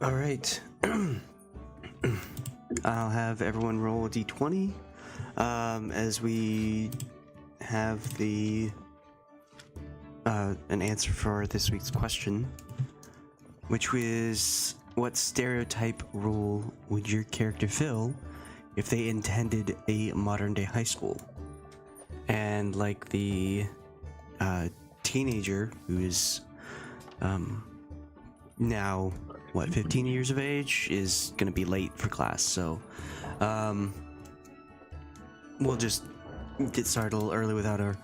All right. I'll have everyone roll a d20 as we have the an answer for this week's question, which was, what stereotype role would your character fill if they attended a modern-day high school? And like the teenager who is now, 15 years of age, is going to be late for class, so we'll just get started a little early without her.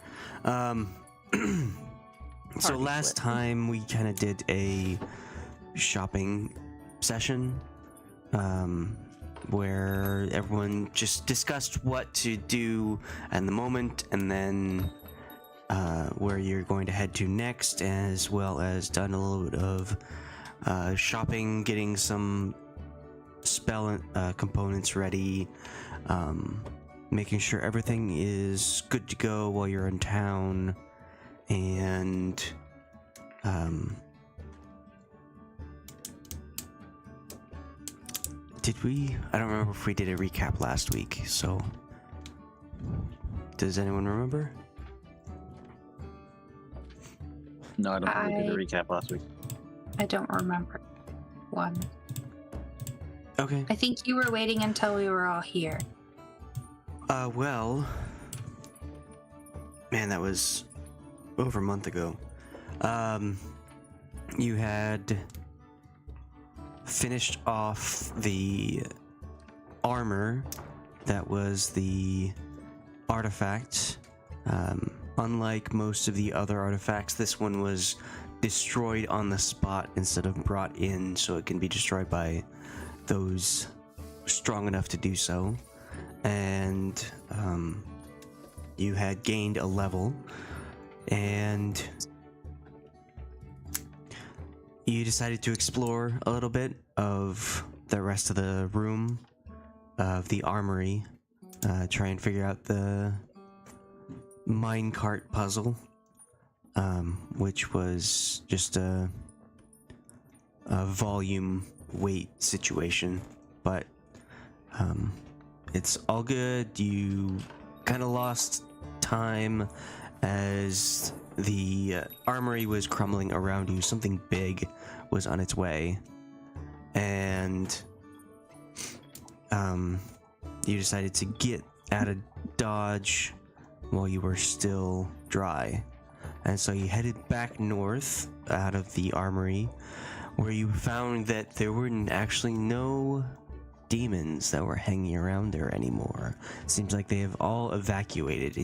So last time we kind of did a shopping session where everyone just discussed what to do at the moment, and then where you're going to head to next, as well as done a little bit of shopping, getting some spell components ready, making sure everything is good to go while you're in town, and I don't remember if we did a recap last week, so does anyone remember? No, I don't think we did a recap last week. I don't remember one. Okay. I think you were waiting until we were all here. Well, man, that was over a month ago. You had finished off the armor that was the artifact. Unlike most of the other artifacts, this one was destroyed on the spot instead of brought in, so it can be destroyed by those strong enough to do so. And you had gained a level, and you decided to explore a little bit of the rest of the room of the armory, try and figure out the minecart puzzle, which was just a volume weight situation, but it's all good. You kind of lost time as the armory was crumbling around you. Something big was on its way, and you decided to get out of dodge while you were still dry, and so you headed back north out of the armory, where you found that there were actually no demons that were hanging around there anymore. Seems like they have all evacuated,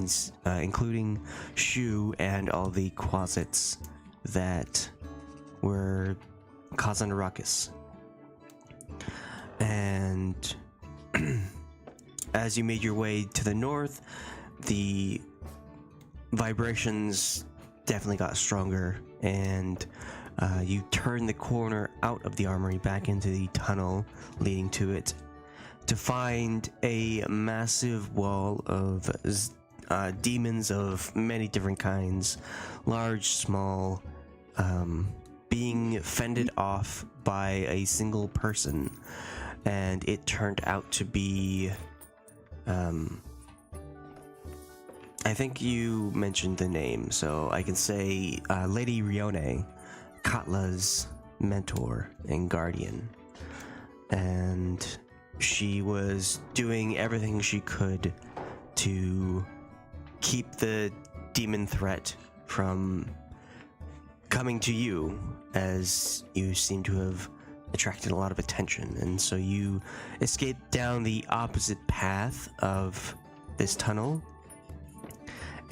including Shu and all the closets that were causing a ruckus. And as you made your way to the north, the vibrations definitely got stronger, and you turned the corner out of the armory back into the tunnel leading to it, to find a massive wall of demons of many different kinds, large, small, being fended off by a single person. And it turned out to be, I think you mentioned the name, so I can say Lady Rione, Katla's mentor and guardian. And she was doing everything she could to keep the demon threat from coming to you, as you seem to have attracted a lot of attention. And so you escaped down the opposite path of this tunnel,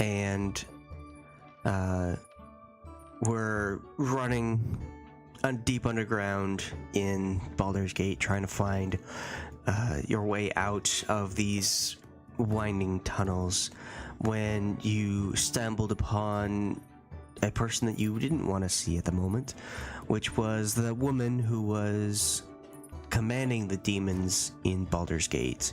and we're running deep underground in Baldur's Gate, trying to find your way out of these winding tunnels, when you stumbled upon a person that you didn't want to see at the moment, which was the woman who was commanding the demons in Baldur's Gate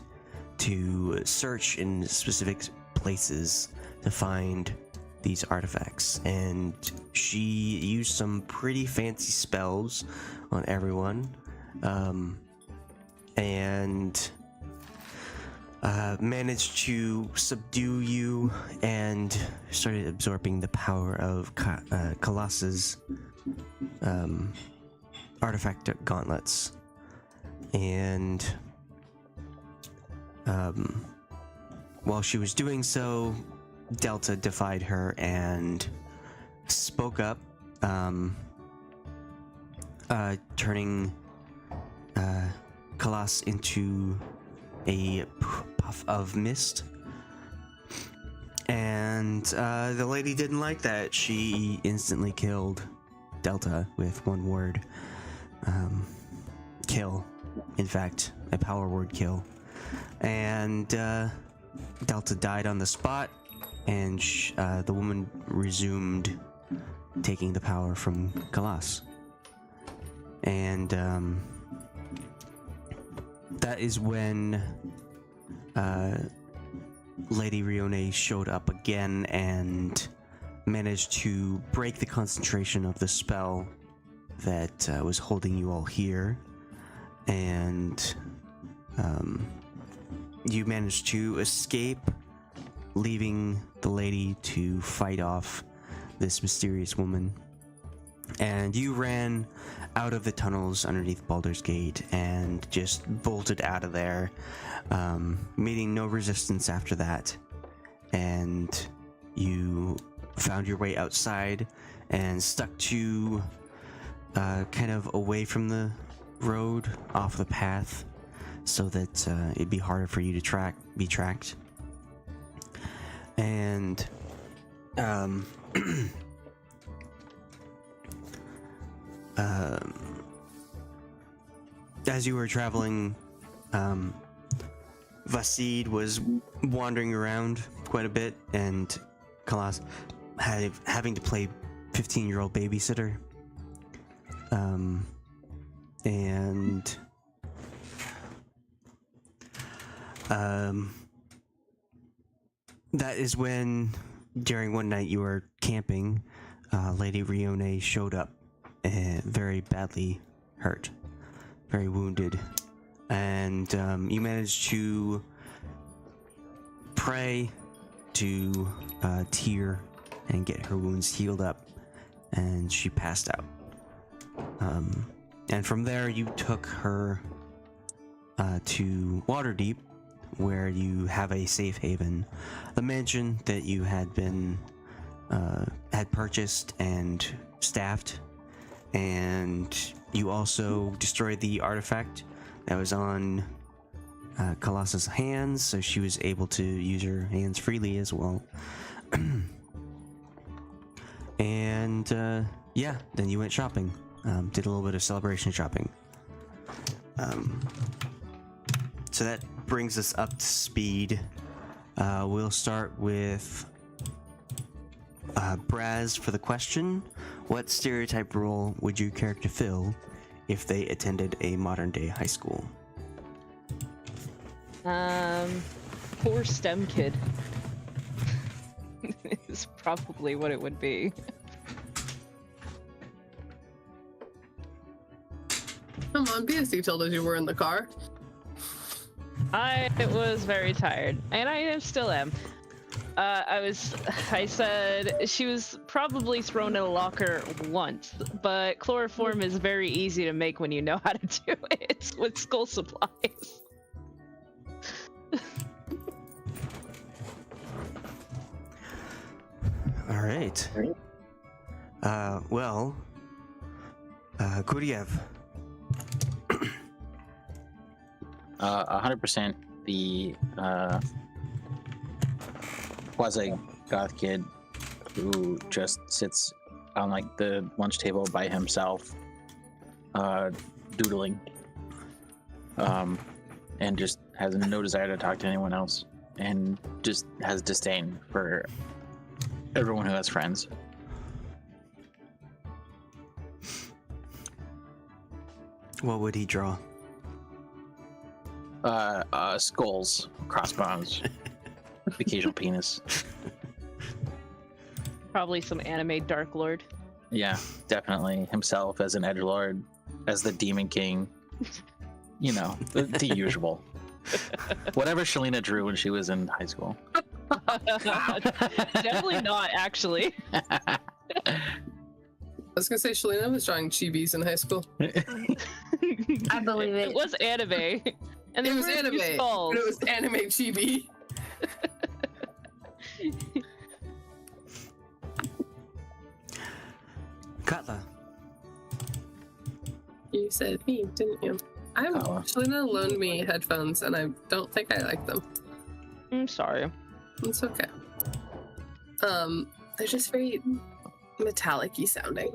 to search in specific places to find these artifacts. And she used some pretty fancy spells on everyone, and managed to subdue you and started absorbing the power of Khalas's artifact gauntlets. And while she was doing so, Delta defied her and spoke up, turning Khalas into a puff of mist. And the lady didn't like that. She instantly killed Delta with one word. Kill. In fact, a power word, kill. And Delta died on the spot, and the woman resumed taking the power from Khalas. And that is when Lady Rione showed up again and managed to break the concentration of the spell that was holding you all here. And you managed to escape, leaving the lady to fight off this mysterious woman. And you ran out of the tunnels underneath Baldur's Gate and just bolted out of there, meeting no resistance after that. And you found your way outside and stuck to kind of away from the road, off the path, so that it'd be harder for you to be tracked. And as you were traveling, Vasid was wandering around quite a bit, and Khalas having to play 15-year-old babysitter. And that is when, during one night you were camping, Lady Rione showed up, very badly hurt, very wounded, and you managed to pray to Tyr and get her wounds healed up, and she passed out. And from there you took her to Waterdeep, where you have a safe haven, the mansion that you had purchased and staffed. And you also destroyed the artifact that was on Khalas's hands, so she was able to use her hands freely as well. And yeah, then you went shopping. Did a little bit of celebration shopping. So that brings us up to speed. We'll start with Brasz for the question. What stereotype role would your character fill if they attended a modern-day high school? Poor STEM kid is probably what it would be. Come on, be as detailed as you were in the car. I was very tired, and I still am. I said she was probably thrown in a locker once, but chloroform is very easy to make when you know how to do it with school supplies. All right. Well, Guryev. 100% the quasi-goth kid who just sits on like the lunch table by himself, doodling, and just has no desire to talk to anyone else, and just has disdain for everyone who has friends. What would he draw? Skulls, crossbones, occasional penis. Probably some anime Dark Lord. Yeah, definitely himself as an edgelord, as the Demon King, You know, the usual. Whatever Shalina drew when she was in high school. Definitely not, actually. I was gonna say Shalina was drawing chibis in high school. I believe it. It was anime. And It there was were a few anime, skulls. but it was anime chibi. Katla. You said me, didn't you? Shalina loaned me headphones, and I don't think I like them. I'm sorry. It's okay. They're just very metallic-y sounding.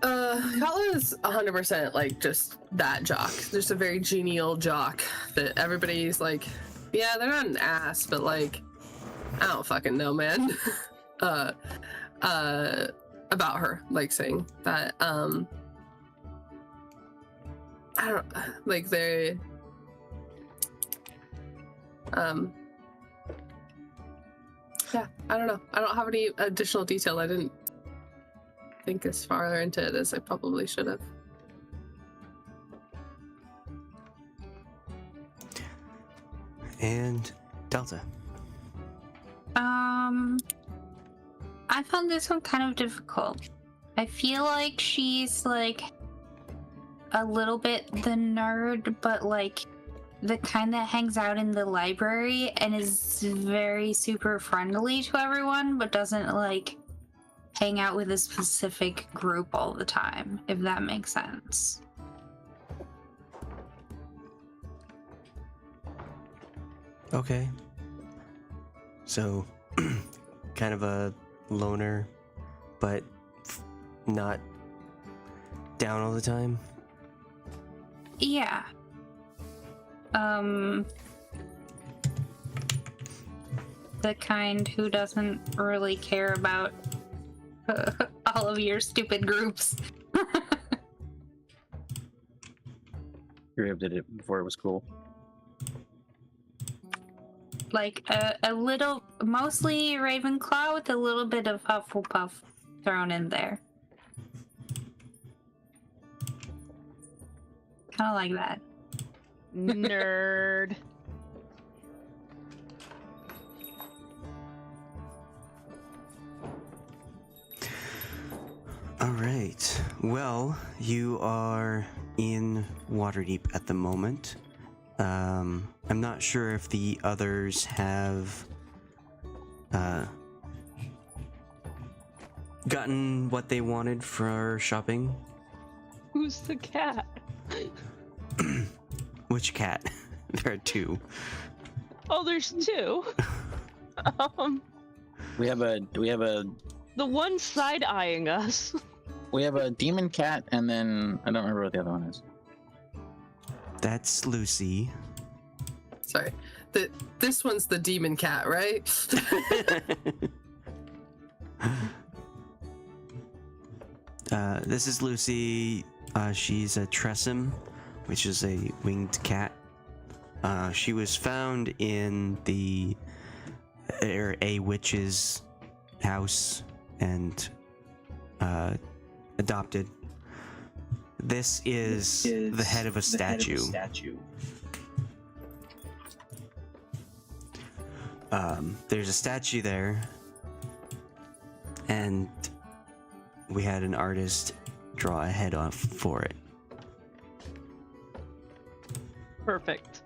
Katla is 100% like just that jock. Just a very genial jock that everybody's like, yeah, they're not an ass, but like, I don't fucking know, man. About her, like saying that, I don't like they, yeah, I don't know. I don't have any additional detail. I didn't think as far into it as I probably should have. And Delta. I found this one kind of difficult. I feel like she's like a little bit the nerd, but like the kind that hangs out in the library and is very super friendly to everyone, but doesn't like hang out with a specific group all the time, if that makes sense. Okay. So, kind of a loner, but not down all the time. Yeah. The kind who doesn't really care about all of your stupid groups. Guryev did it before it was cool. Like a little, mostly Ravenclaw with a little bit of Hufflepuff thrown in there. Kind of like that. Nerd. All right. Well, you are in Waterdeep at the moment. I'm not sure if the others have gotten what they wanted for shopping. Who's the cat? Which cat? There are two. Oh, there's two. We have a The one side-eyeing us. we have a demon cat, and then I don't remember what the other one is. That's Lucy. Sorry. This one's the demon cat, right? This is Lucy. She's a Tressum, which is a winged cat. She was found in a witch's house and adopted. This is the head of a statue. There's a statue there, and we had an artist draw a head off for it. Perfect.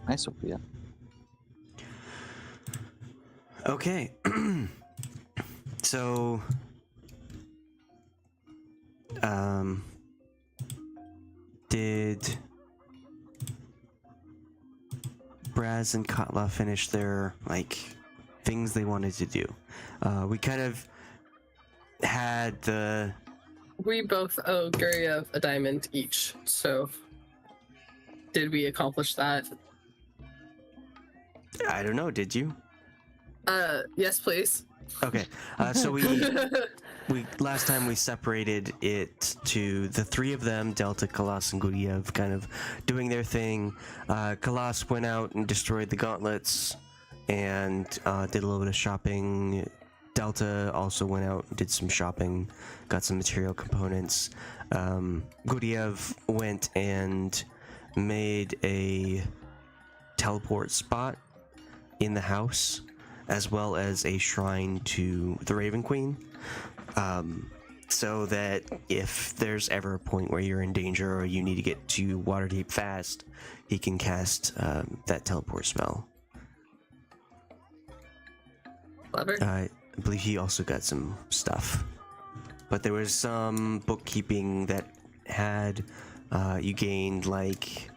Hi, Sophia. Okay. So, did Brasz and Katla finish their, like, things they wanted to do? We kind of had the... We both owe Guryev a diamond each, so did we accomplish that? I don't know, did you? Yes, please. Okay, so we last time we separated it to the three of them, Delta, Khalas, and Guryev, kind of doing their thing. Khalas went out and destroyed the gauntlets and did a little bit of shopping. Delta also went out and did some shopping, got some material components. Guryev went and made a teleport spot in the house, as well as a shrine to the Raven Queen, so that if there's ever a point where you're in danger or you need to get to Waterdeep fast, he can cast that teleport spell. Clever. I believe he also got some stuff, but there was some bookkeeping that had you gained like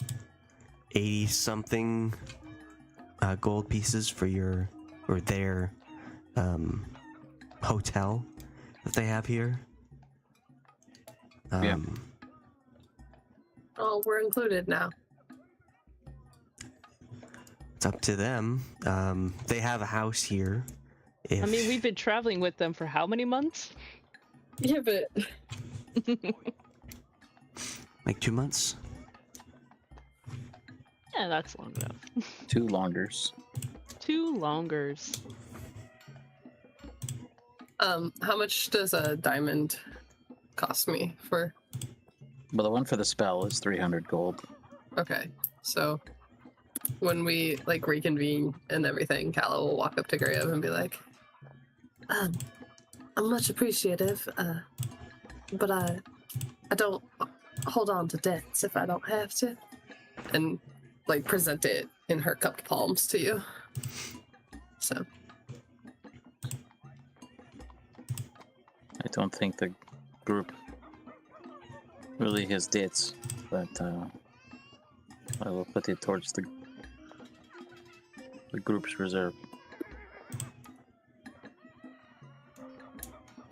80 something gold pieces for your or their hotel that they have here. Yeah. Oh, we're included now. It's up to them. They have a house here. I mean, we've been traveling with them for how many months? Yeah, but like 2 months. Yeah, that's long enough. 2 longers. 2 longers. how much does a diamond cost me for? But the one for the spell is 300 gold. Okay, so when we like reconvene and everything, Kala will walk up to Guryev and be like, I'm much appreciative, but I don't hold on to debts if I don't have to. And like present it in her cupped palms to you. So I don't think the group really has debts, but I will put it towards the group's reserve.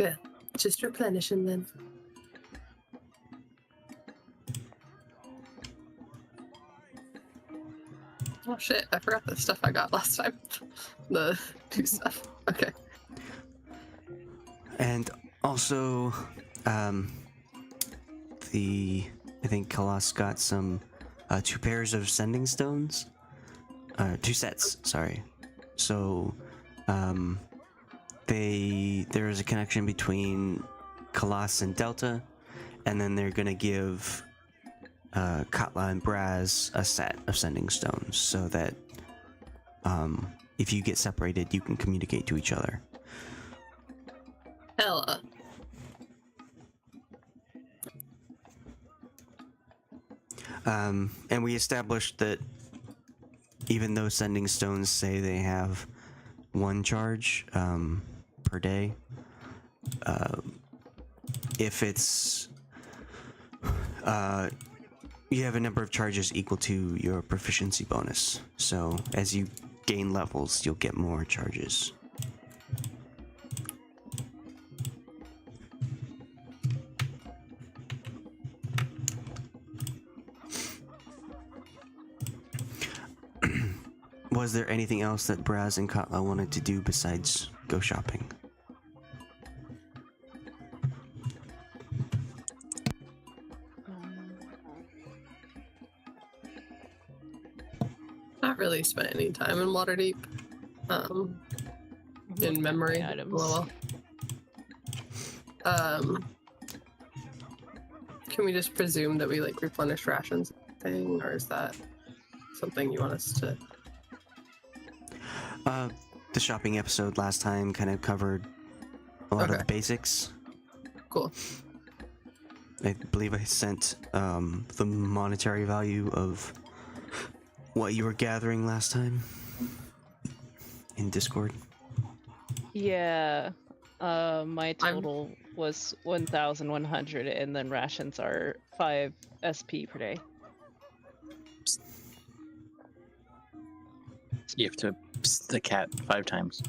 yeah, just replenishing then. Oh shit, I forgot the stuff I got last time. The 2 stuff. Okay. And also, I think Khalas got some 2 pairs of sending stones. 2 sets, sorry. So, there is a connection between Khalas and Delta, and then they're gonna give Katla and Brasz a set of sending stones, so that if you get separated, you can communicate to each other. Ella. And we established that even though sending stones say they have 1 charge per day, if it's you have a number of charges equal to your proficiency bonus. So as you gain levels, you'll get more charges. Was there anything else that Brasz and Katla wanted to do besides go shopping? Not really spent any time in Waterdeep. In memory. Items. Well. Can we just presume that we like replenish rations thing, or is that something you want us to? The shopping episode last time kind of covered a lot of Okay. the basics. Cool. I believe I sent the monetary value of what you were gathering last time in Discord. Yeah. My total was 1,100, and then rations are 5 SP per day. You have to psst the cat 5 times.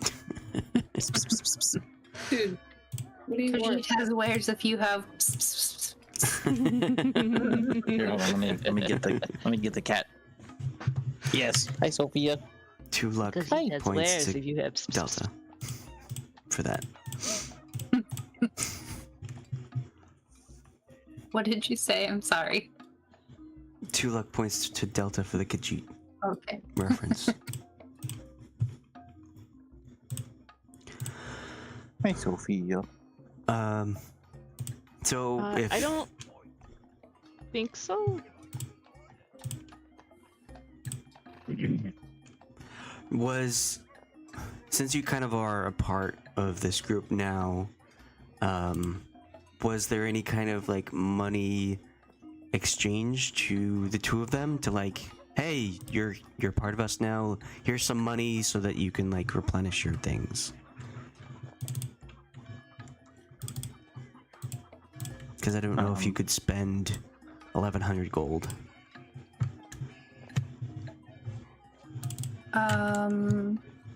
Dude, what do you want? Brigitte has wares if you have. Here, hold on, let me get the cat. Yes. Hi, Sophia. 2 luck Because he has points wares to if you have. Delta for that. What did you say? I'm sorry. 2 luck points to Delta for the Khajiit Okay. reference. Hey, Sophia. So if I don't think so. Since you kind of are a part of this group now, was there any kind of like money exchange to the two of them to like, hey, you're part of us now, here's some money so that you can like replenish your things? Because I don't know if you could spend 1,100 gold.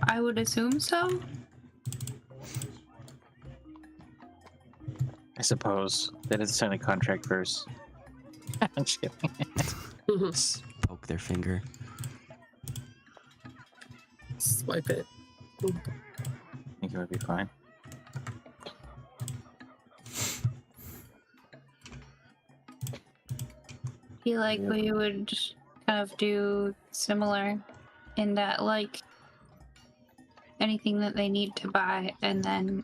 I would assume so. I suppose that is sign a contract first. I'm just kidding. Poke their finger. Swipe it. I think it would be fine. Feel like we would kind of do similar in that, like, anything that they need to buy, and then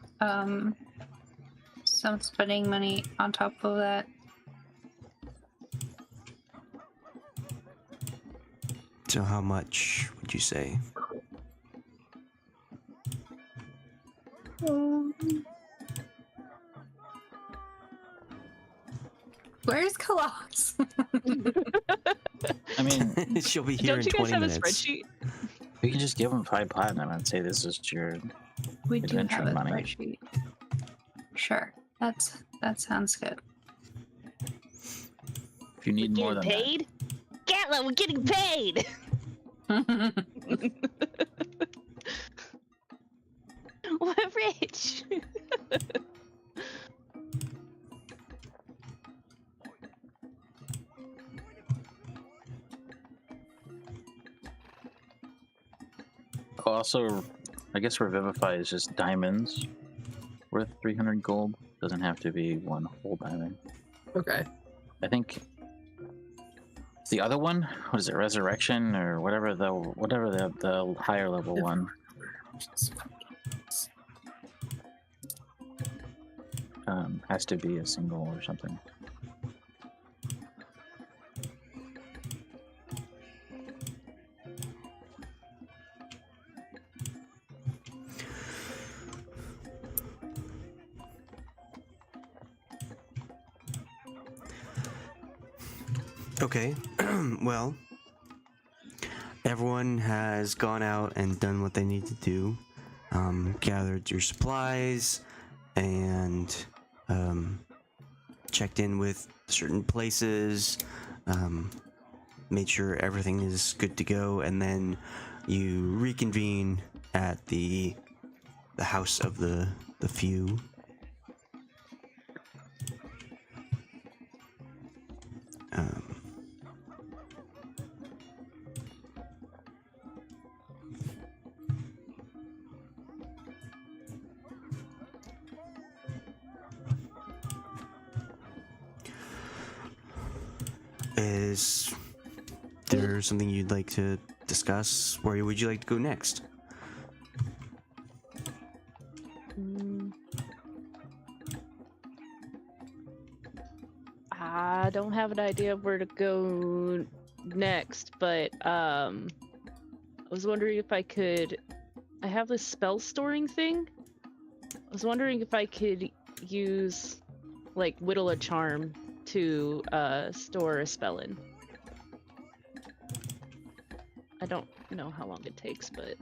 some spending money on top of that. So how much would you say? Where's Khalas? I mean, She'll be here Don't in you guys 20 have minutes. a spreadsheet? we can just give them 5 platinum and say this is your We do have adventuring a money. spreadsheet. Sure, that sounds good. If you need more than paid? Katla, we're getting paid! We're rich! that. Also, I guess Revivify is just diamonds worth 300 gold. Doesn't have to be one whole diamond. Okay. I think the other one, what is it, Resurrection or whatever the higher level one. Has to be a single or something. Okay, well, everyone has gone out and done what they need to do, gathered your supplies, and checked in with certain places, made sure everything is good to go, and then you reconvene at the house of the few. Is there something you'd like to discuss? Where would you like to go next? I don't have an idea of where to go next, but I was wondering if I could. I have this spell storing thing. I was wondering if I could use, like, Whittle a Charm to store a spell in. I don't know how long it takes, but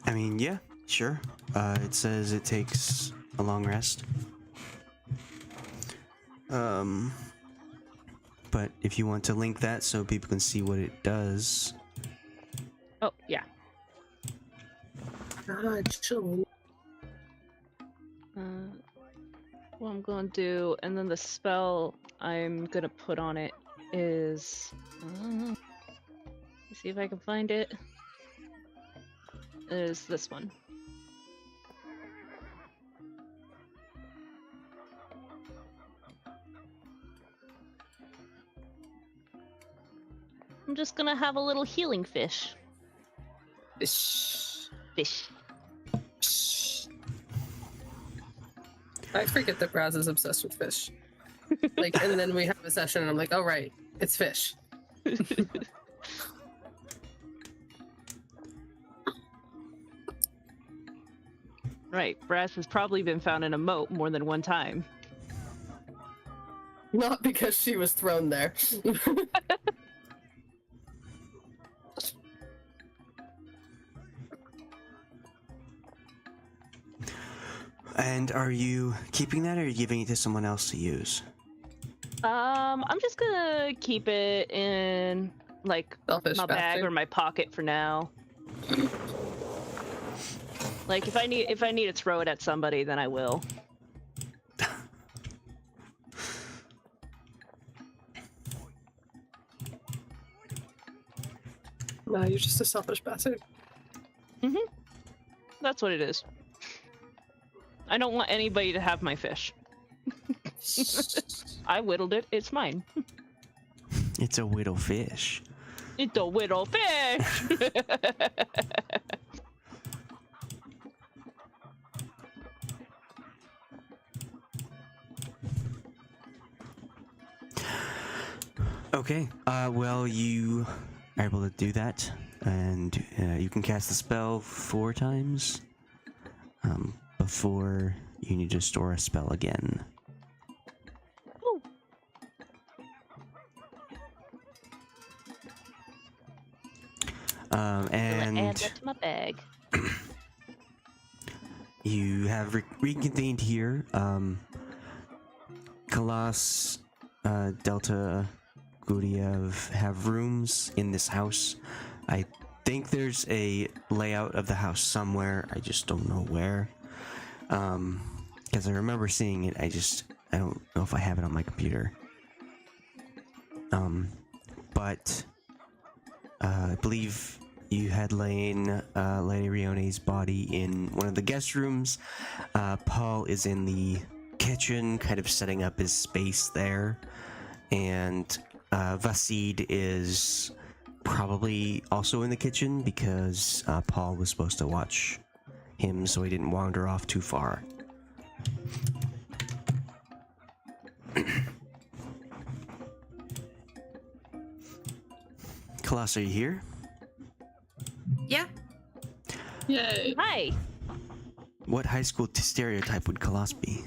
I mean, yeah, sure. It says it takes a long rest. But if you want to link that so people can see what it does. oh yeah. God, chilling. what I'm gonna do, and then the spell I'm gonna put on it is. Let's see if I can find it. Is this one. I'm just gonna have a little healing fish. Fish. Fish. I forget that Brasz is obsessed with fish. Like, and then we have a session, and I'm like, oh right, it's fish. Right, Brasz has probably been found in a moat more than one time. Not because she was thrown there. And are you keeping that, or are you giving it to someone else to use? I'm just gonna keep it in like Selfish my bag bastard. or my pocket for now. Like if I need to throw it at somebody, then I will. No, you're just a selfish bastard. That's what it is. I don't want anybody to have my fish. I whittled it. It's mine. It's a whittle fish. It's a whittle fish. Okay. Well, you are able to do that, and you can cast the spell 4 times before you need to store a spell again. Ooh. And add that to my bag. you have reconvened here. Khalas, Delta, Guryev have rooms in this house. I think there's a layout of the house somewhere. I just don't know where. Because I remember seeing it. I don't know if I have it on my computer. But I believe you had lain Lady Rione's body in one of the guest rooms. Paul is in the kitchen, kind of setting up his space there. And Vasid is probably also in the kitchen because Paul was supposed to watch him so he didn't wander off too far. Khalas, are you here? Yeah. Yay. Hi. What high school stereotype would Khalas be?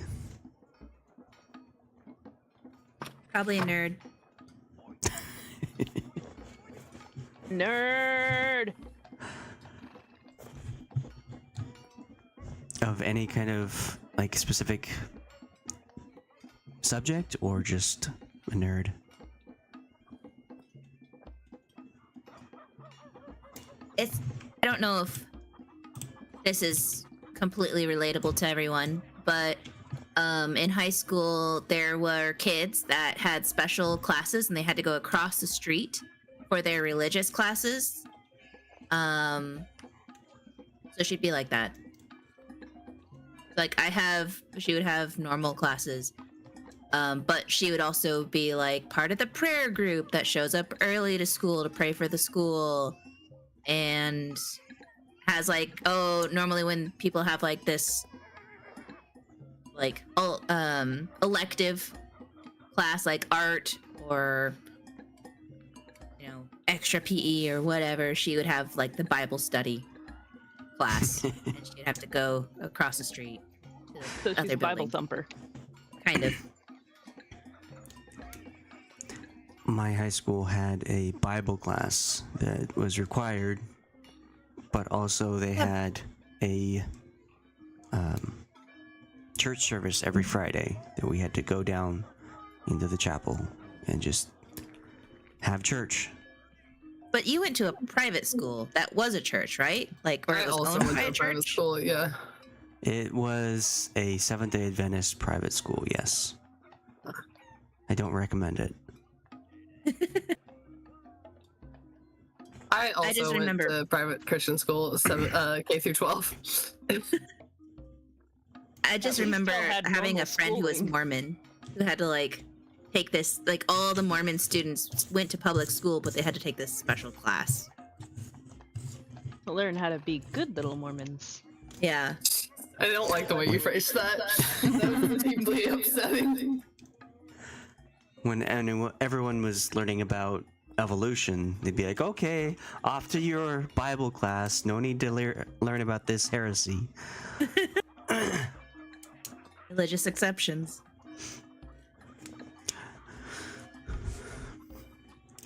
Probably a nerd. Nerd. Of any kind of like specific subject, or just a nerd? I don't know if this is completely relatable to everyone, but in high school there were kids that had special classes and they had to go across the street for their religious classes. So she'd be like that. Like she would have normal classes, but she would also be like part of the prayer group that shows up early to school to pray for the school, and has like, normally when people have like this like elective class like art or extra PE or whatever, she would have like the Bible study class and she'd have to go across the street to So the she's other a Bible building. thumper. Kind of. My high school had a Bible class that was required, but also they had a church service every Friday that we had to go down into the chapel and just have church. But you went to a private school that was a church, right? Like, or I it was also owned went by to a a private church. school, yeah. It was a Seventh-day Adventist private school, yes. I don't recommend it. I also just went remember- to private Christian school, K through 12. I just At least remember y'all had having normal a friend who was schooling. Mormon who had to like take this, like all the Mormon students went to public school, but they had to take this special class. To learn how to be good little Mormons. Yeah. I don't like the way you phrased that. That was deeply upsetting. When everyone was learning about evolution, they'd be like, okay, off to your Bible class. No need to learn about this heresy. Religious exceptions.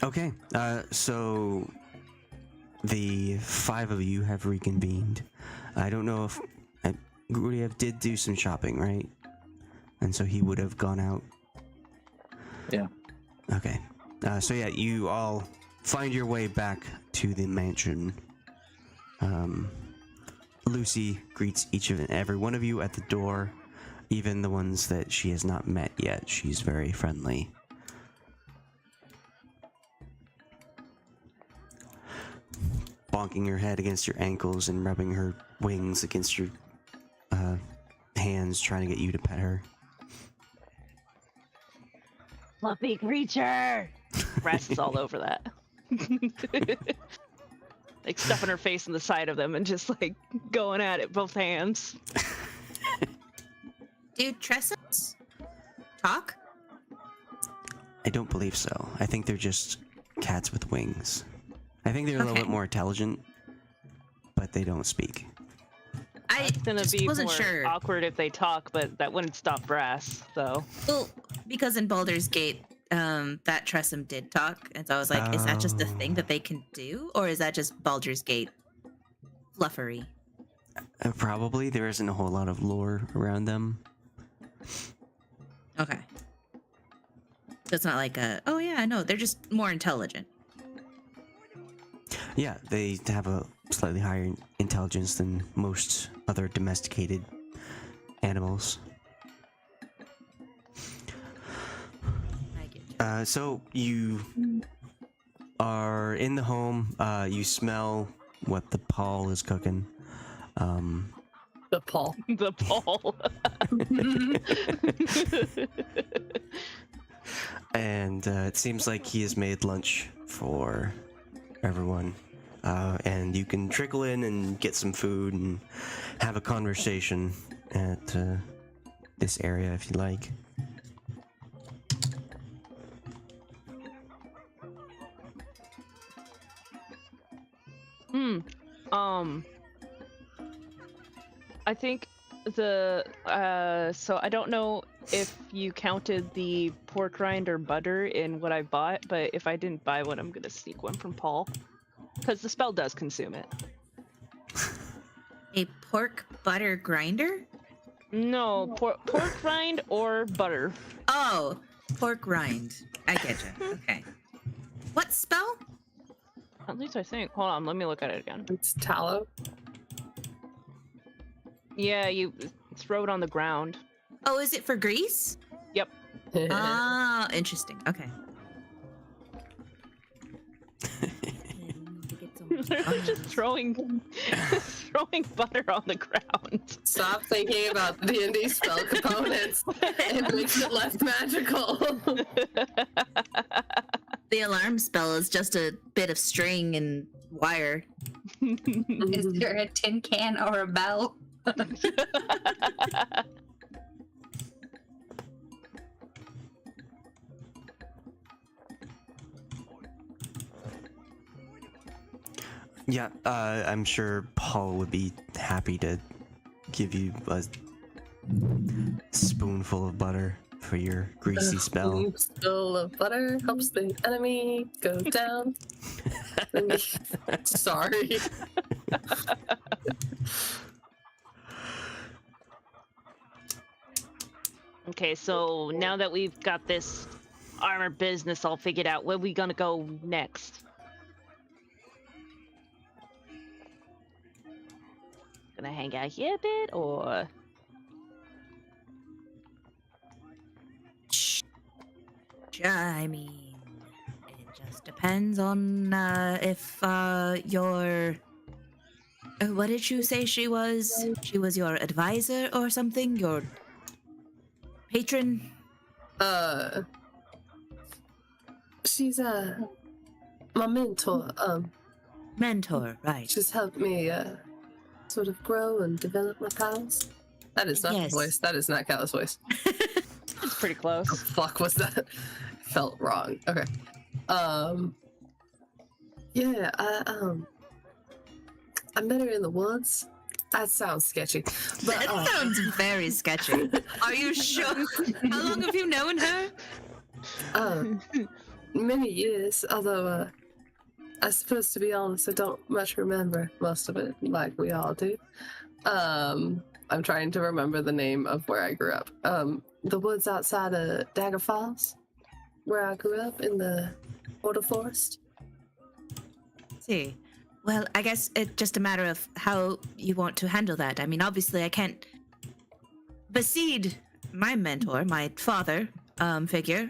Okay, so the 5 of you have reconvened. I don't know if Guryev did do some shopping, right? And so he would have gone out. Yeah. Okay. So yeah, you all find your way back to the mansion. Lucy greets each and every one of you at the door, even the ones that she has not met yet. She's very friendly. Bonking her head against your ankles and rubbing her wings against your hands, trying to get you to pet her. Fluffy creature! Brasz is all over that. Like stuffing her face in the side of them and just like going at it, both hands. Do Tressums talk? I don't believe so. I think they're just cats with wings. I think they're a little Okay. bit more intelligent, but they don't speak. I It's gonna just be wasn't more sure. awkward if they talk, but that wouldn't stop Brasz, so. Well, because in Baldur's Gate, that Tressum did talk, and so I was like, is that just a thing that they can do, or is that just Baldur's Gate fluffery? Probably there isn't a whole lot of lore around them. Okay. So it's not like oh yeah, no, they're just more intelligent. Yeah, they have a slightly higher intelligence than most other domesticated animals. I get you. So you are in the home. You smell what the Paul is cooking. The Paul. The Paul. And it seems like he has made lunch for everyone. And you can trickle in and get some food and have a conversation at this area if you like. I think so I don't know if you counted the pork rind or butter in what I bought, but if I didn't buy one, I'm gonna sneak one from Paul. Because the spell does consume it. A pork butter grinder? No, pork rind or butter. Oh, pork rind. I get you. Okay. What spell? At least I think. Hold on, let me look at it again. It's tallow. Yeah, you throw it on the ground. Oh, is it for grease? Yep. Ah, interesting. Okay. They're just throwing butter on the ground. Stop thinking about the D&D spell components. It makes it less magical. The alarm spell is just a bit of string and wire. Is there a tin can or a bell? Yeah, I'm sure Paul would be happy to give you a spoonful of butter for your greasy spell. Spill of butter helps the enemy go down. Sorry. Okay, so now that we've got this armor business all figured out, where we gonna go next? gonna hang out here a bit, or I mean, it just depends on if your. What did you say she was? She was your advisor or something? Your patron? She's my mentor. Mentor, right. She's helped me sort of grow and develop my powers. That is not Yes. the voice. That is not Kala's voice. it's pretty close. The fuck was that? Felt wrong. Okay. Yeah, I met her in the woods. That sounds sketchy. But That sounds very sketchy. Are you sure? How long have you known her? many years, although I suppose, to be honest, I don't much remember most of it, like we all do. I'm trying to remember the name of where I grew up. The woods outside of Dagger Falls, where I grew up in the Border Forest. See. Well, I guess it's just a matter of how you want to handle that. I mean, obviously, I can't beseed my mentor, my father figure.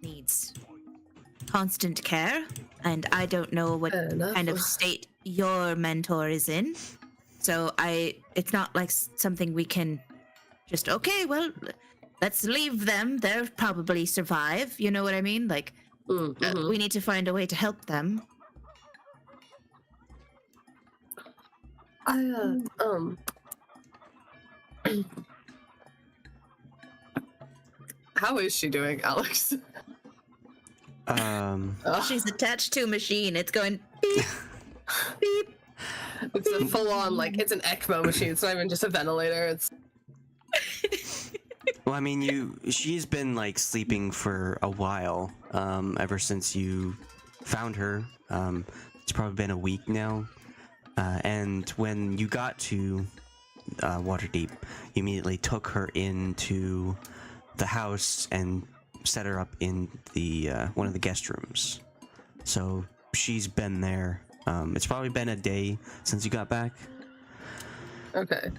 Needs constant care, and I don't know what kind of state your mentor is in. So it's not like something we can just, okay, well, let's leave them. They'll probably survive. You know what I mean? Like, we need to find a way to help them. How is she doing, Alex? She's attached to a machine. It's going beep, beep. It's a full-on, like, it's an ECMO machine. It's not even just a ventilator. It's Well, I mean, she's been like sleeping for a while, ever since you found her. It's probably been a week now. And when you got to Waterdeep, you immediately took her into the house and set her up in the one of the guest rooms. So she's been there. It's probably been a day since you got back. okay.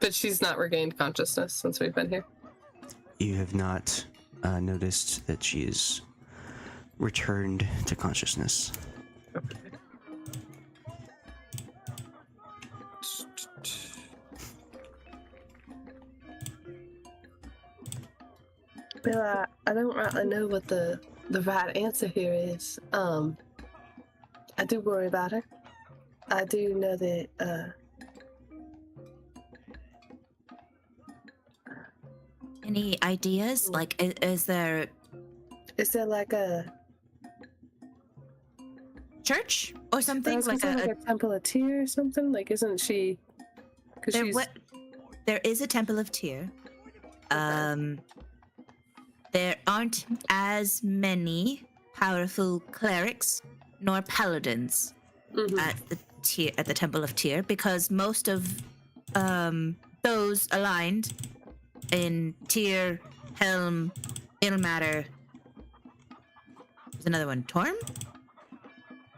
But she's not regained consciousness since we've been here. You have not noticed that she is returned to consciousness. Okay. Well, I don't rightly know what the right answer here is. I do worry about her. I do know that Any ideas? Like, is there like a church or something? like a temple of Tyr or something? Like, isn't she? Because there is a temple of Tyr. There aren't as many powerful clerics nor paladins at the temple of Tyr, because most of those aligned in Tyr, Helm, Ilmater. There's another one, Torm.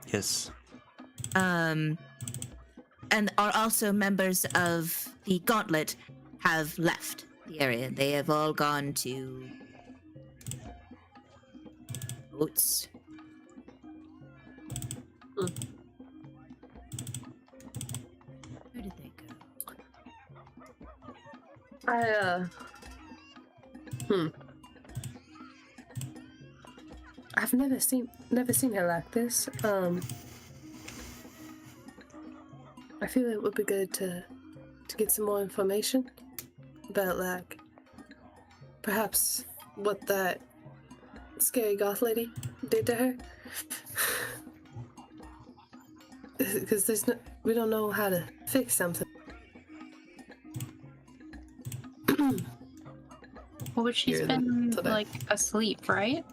Yes. And are also members of the Gauntlet, have left the area. They have all gone to Oats. Where did they go? I've never seen her like this. I feel it would be good to get some more information about, like, perhaps what that scary goth lady did to her. Because we don't know how to fix something. Well, but she's been like asleep, right?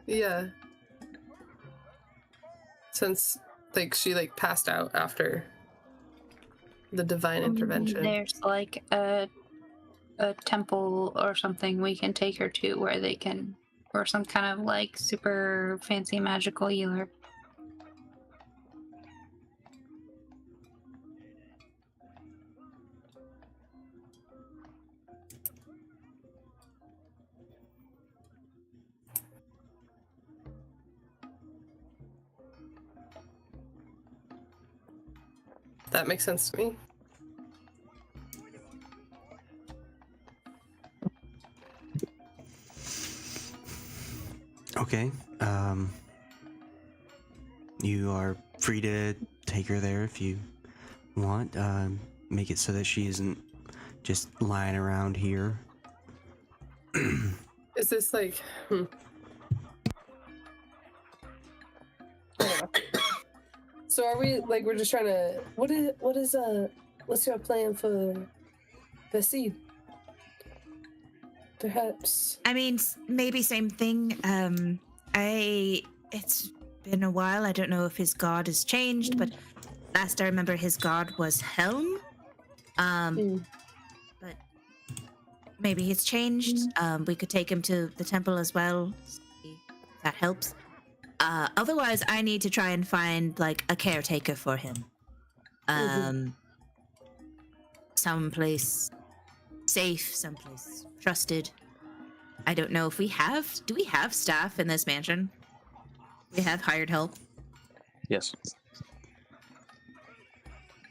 Yeah. Since she passed out after the divine intervention. There's like a a temple or something we can take her to where they can, or some kind of like super fancy magical healer. That makes sense to me. Okay. You are free to take her there if you want. Make it so that she isn't just lying around here. Is this like? I don't know. So are we like we're just trying to? What's your plan for the seed? Perhaps. I mean, maybe same thing. It's been a while. I don't know if his god has changed, but last I remember his god was Helm. But maybe it's changed. We could take him to the temple as well. See if that helps. Otherwise, I need to try and find like a caretaker for him. Someplace safe, someplace trusted. I don't know if we have. Do we have staff in this mansion? We have hired help. Yes.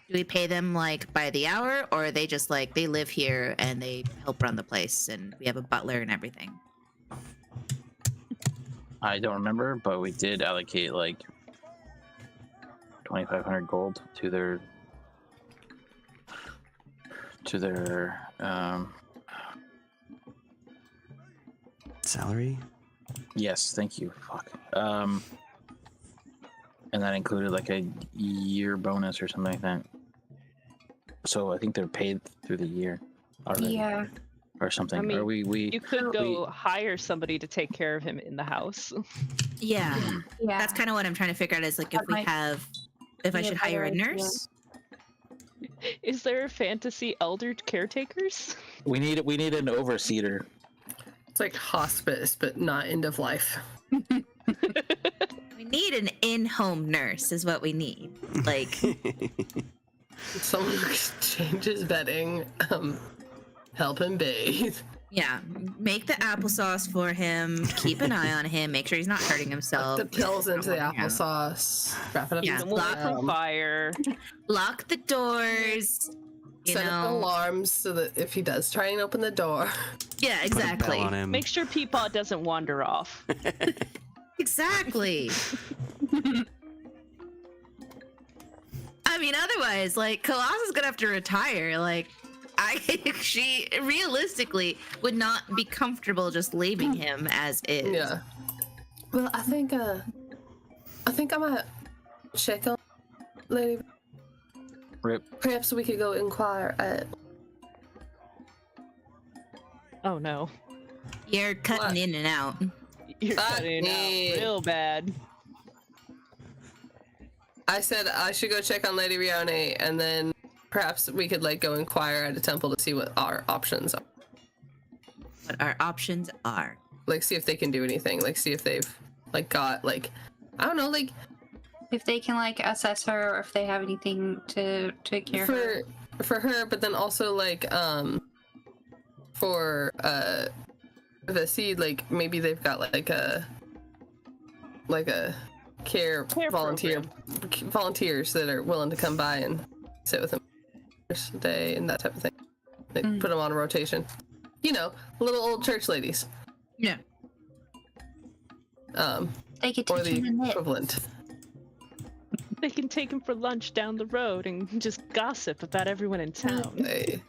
Do we pay them like by the hour, or are they just like they live here and they help run the place, and we have a butler and everything? I don't remember, but we did allocate like 2,500 gold to their Salary? yes, thank you. Fuck. And that included like a year bonus or something like that. So I think they're paid through the year already. Yeah. Or something. I mean, or we You could go hire somebody to take care of him in the house. Yeah, Yeah. that's kind of what I'm trying to figure out. Is like if That we might have, if I be a should hire a better idea. nurse. Is there fantasy elder caretakers? we need an overseer. It's like hospice, but not end of life. We need an in-home nurse, is what we need. Like, Someone who changes bedding, help him bathe. yeah, make the applesauce for him. Keep an eye on him. Make sure he's not hurting himself. The pills into the Yeah. applesauce. Wrap it up. Yeah, in Someone lock- from fire. Lock the doors. You Set up know. alarms so that if he does try and open the door, Yeah, Put a exactly. bell on him. Make sure Peapod doesn't wander off. Exactly. I mean, otherwise, like, Khalas is gonna have to retire. Like, she realistically would not be comfortable just leaving him as is. yeah. Well, I think I might check on Lady. Rip. Perhaps we could go inquire at. Oh no. You're cutting What? in and out. You're Fuck cutting me. out real bad. I said I should go check on Lady Rione, and then perhaps we could like go inquire at a temple to see what our options are. What our options are. Like, see if they can do anything. Like, see if they've like got like, I don't know, like If they can like assess her, or if they have anything to take care of her. for her, but then also like for the seed, like maybe they've got like a care volunteers that are willing to come by and sit with them first day and that type of thing. They put them on a rotation. You know, little old church ladies. Yeah. They could Or teach the him to knit. equivalent. They can take him for lunch down the road and just gossip about everyone in town. They,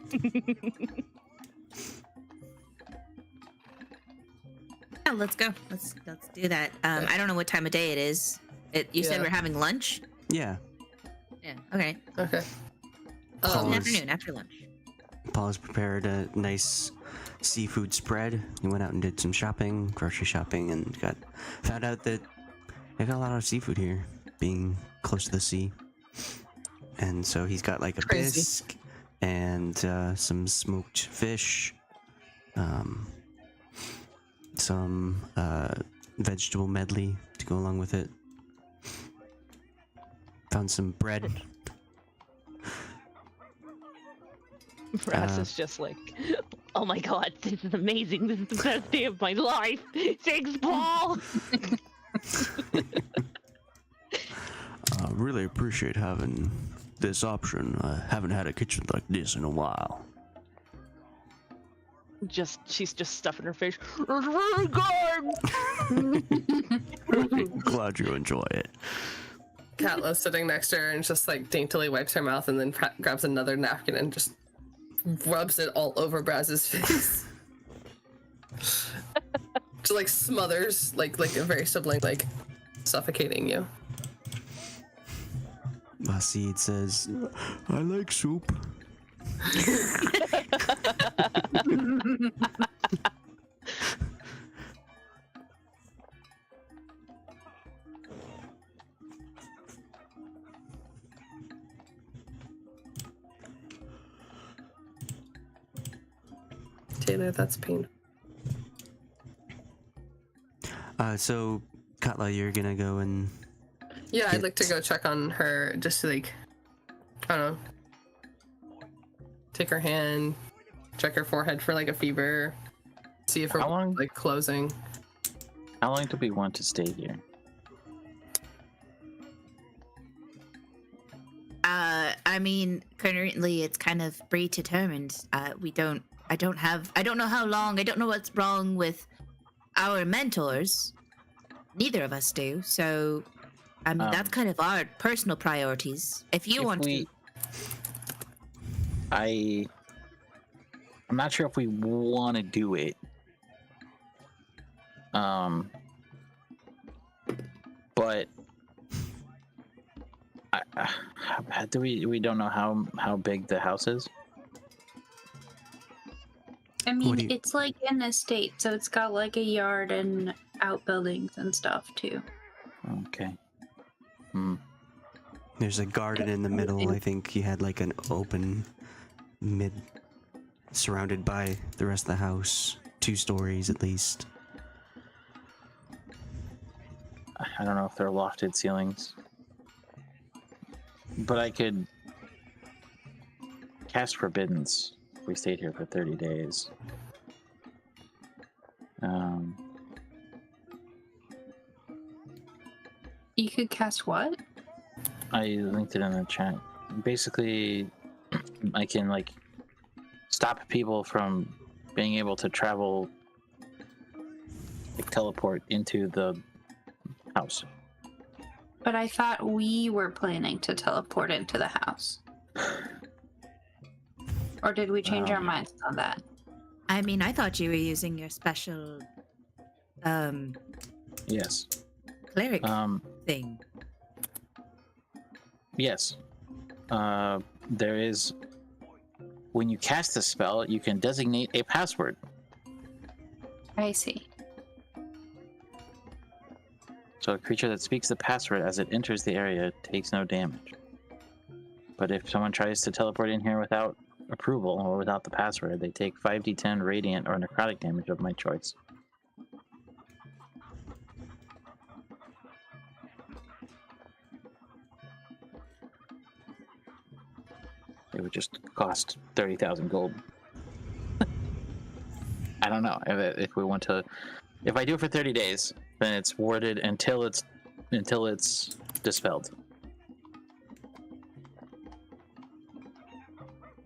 Yeah, let's go. Let's do that. I don't know what time of day it is. You said Yeah. we're having lunch? Yeah. Yeah. Okay. okay. Oh, In the Yes. afternoon, after lunch. Paula's prepared a nice seafood spread. He went out and did some shopping, grocery shopping, and found out that they got a lot of seafood here, being close to the sea. And so he's got like a Crazy. bisque and some smoked fish some vegetable medley to go along with it. Found some bread. Brasz is just like, oh my god, this is amazing. This is the best day of my life. Thanks, Paul. I really appreciate having this option. I haven't had a kitchen like this in a while. She's just stuffing her face. It's really good. Glad you enjoy it. Katla's sitting next to her and just like daintily wipes her mouth and then grabs another napkin and just rubs it all over Braz's face. Just like smothers, like a very sibling, like suffocating you. Basid says, I like soup. Taylor, that's painful. So, Katla, you're gonna go and... Yeah, I'd like to go check on her, just to like, I don't know, take her hand, check her forehead for like a fever, see if her like closing. How long do we want to stay here? I mean, currently it's kind of predetermined. I don't know how long. I don't know what's wrong with our mentors. Neither of us do. So, I mean, that's kind of our personal priorities. If you want to. I'm not sure if we want to do it. But we don't know how big the house is. I mean, it's like an estate, so it's got like a yard and outbuildings and stuff too. Okay. There's a garden in the middle. I think you had like an open mid surrounded by the rest of the house. 2 stories at least. I don't know if they're lofted ceilings. But I could cast Forbiddance if we stayed here for 30 days. You could cast what? I linked it in the chat. Basically, I can like stop people from being able to travel, like teleport into the house. But I thought we were planning to teleport into the house. Or did we change our minds on that? I mean, I thought you were using your special, Yes. cleric thing. Yes. There is. When you cast a spell, you can designate a password. I see. So a creature that speaks the password as it enters the area takes no damage. But if someone tries to teleport in here without approval or without the password, they take 5d10 radiant or necrotic damage of my choice. It would just cost 30,000 gold. I don't know if we want to. If I do it for 30 days, then it's warded until it's dispelled.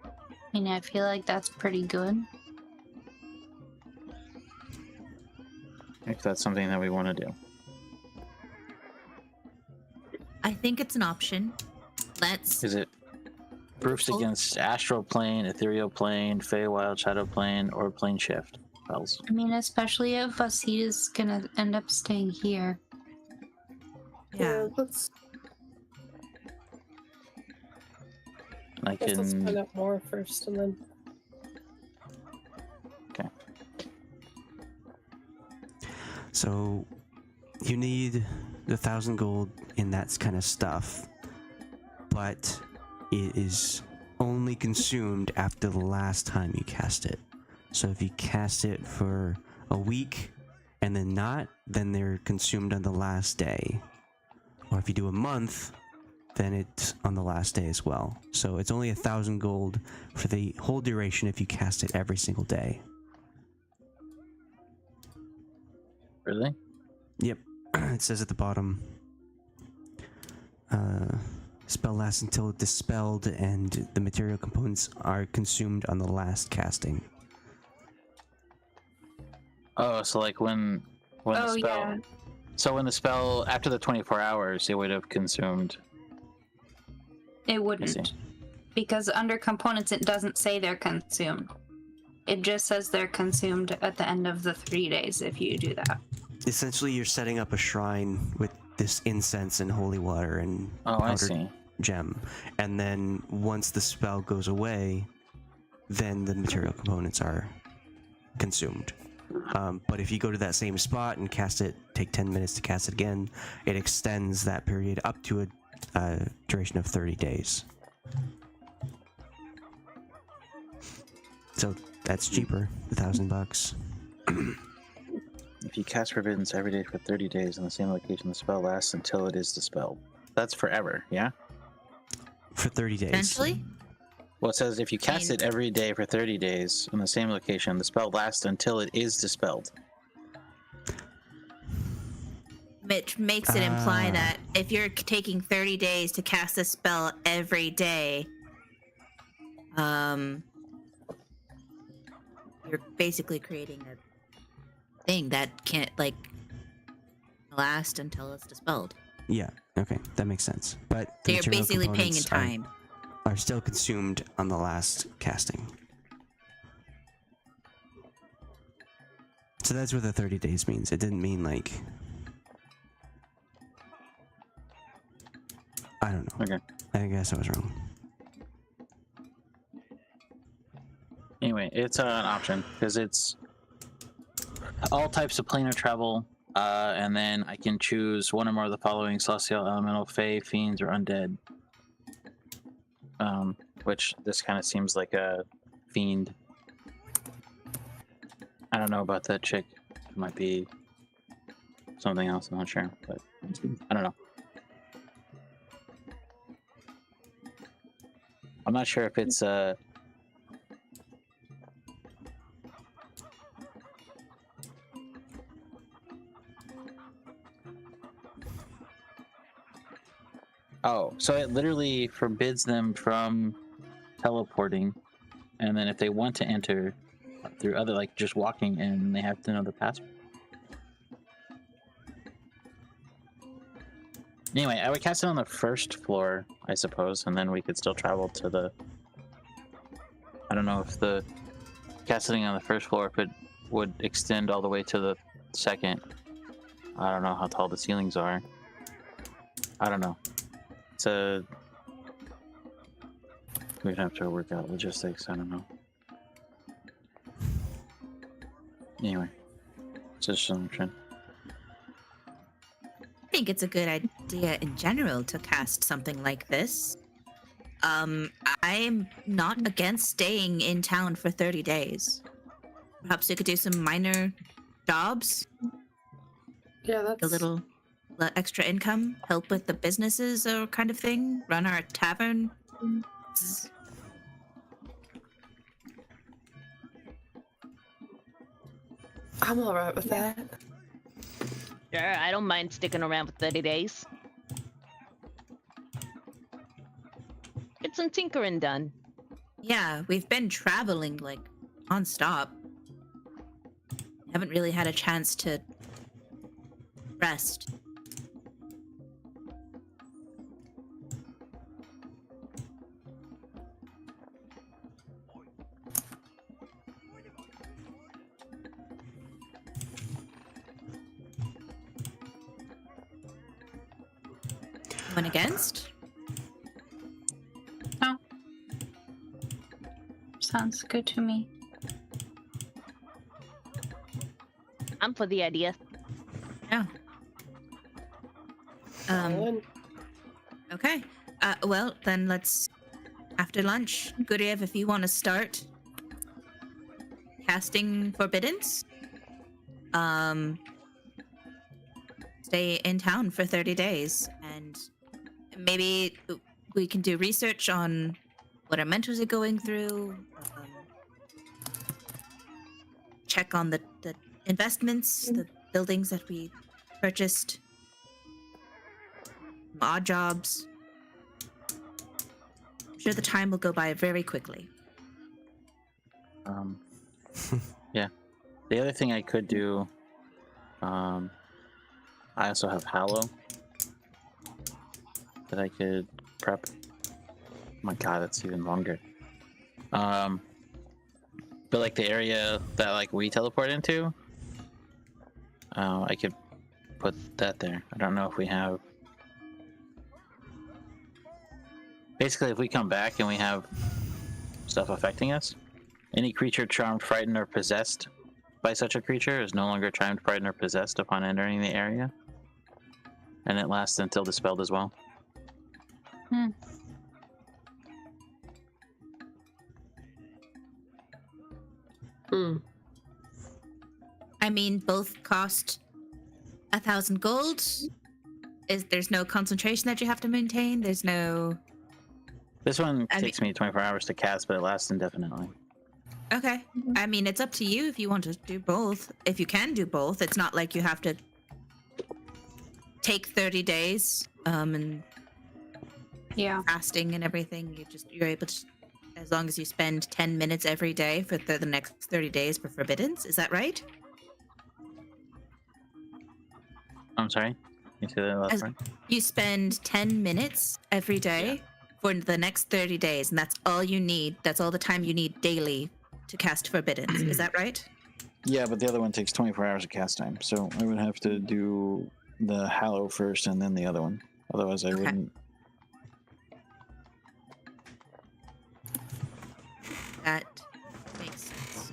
I mean, I feel like that's pretty good. If that's something that we want to do. I think it's an option. Is it proofs against astral plane, ethereal plane, Feywild, shadow plane, or plane shift spells? I mean, especially if Vasid is gonna end up staying here. Yeah. Let's I let's can. find out more first, and then. Okay. So, you need the 1,000 gold in that kind of stuff, but it is only consumed after the last time you cast it. So if you cast it for a week and then not, then they're consumed on the last day. Or if you do a month, then it's on the last day as well. So it's only 1,000 gold for the whole duration if you cast it every single day. Really? Yep. It says at the bottom, spell lasts until dispelled and the material components are consumed on the last casting. Oh, so like when the spell. yeah. So when the spell after the 24 hours, it would have consumed. It I wouldn't. see. Because under components, it doesn't say they're consumed. It just says they're consumed at the end of the 3 days if you do that. Essentially, you're setting up a shrine with this incense and holy water and Oh, I powdered see. gem. And then once the spell goes away, then the material components are consumed. But if you go to that same spot and cast it, take 10 minutes to cast it again, it extends that period up to a duration of 30 days. So that's cheaper, $1,000. If you cast Forbiddance every day for 30 days in the same location, the spell lasts until it is dispelled. That's forever, yeah? For 30 days. Essentially, Well, it says if you cast it every day for 30 days in the same location, the spell lasts until it is dispelled. which makes it imply that if you're taking 30 days to cast a spell every day, you're basically creating a thing that can't like last until it's dispelled. Yeah, okay, that makes sense. But So the you're material basically paying in components time. are still consumed on the last casting. So that's what the 30 days means. It didn't mean like... I don't know. Okay. I guess I was wrong. Anyway, it's an option because it's all types of planar travel, and then I can choose one or more of the following: celestial, elemental, fae, fiends, or undead. Which this kind of seems like a fiend. I don't know about that chick. It might be something else. I'm not sure, but I don't know. I'm not sure if it's Oh, so it literally forbids them from teleporting, and then if they want to enter through other, like just walking in, they have to know the password. Anyway, I would cast it on the first floor, I suppose, and then we could still travel to the... I don't know if the casting on the first floor, if it would extend all the way to the second. I don't know how tall the ceilings are. I don't know. It's a... We'd have to work out logistics, I don't know. Anyway, it's just an option. I think it's a good idea in general to cast something like this. I'm not against staying in town for 30 days. Perhaps we could do some minor jobs, Yeah, that's a little extra income, help with the businesses or kind of thing, run our tavern. I'm all right with that. Sure, I don't mind sticking around for 30 days. Get some tinkering done. Yeah, we've been traveling like non-stop. Haven't really had a chance to rest. Anyone against? No. Sounds good to me. I'm for the idea. Yeah. Colin? Okay. Well, then let's... After lunch, Guryev, if you want to start casting forbiddance, stay in town for 30 days, and maybe we can do research on what our mentors are going through, check on the investments, the buildings that we purchased, odd jobs. I'm sure the time will go by very quickly. Yeah. The other thing I could do, I also have Hallow that I could prep. Oh my god, that's even longer. But like the area that like we teleport into, I could put that there. I don't know if we have. Basically, if we come back and we have stuff affecting us, any creature charmed, frightened, or possessed by such a creature is no longer charmed, frightened, or possessed upon entering the area. And it lasts until dispelled as well. I mean, both cost 1,000 gold. There's no concentration that you have to maintain. There's no. This one takes me 24 hours to cast, but it lasts indefinitely. Okay. I mean, it's up to you if you want to do both. If you can do both, it's not like you have to take 30 days and fasting and everything. You're able to, as long as you spend 10 minutes every day for the next 30 days for forbiddance. Is that right? I'm sorry? You say that last part? You spend 10 minutes every day for the next 30 days, and that's all you need. That's all the time you need daily to cast forbiddance. Is that right? Yeah, but the other one takes 24 hours of cast time, so I would have to do the Hallow first and then the other one. Otherwise, I wouldn't. That makes sense.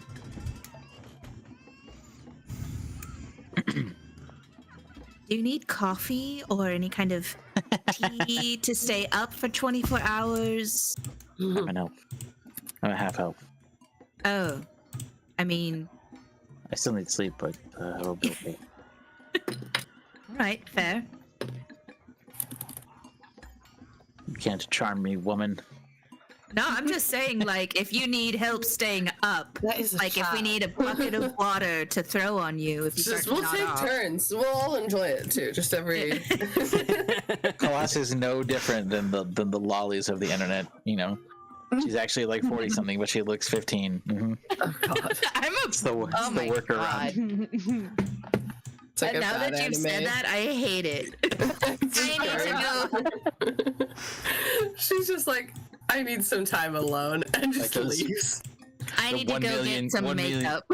Do you need coffee or any kind of tea to stay up for 24 hours? I'm an elf. I'm a half elf. Oh, I mean... I still need sleep, but I will be okay. Right, fair. You can't charm me, woman. No, I'm just saying, like, if you need help staying up, That is a like, if we shot. need a bucket of water to throw on you, if you start Just, to we'll nod take off. turns. We'll all enjoy it too. Just every. Khalas is no different than the lollies of the internet, you know. She's actually like 40 something, but she looks 15. Mm-hmm. Oh god. I'm a... It's the my workaround. It's like And a now bad that you've said anime. that, I hate it. I need to go. She's just like, I need some time alone, and just Like those- leaves. I The need to 1 go million- get some 1 million- makeup.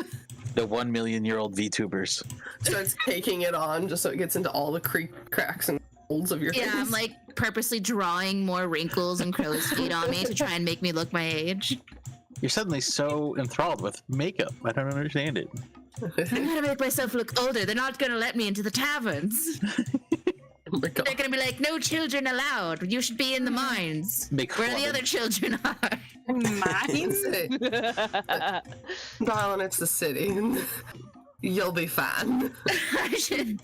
The 1 million-year-old VTubers. Starts caking it on just so it gets into all the cracks and folds of your face. Yeah, I'm like purposely drawing more wrinkles and crow's feet on me to try and make me look my age. You're suddenly so enthralled with makeup. I don't understand it. I gotta make myself look older. They're not gonna let me into the taverns. Oh my god. They're gonna be like, no children allowed. You should be in the mines. Where the other children are. It's it. Darling, it's the city. You'll be fine. I should...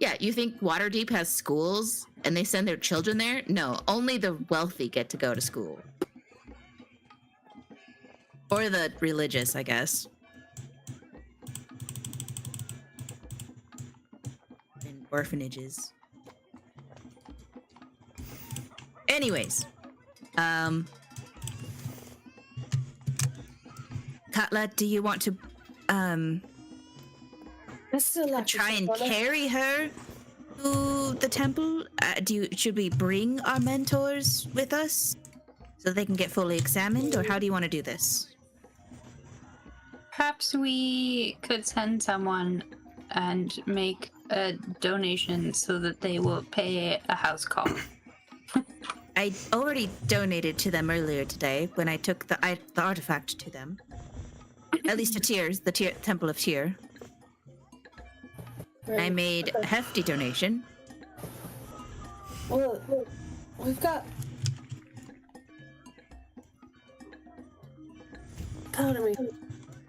Yeah, you think Waterdeep has schools and they send their children there? No, only the wealthy get to go to school. Or the religious, I guess. And orphanages. Anyways. Katla, do you want to, try and carry her to the temple? Should we bring our mentors with us so they can get fully examined, or how do you want to do this? Perhaps we could send someone and make a donation so that they will pay a house call. I already donated to them earlier today when I took the artifact to them. At least to Tyr's, the Temple of Tyr. I made a hefty donation. Well, we've got part of me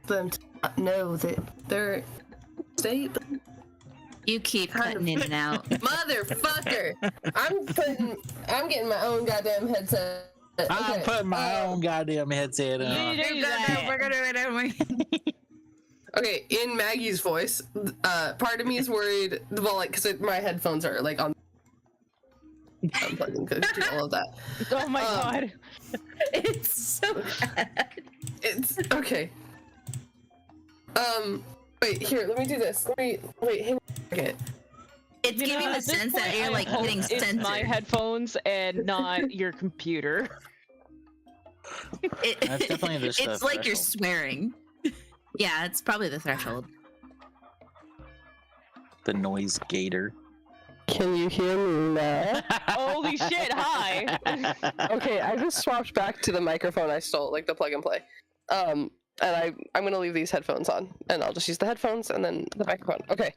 them to not know that they're state. You keep Kind cutting of. in and out. Motherfucker! I'm getting my own goddamn headset. I'm putting my own goddamn headset on. You do that. Okay, in Maggie's voice, part of me is worried. Well, like, because my headphones are like on. I'm plugging all of that. Oh my god. It's so bad. It's okay. Wait, here, let me do this. Wait, hang on a second. It's You know, giving the at this sense that point, you're I like hope getting it's censored. my headphones and not your computer. That's definitely the It's like you're swearing. Yeah, it's probably the threshold. The noise gator. Can you hear me now? Holy shit, hi! Okay, I just swapped back to the microphone I stole, like the plug and play. And I'm gonna leave these headphones on, and I'll just use the headphones and then the microphone. Okay.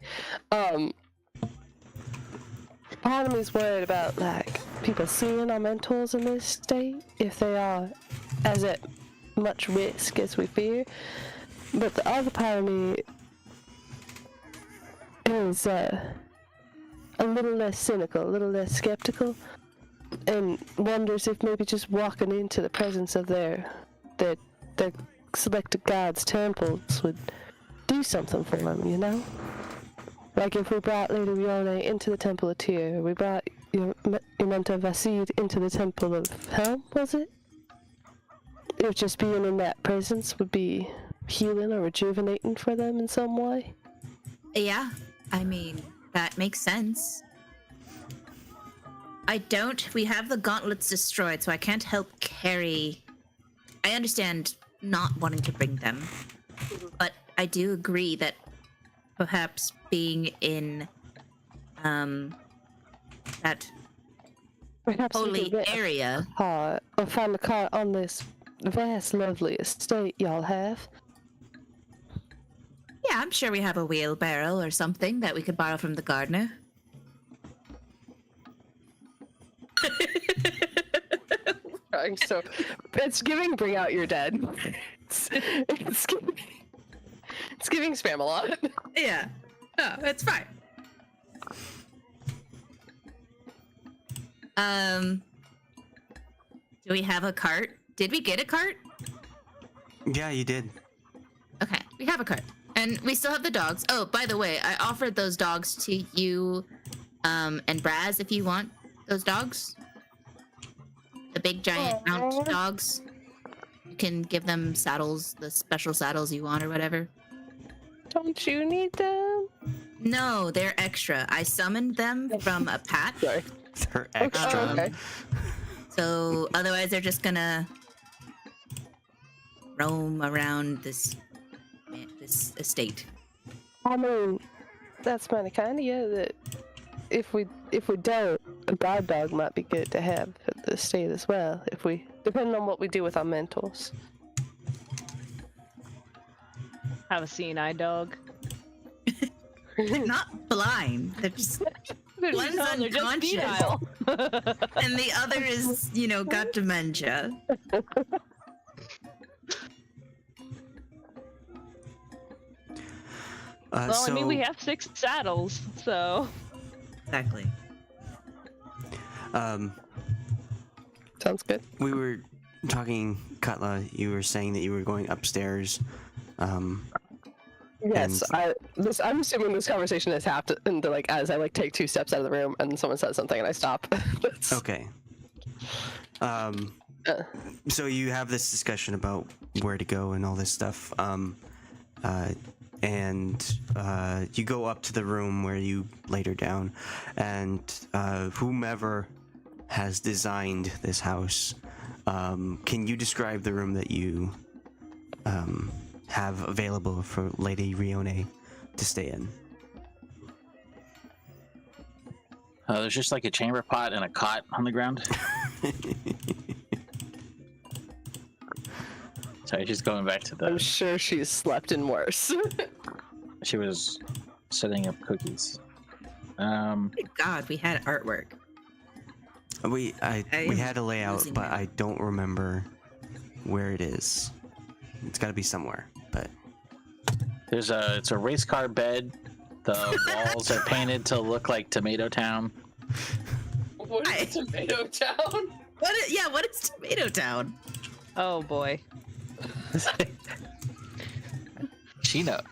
Part of me's worried about like people seeing our mentors in this state if they are as at much risk as we fear. But the other part of me is a little less cynical, a little less skeptical, and wonders if maybe just walking into the presence of their selected gods' temples would do something for them, you know? Like if we brought Lady Rione into the Temple of Tyr, we brought your mentor Vasid into the Temple of Hell, was it? If just being in that presence would be healing or rejuvenating for them in some way. Yeah, I mean, that makes sense. We have the gauntlets destroyed, so I can't help carry. I understand not wanting to bring them, but I do agree that perhaps being in that Perhaps we holy could get area. a car, or find a car on this vast, lovely estate y'all have. Yeah, I'm sure we have a wheelbarrow or something that we could borrow from the gardener. So it's giving bring out your dead. It's giving spam a lot. Yeah. Oh, it's fine. Do we have a cart? Did we get a cart? Yeah, you did. Okay, we have a cart. And we still have the dogs. Oh, by the way, I offered those dogs to you and Brasz if you want those dogs. The big giant mount dogs. You can give them saddles, the special saddles you want or whatever. Don't you need them? No, they're extra. I summoned them from a patch. Sorry. They're extra. Okay. So otherwise they're just gonna roam around this estate. I mean, that's mighty kind of you. That if we don't, a guard dog might be good to have at the estate as well. If we, depending on what we do with our mentors. Have a seeing eye dog. They're not blind. They're just one's No, they're just unconscious, senile. and the other is, got dementia. Well, I mean, we have 6 saddles, so. Exactly. Sounds good. We were talking, Katla, you were saying that you were going upstairs. Yes, I'm assuming this conversation has happened like as I take 2 steps out of the room and someone says something and I stop. Okay. So you have this discussion about where to go and all this stuff. And you go up to the room where you laid her down, and whomever has designed this house, can you describe the room that you have available for Lady Rione to stay in? There's just like a chamber pot and a cot on the ground. Sorry, just going back to I'm the. sure she's slept in worse. She was setting up cookies. Thank God, we had artwork. We had a layout, losing but it. I don't remember where it is. It's got to be somewhere. But It's a race car bed. The walls are painted to look like Tomato Town. What is Tomato Town? What is Tomato Town? Oh boy. She knows.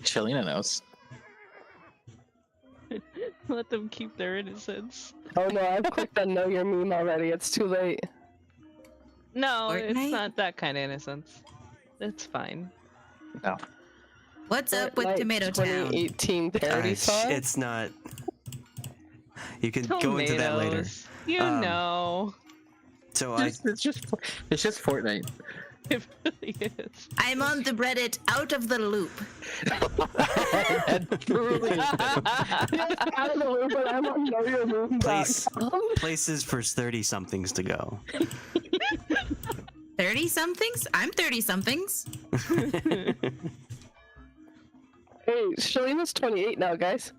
Shalina knows. Let them keep their innocence. Oh no, I've clicked on Know Your Meme already. It's too late. No, Fortnite? it's not that kind of innocence. It's fine. No. What's up with Fortnite Tomato Town? 2018 parody song? it's not. You can go into that later. Tomatoes. You Um, know. So It's just Fortnite. It really is. I'm on the Reddit out of the loop. I don't know, but I'm on Know Your Meme. places for 30-somethings to go. 30 somethings? I'm 30 somethings. Hey, Shalina's 28 now, guys.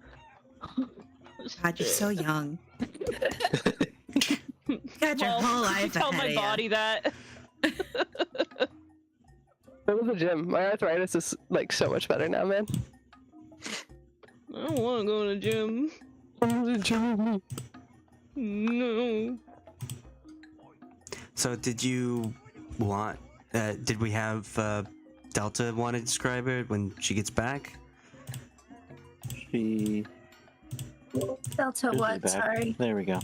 God, you're so young. Got your whole life tell ahead my of ya. body that. Go to the gym. My arthritis is like so much better now, man. I don't want to go to the gym. Go to the gym with me. No. So did you want? Did we have Delta want to describe it when she gets back? She. Delta Should be what? back. Sorry. There we go.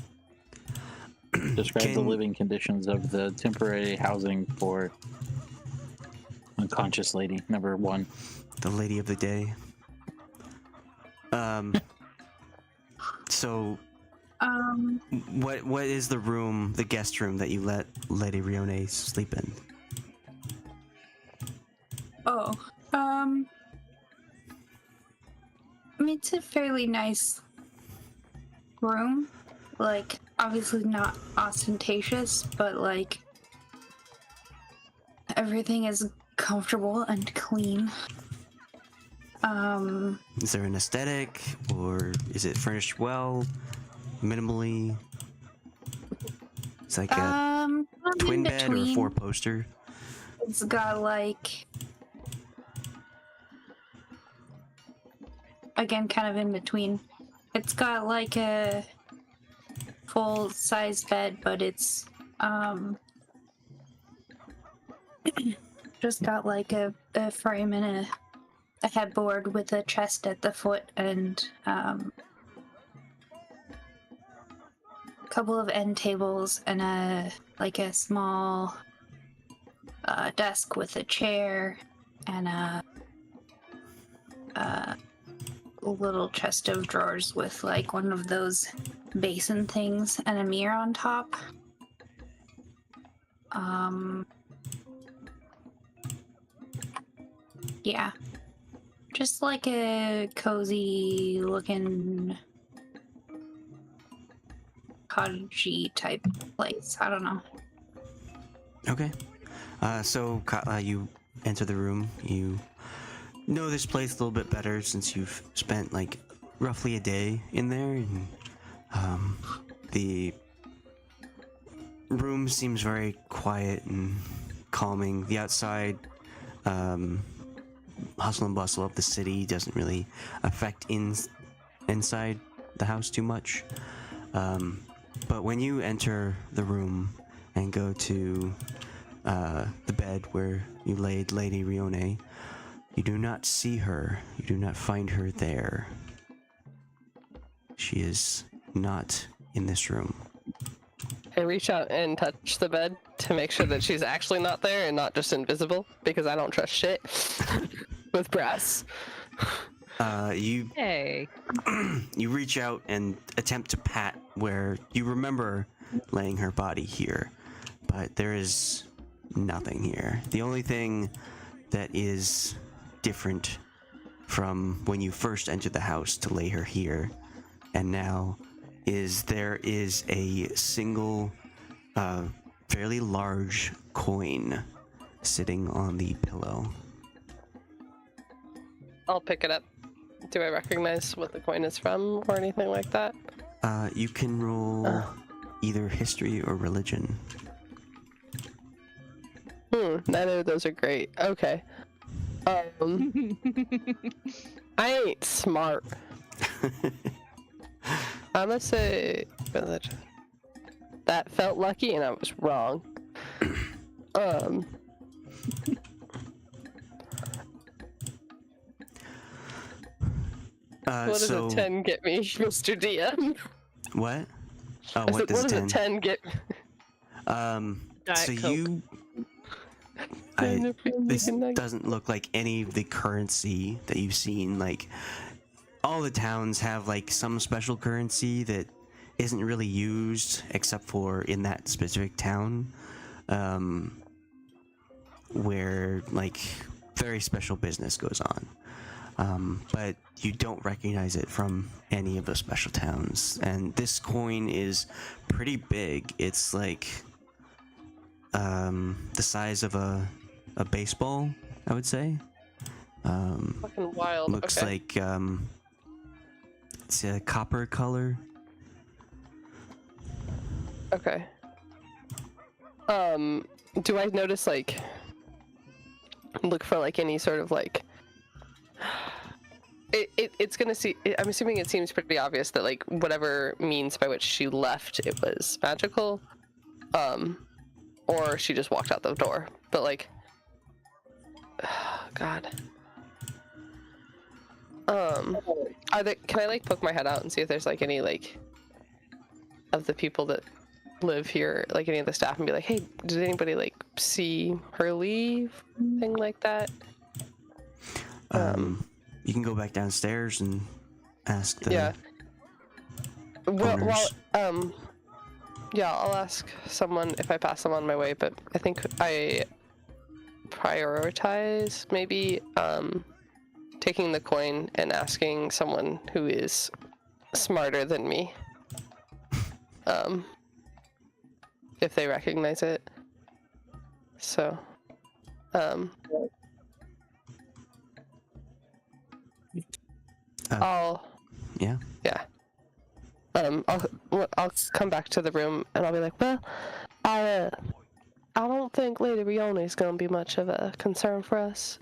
Describe the Can- living conditions of the temporary housing for unconscious lady number 1. The lady of the day. So what is the room, the guest room that you let Lady Rione sleep in? Oh, I mean, it's a fairly nice room. Like, obviously not ostentatious, but like everything is comfortable and clean. Is there an aesthetic, or is it furnished well, minimally? It's like a Kind of twin in bed or a between. 4-poster. It's got like, again, kind of in between. It's got like a full-size bed, but it's just got like a frame and a headboard with a chest at the foot and a couple of end tables and a small desk with a chair and a little chest of drawers with like one of those basin things and a mirror on top. Yeah. Just like a cozy looking cottagey type place. I don't know. Okay. So Katla, you enter the room. You know this place a little bit better since you've spent like roughly a day in there, and the room seems very quiet and calming. The outside hustle and bustle of the city doesn't really affect inside the house too much. But when you enter the room and go to the bed where you laid Lady Rione, you do not see her. You do not find her there. She is not in this room. I reach out and touch the bed to make sure that she's actually not there and not just invisible, because I don't trust shit with Brasz. You Hey. you reach out and attempt to pat where you remember laying her body here, but there is nothing here. The only thing that is different from when you first entered the house to lay her here and now is there is a single fairly large coin sitting on the pillow. I'll pick it up. Do I recognize what the coin is from or anything like that? You can roll either history or religion. Neither of those are great. Okay. I ain't smart. I'm gonna say religion. That felt lucky and I was wrong. What does a 10 get me, Mr. DM? What? Oh, What does a 10? 10 get? So Coke. you... this doesn't look like any of the currency that you've seen. Like, all the towns have, like, some special currency that isn't really used except for in that specific town. Where, like, very special business goes on. But you don't recognize it from any of the special towns. And this coin is pretty big. It's like the size of a baseball, I would say. Fucking wild. Looks Okay. like it's a copper color. Okay. Do I notice, like, look for, like, any sort of, like, it's gonna see, I'm assuming it seems pretty obvious that, like, whatever means by which she left, it was magical, or she just walked out the door, but, like, God. Can I, like, poke my head out and see if there's, like, any, like, of the people that live here, like, any of the staff, and be like, hey, did anybody, like, see her leave? Thing like that? You can go back downstairs and ask the Yeah. owners. Yeah, I'll ask someone if I pass them on my way, but I think I prioritize maybe taking the coin and asking someone who is smarter than me if they recognize it. So Yeah. I'll come back to the room and I'll be like, well, I don't think Lady Rione is gonna be much of a concern for us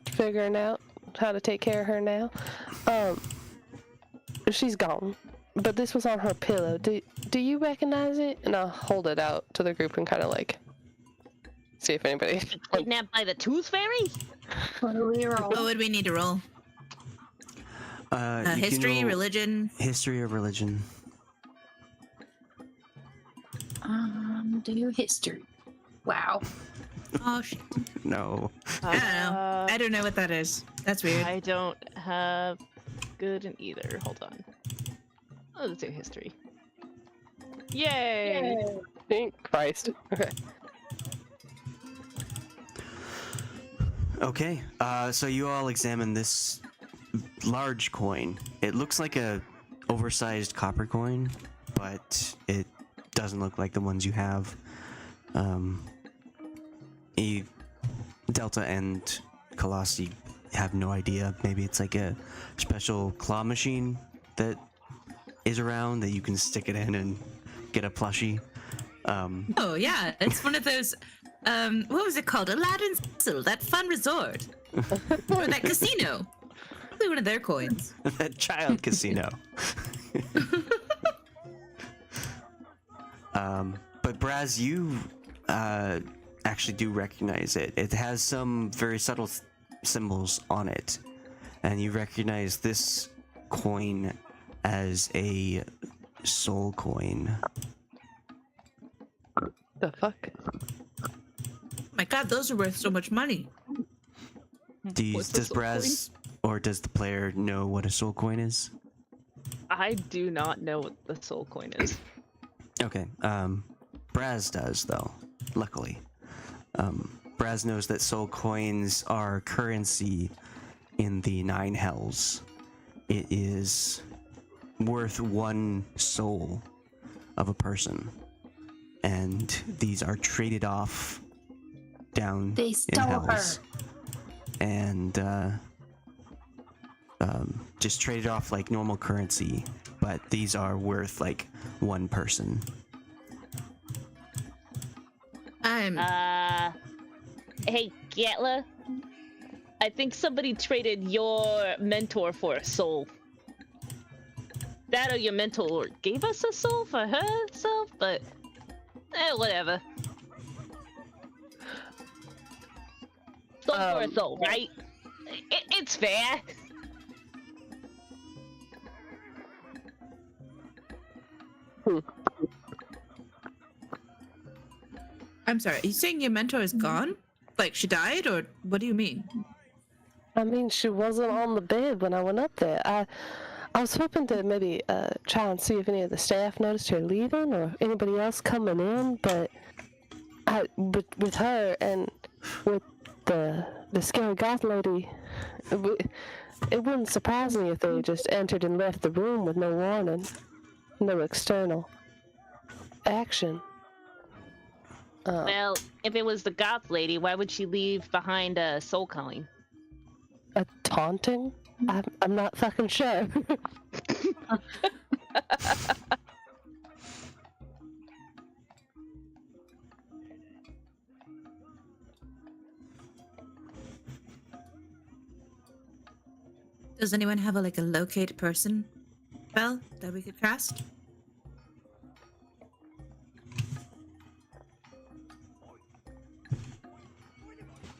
figuring out how to take care of her now. She's gone, but this was on her pillow. Do you recognize it? And I'll hold it out to the group and kind of like see if anybody. Kidnapped by the Tooth Fairy? What do we roll? What would we need to roll? You can History, roll religion. History or religion. Do history. Wow. Oh shit. No. I don't know. I don't know what that is. That's weird. I don't have good in either. Hold on. Oh, let's do history. Yay! Thank Christ. Okay. Okay. So you all examine this large coin. It looks like a oversized copper coin, but it doesn't look like the ones you have. Delta and Colossi have no idea. Maybe it's like a special claw machine that is around that you can stick it in and get a plushie. Oh yeah, it's one of those. What was it called? Aladdin's Castle, that fun resort, or that casino. Probably one of their coins. That child casino. But Brasz, you actually do recognize it. It has some very subtle symbols on it, and you recognize this coin as a soul coin. The fuck? My God, those are worth so much money. Does Brasz or does the player know what a soul coin is? I do not know what the soul coin is. Okay, Brasz does, though, luckily. Brasz knows that soul coins are currency in the 9 hells. It is worth 1 soul of a person. And these are traded off down They in stole hells. her. And just traded off like normal currency, but these are worth like 1 person. I'm Hey, Katla. I think somebody traded your mentor for a soul. That or your mentor gave us a soul for herself, but whatever. Soul for a soul, right? It's fair. I'm sorry, are you saying your mentor is gone? Like she died, or what do you mean? I mean, she wasn't on the bed when I went up there. I was hoping to maybe try and see if any of the staff noticed her leaving or anybody else coming in, but with her and with the scary goth lady, it wouldn't surprise me if they just entered and left the room with no warning, no external action. Well, if it was the goth lady, why would she leave behind a soul coin? A taunting? I'm not fucking sure. Does anyone have a locate person spell that we could cast?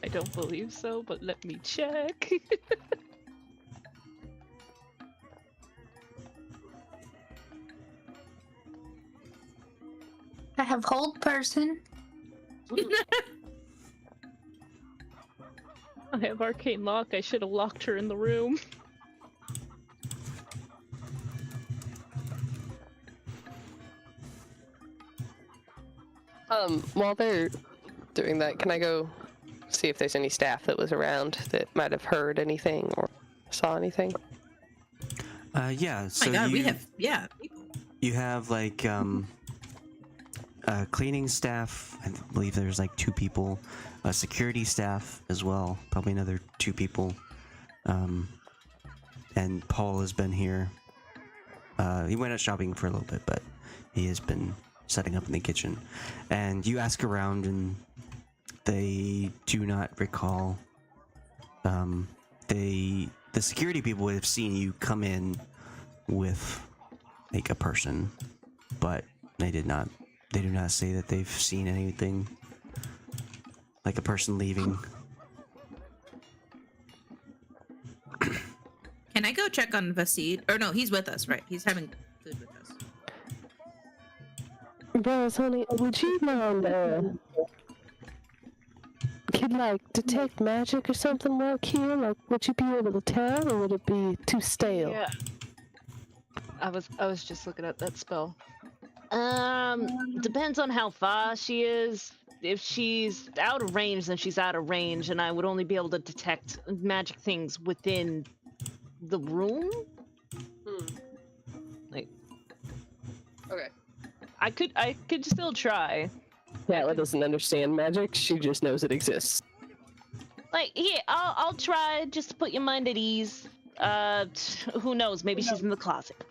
I don't believe so, but let me check. I have hold person. I have arcane lock. I should have locked her in the room. While they're doing that, can I go see if there's any staff that was around that might have heard anything or saw anything? Yeah. So Oh my god, you, people. you have like cleaning staff. I believe there's like 2 people. Security staff as well. Probably another 2 people. And Paul has been here. He went out shopping for a little bit, but he has been setting up in the kitchen. And you ask around, and they do not recall. The security people would have seen you come in with like a person, but they do not say that they've seen anything like a person leaving. Can I go check on Vasid? Or no, he's with us, right? He's having food with us. Rose, honey, would you mind, could detect magic or something work here? Like, would you be able to tell, or would it be too stale? Yeah. I was just looking at that spell. Depends on how far she is. If she's out of range, then she's out of range, and I would only be able to detect magic things within the room. Like, Okay. I could still try. Katla doesn't understand magic. She just knows it exists. Like, here, I'll try just to put your mind at ease. Who knows? Maybe she's in the closet.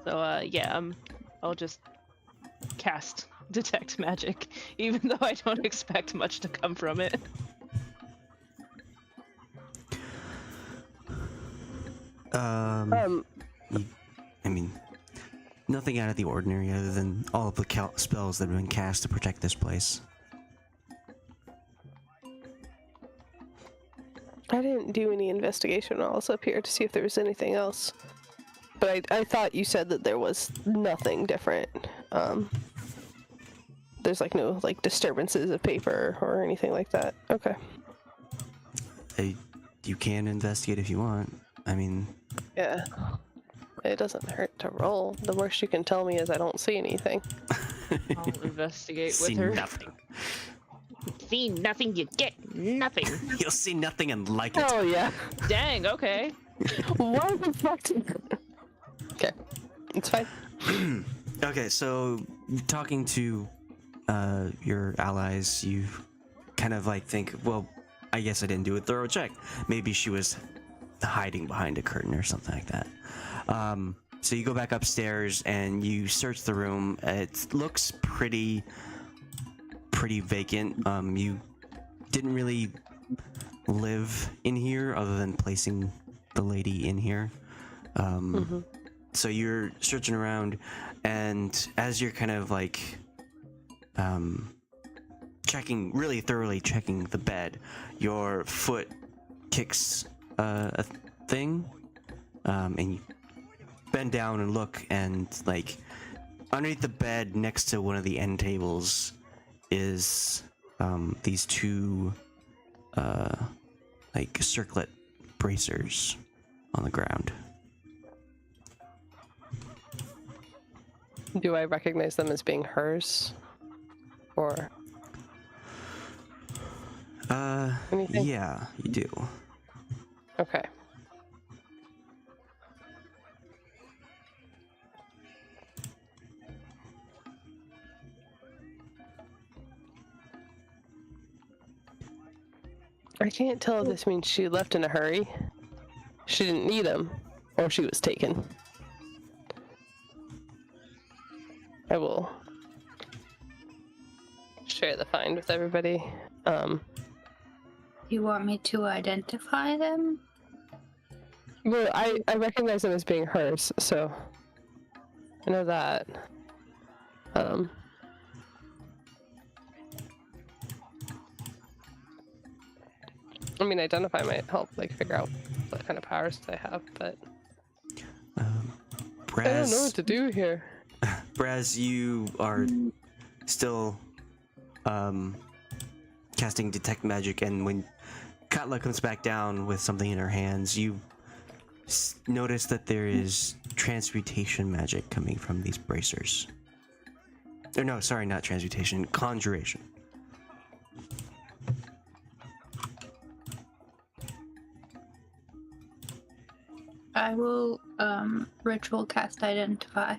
So, yeah, I'll just cast Detect Magic, even though I don't expect much to come from it. I mean, nothing out of the ordinary other than all of the spells that have been cast to protect this place. I didn't do any investigation while I was up here to see if there was anything else. But I thought you said that there was nothing different. There's no disturbances of paper or anything like that. Okay. You can investigate if you want. I mean... Yeah. It doesn't hurt to roll. The worst you can tell me is I don't see anything. I'll investigate see with her. Nothing. See nothing, you get nothing. You'll see nothing and like it. Oh, yeah. Dang, okay. What the fuck? Okay. It's fine. Okay, so talking to your allies, you kind of think, well, I guess I didn't do a thorough check. Maybe she was hiding behind a curtain or something like that. So you go back upstairs and you search the room. It looks pretty vacant. You didn't really live in here other than placing the lady in here. So you're searching around, and as you're kind of like really thoroughly checking the bed, your foot kicks a thing, and you bend down and look, and like underneath the bed next to one of the end tables is these two like circlet bracers on the ground. Do I recognize them as being hers? Or anything? Yeah, you do. Okay. I can't tell if this means she left in a hurry, she didn't need them, or she was taken. I will share the find with everybody. You want me to identify them? Well, I recognize them as being hers, so I know that. I mean, identify might help, like, figure out what kind of powers I have, but I don't know what to do here. Brasz, you are still casting detect magic, and when Katla comes back down with something in her hands, you notice that there is transmutation magic coming from these bracers. Or no, sorry, not transmutation, conjuration. I will ritual cast identify.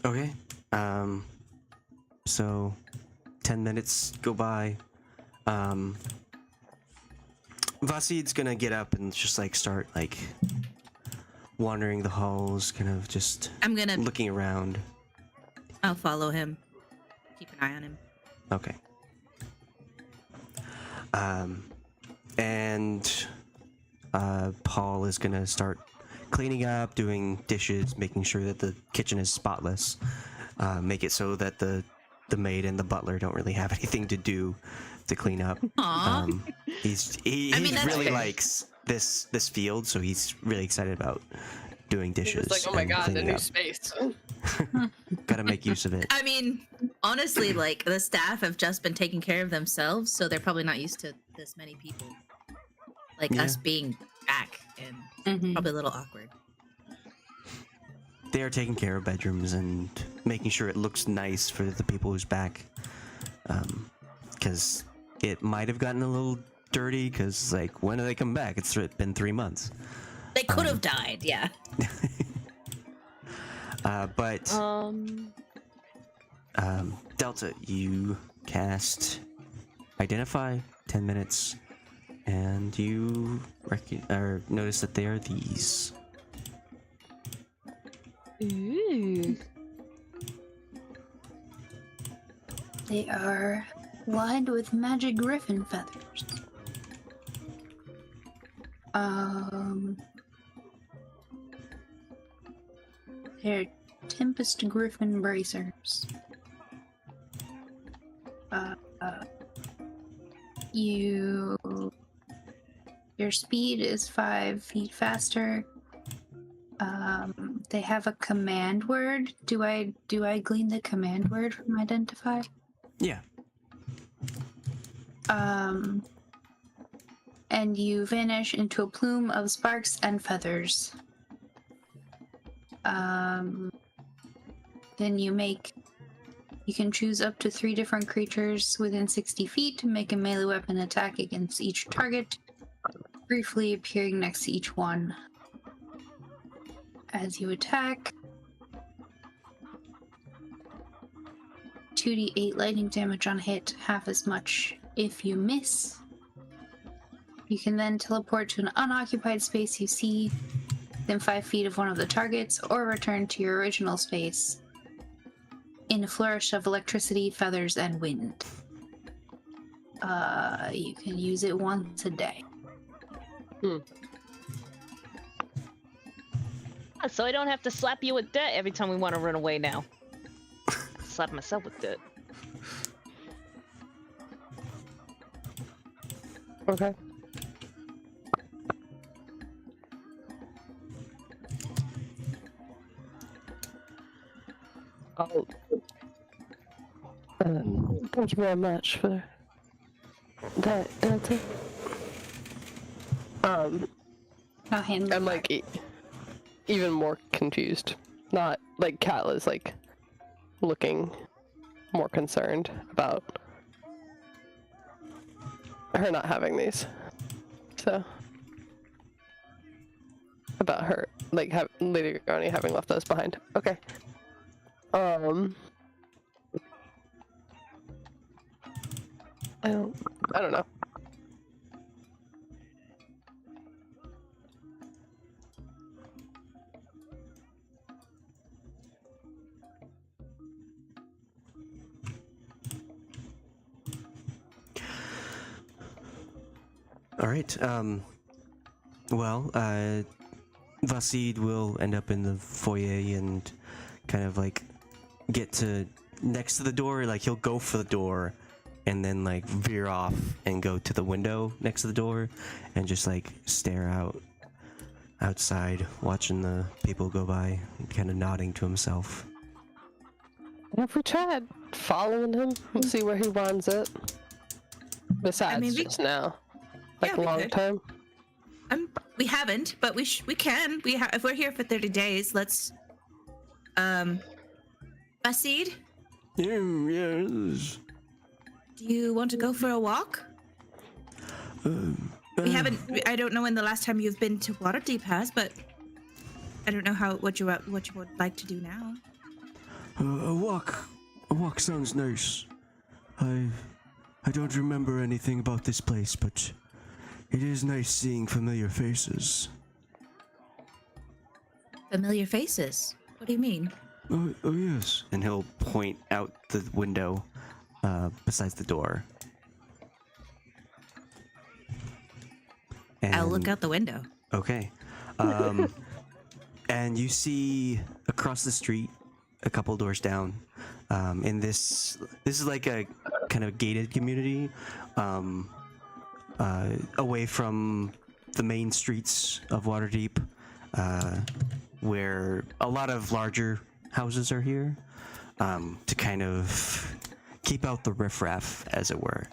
Okay. So 10 minutes go by. Vasid's gonna get up and just like start like wandering the halls, kind of just I'm gonna. looking around. I'll follow him. Keep an eye on him. Okay. And Paul is gonna start cleaning up, doing dishes, making sure that the kitchen is spotless. Make it so that the maid and the butler don't really have anything to do to clean up. Aww. He I mean, that's really fair. likes this field, so he's really excited about doing dishes. It's like, oh my and god, the cleaning new up. space. Gotta make use of it. I mean, honestly, like the staff have just been taking care of themselves, so they're probably not used to this many people. Like Yeah. us being back, and probably a little awkward. They are taking care of bedrooms and making sure it looks nice for the people who's back. Because it might have gotten a little dirty, because, like, when do they come back? It's been 3 months. They could have died, yeah. But Delta, you cast Identify, 10 minutes, and you notice that they are these. Ooh. They are lined with magic griffin feathers. They're Tempest Griffin bracers. Your speed is 5 feet faster. They have a command word. Do I glean the command word from Identify? Yeah. And you vanish into a plume of sparks and feathers. Then you can choose up to 3 different creatures within 60 feet to make a melee weapon attack against each target, briefly appearing next to each one. As you attack, 2d8 lightning damage on hit, half as much if you miss. You can then teleport to an unoccupied space you see within 5 feet of one of the targets, or return to your original space in a flourish of electricity, feathers, and wind. You can use it once a day. So I don't have to slap you with dirt every time we want to run away now. Slap myself with dirt. Okay. Oh. Thank you very much for that, Delta. I'll hand it I'm like even more confused. Not like Katla's like looking more concerned about her not having these. So about her like Lady Rioni having left those behind. Okay. I don't know. All right. Well, Vasid will end up in the foyer and kind of like get to next to the door. Like he'll go for the door and then like veer off and go to the window next to the door and just like stare outside, watching the people go by, and kind of nodding to himself. If we tried following him, we'll see where he winds up. Besides we- just now, like Yeah, we long could. term. We haven't, but we can. If we're here for 30 days, let's. Basid, Yes. do you want to go for a walk? We haven't. I don't know when the last time you've been to Waterdeep has, but I don't know what you would like to do now. A walk sounds nice. I don't remember anything about this place, but it is nice seeing familiar faces. Familiar faces. What do you mean? Oh yes. And he'll point out the window besides the door. I'll look And- out the window. Okay. And you see across the street, a couple doors down, in this is like a kind of gated community, away from the main streets of Waterdeep, where a lot of larger houses are here, to kind of keep out the riffraff, as it were.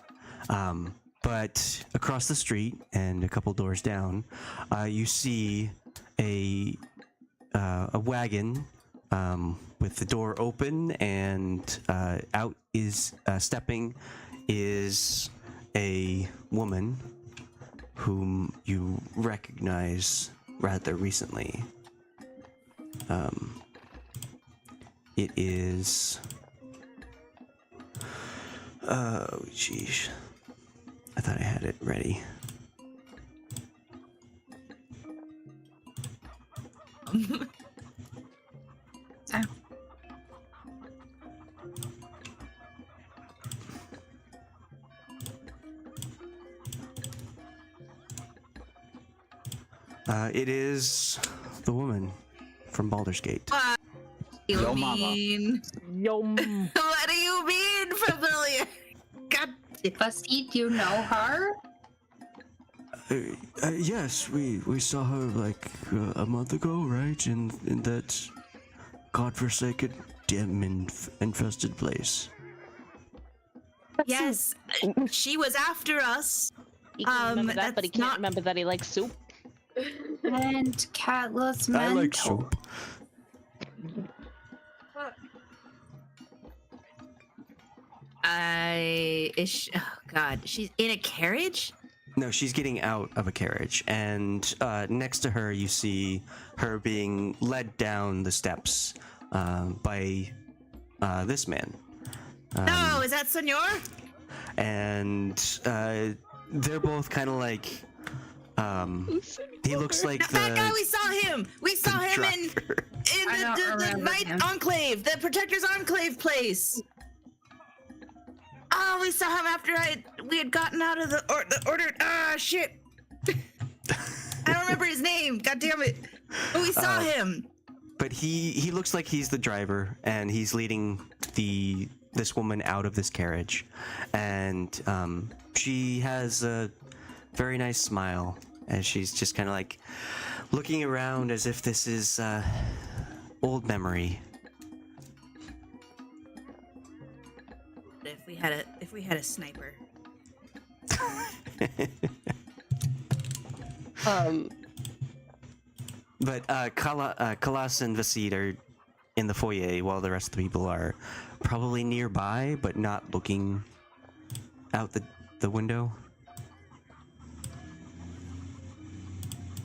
But across the street and a couple doors down, you see a wagon with the door open, and out is stepping is a woman whom you recognize rather recently. It is. Oh, jeez. I thought I had it ready. It is the woman from Baldur's Gate. You Yo, mama. mean? What do you mean familiar? God. Vasid, you know her? Yes, we saw her like a month ago, right? In that godforsaken, infested place. Yes, she was after us. He can remember that, but he that's can't not- remember that he likes soup. And Katla's I like mentor. soup. Oh God, she's in a carriage? No, she's getting out of a carriage, and next to her, you see her being led down the steps by this man. No, is that Senor? And they're both kind of like He looks like That guy, we saw him. We saw him in I don't the remember Night him. Enclave, the Protector's Enclave place. Oh, we saw him after we had gotten out of the order. Ah, shit. I don't remember his name. God damn it. But we saw him. But he looks like he's the driver, and he's leading this woman out of this carriage, and she has a very nice smile, and she's just kind of like looking around as if this is old memory. If we had a sniper. But Khalas and Vasid are in the foyer while the rest of the people are probably nearby, but not looking out the window.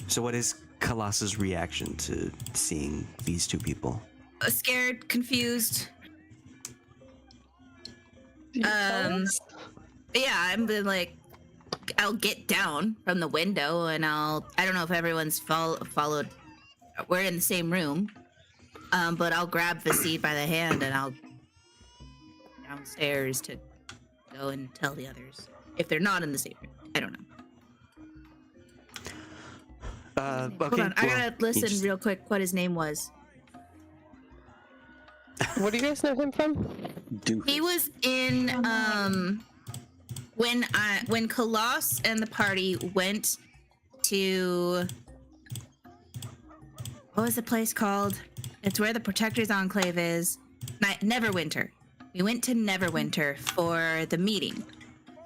So what is Khalas's reaction to seeing these two people? Scared, confused. Yeah, I'm like, I'll get down from the window and I don't know if everyone's followed. We're in the same room, but I'll grab Vasid by the hand and I'll downstairs to go and tell the others if they're not in the same room. I don't know. Okay, Hold on, I well, gotta listen real quick what his name was. Where do you guys know him from? Doofus. He was in when Khalas and the party went to, what was the place called? It's where the Protector's Enclave is. Neverwinter. We went to Neverwinter for the meeting.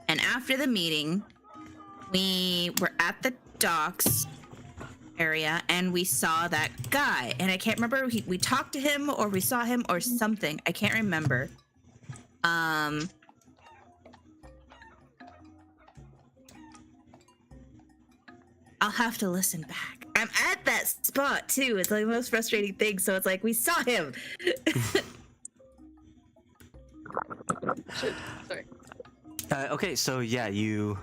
And after the meeting, we were at the docks area and we saw that guy. And I can't remember, we talked to him or we saw him or something. I can't remember. I'll have to listen back. I'm at that spot too. It's like the most frustrating thing. So it's like we saw him. Sorry. Okay, so yeah, you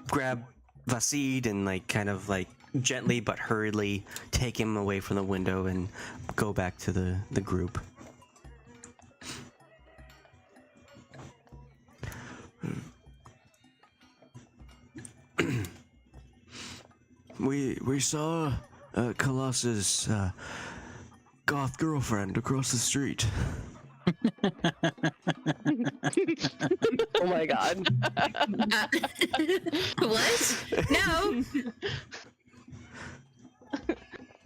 grab Vasid and like kind of like gently but hurriedly take him away from the window and go back to the group. We saw Khalas's goth girlfriend across the street. Oh my god. What? No.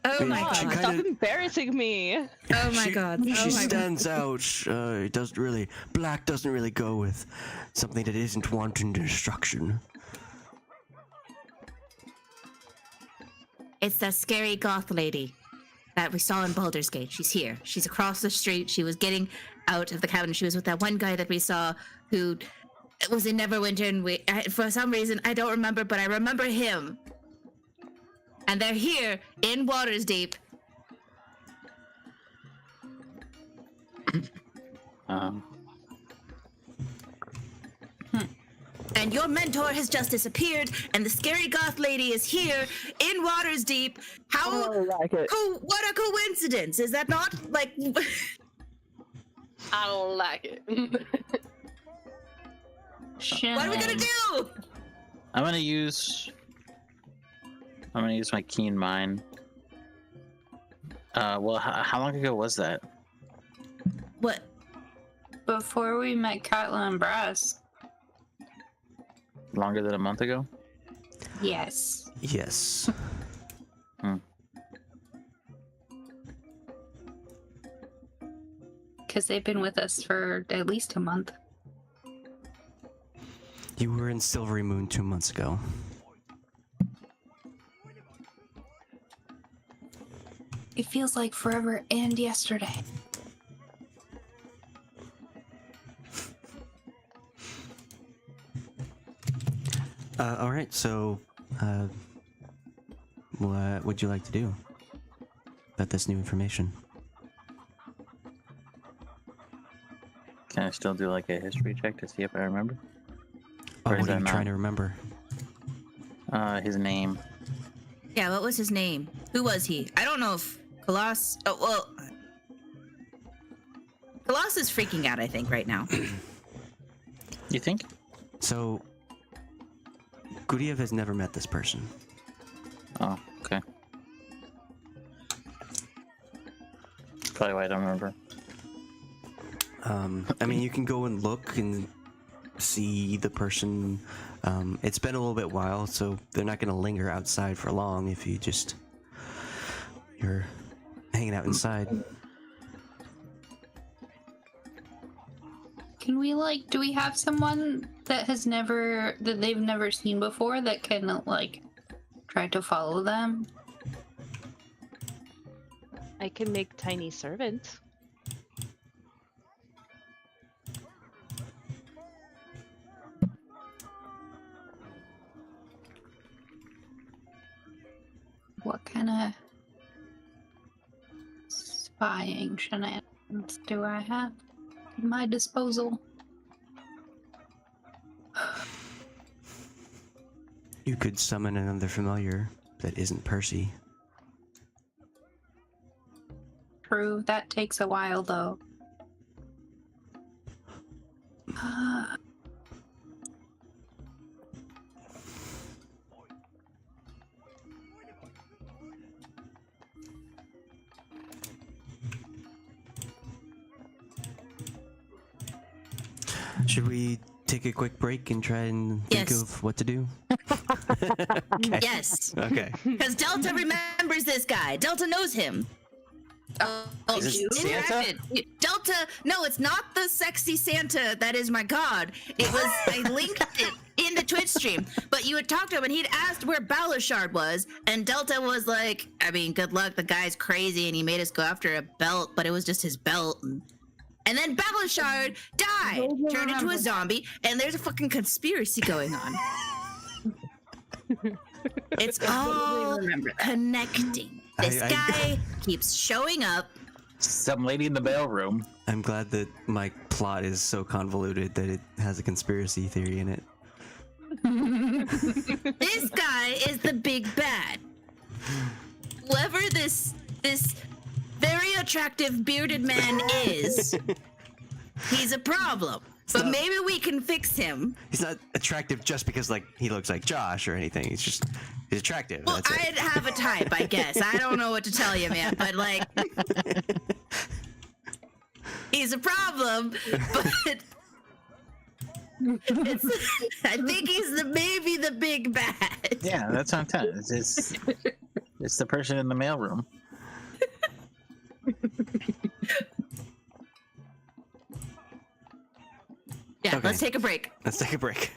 Oh my She god. kinda- Stop embarrassing me. Oh my god. She Oh my god. stands out. It doesn't really. Black doesn't really go with something that isn't wanton destruction. It's that scary goth lady that we saw in Baldur's Gate. She's here. She's across the street. She was getting out of the cabin. She was with that one guy that we saw who was in Neverwinter, and for some reason, I don't remember, but I remember him. And they're here in Waterdeep. And your mentor has just disappeared, and the scary goth lady is here in Waterdeep. How? Oh, I like it. What a coincidence! Is that not like? I don't like it. What are we gonna do? I'm gonna use my keen mind. Well, how long ago was that? What? Before we met Katla and Brasz. Longer than a month ago? Yes. Yes. Because they've been with us for at least a month. You were in Silvery Moon 2 months ago. It feels like forever and yesterday. All right, so what would you like to do about this new information? Can I still do like a history check to see if I remember? Oh, Or is what are that you not? trying to remember? His name. Yeah, what was his name? Who was he? I don't know if Khalas. Oh well, Khalas is freaking out. I think right now. You think? So, Guryev has never met this person. Oh, okay. Probably why I don't remember. I mean, you can go and look and see the person. It's been a little bit while, so they're not going to linger outside for long if you're hanging out inside. Can we do we have someone that they've never seen before that can try to follow them? I can make tiny servant. What kind of spying shenanigans do I have at my disposal? You could summon another familiar that isn't Percy. True, that takes a while though. Should we take a quick break and try and think Yes. of what to do? Okay. Yes, Okay. because Delta remembers this guy. Delta knows him. Oh, Is it Santa? interacted. Delta, no, it's not the sexy Santa. That is my god. It was, I linked it in the Twitch stream, but you had talked to him and he'd asked where Balashard was, and Delta was like, I mean, good luck, the guy's crazy and he made us go after a belt, but it was just his belt. And then Balashard died, turned into a zombie, and there's a fucking conspiracy going on. It's all connecting. This guy keeps showing up. Some lady in the mailroom. I'm glad that my plot is so convoluted that it has a conspiracy theory in it. This guy is the big bad. Whoever this very attractive bearded man is, he's a problem. But maybe we can fix him. He's not attractive just because he looks like Josh or anything. He's attractive. Well, That's it. I'd have a type, I guess. I don't know what to tell you, man. But he's a problem. But I think he's maybe the big bad. Yeah, that's what I'm telling you. It's the person in the mailroom. Yeah, Okay. let's take a break. Let's take a break.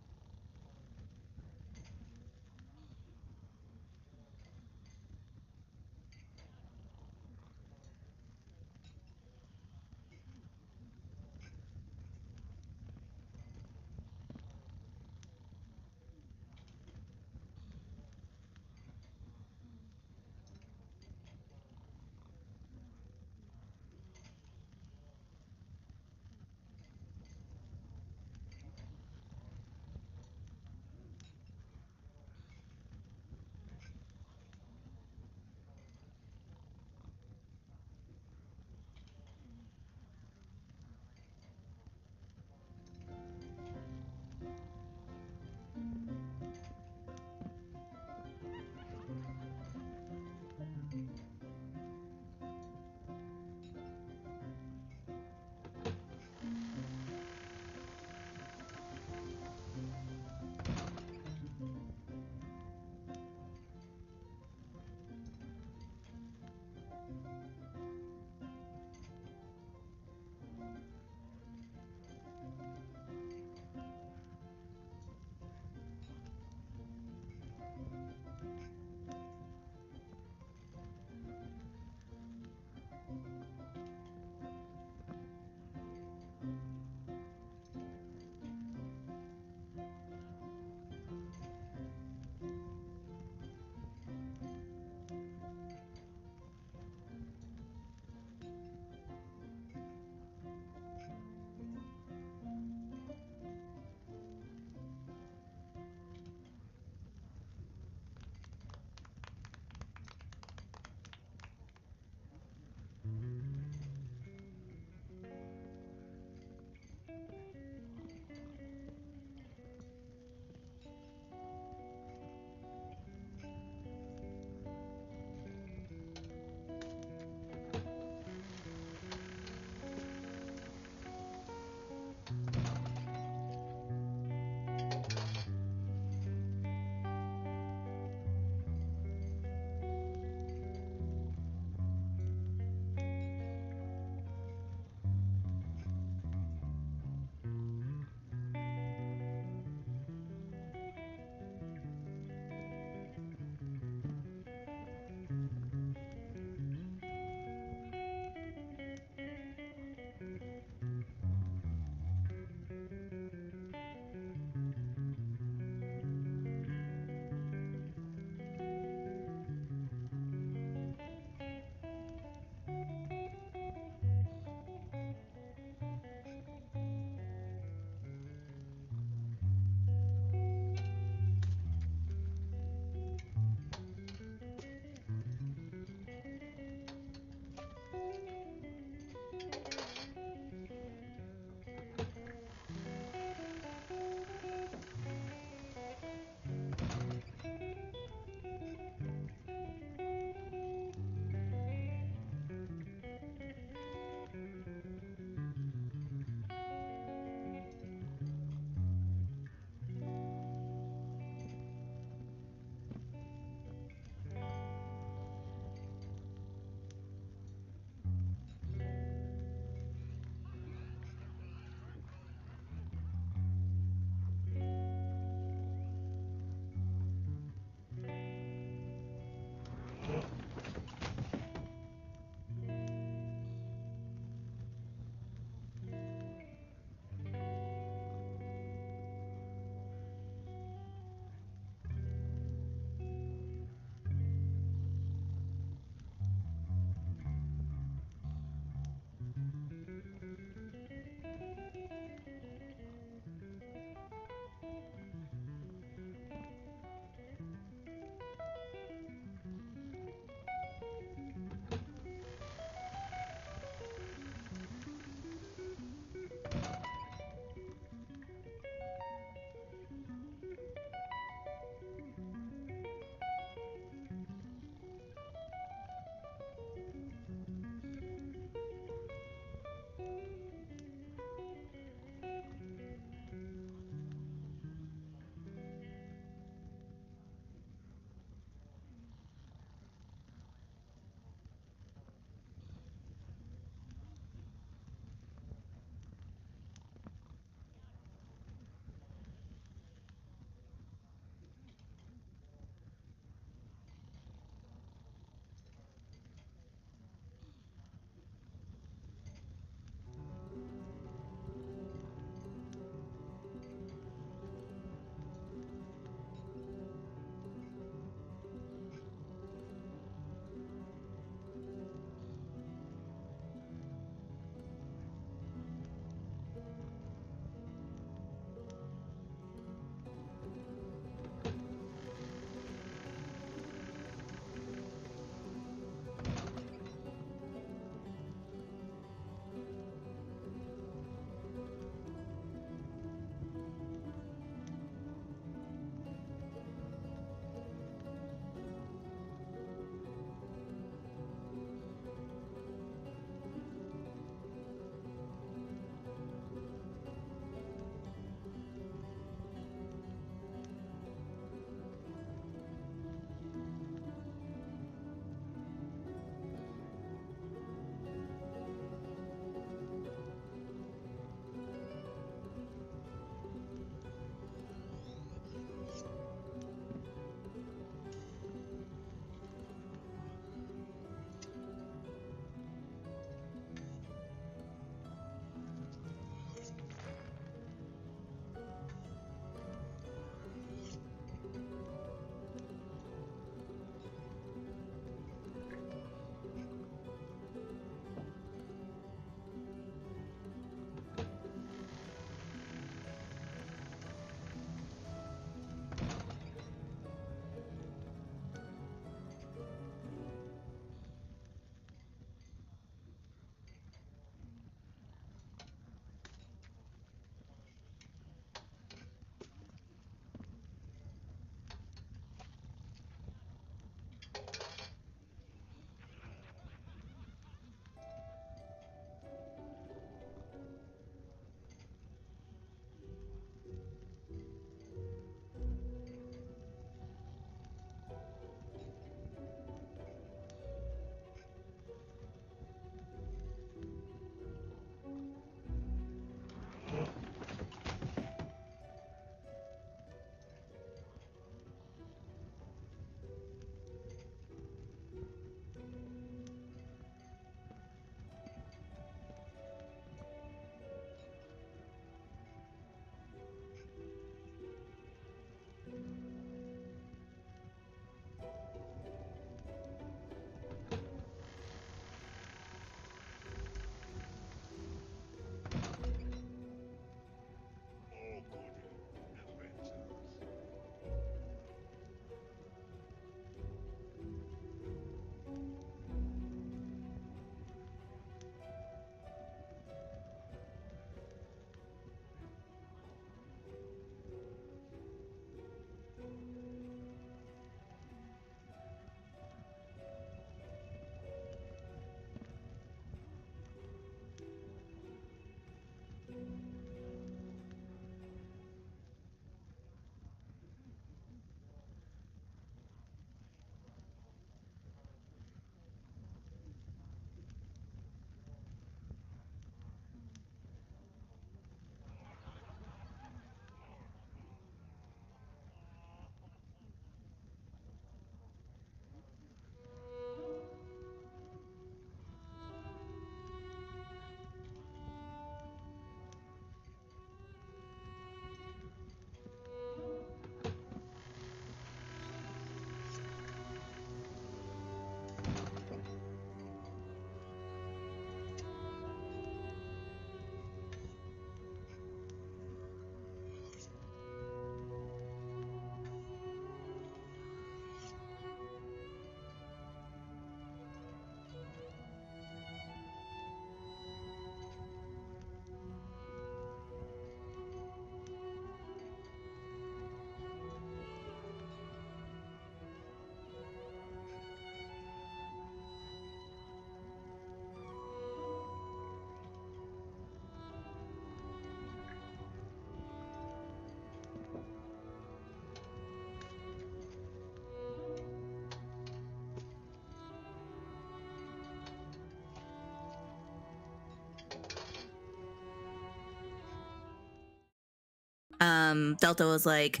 Delta was like,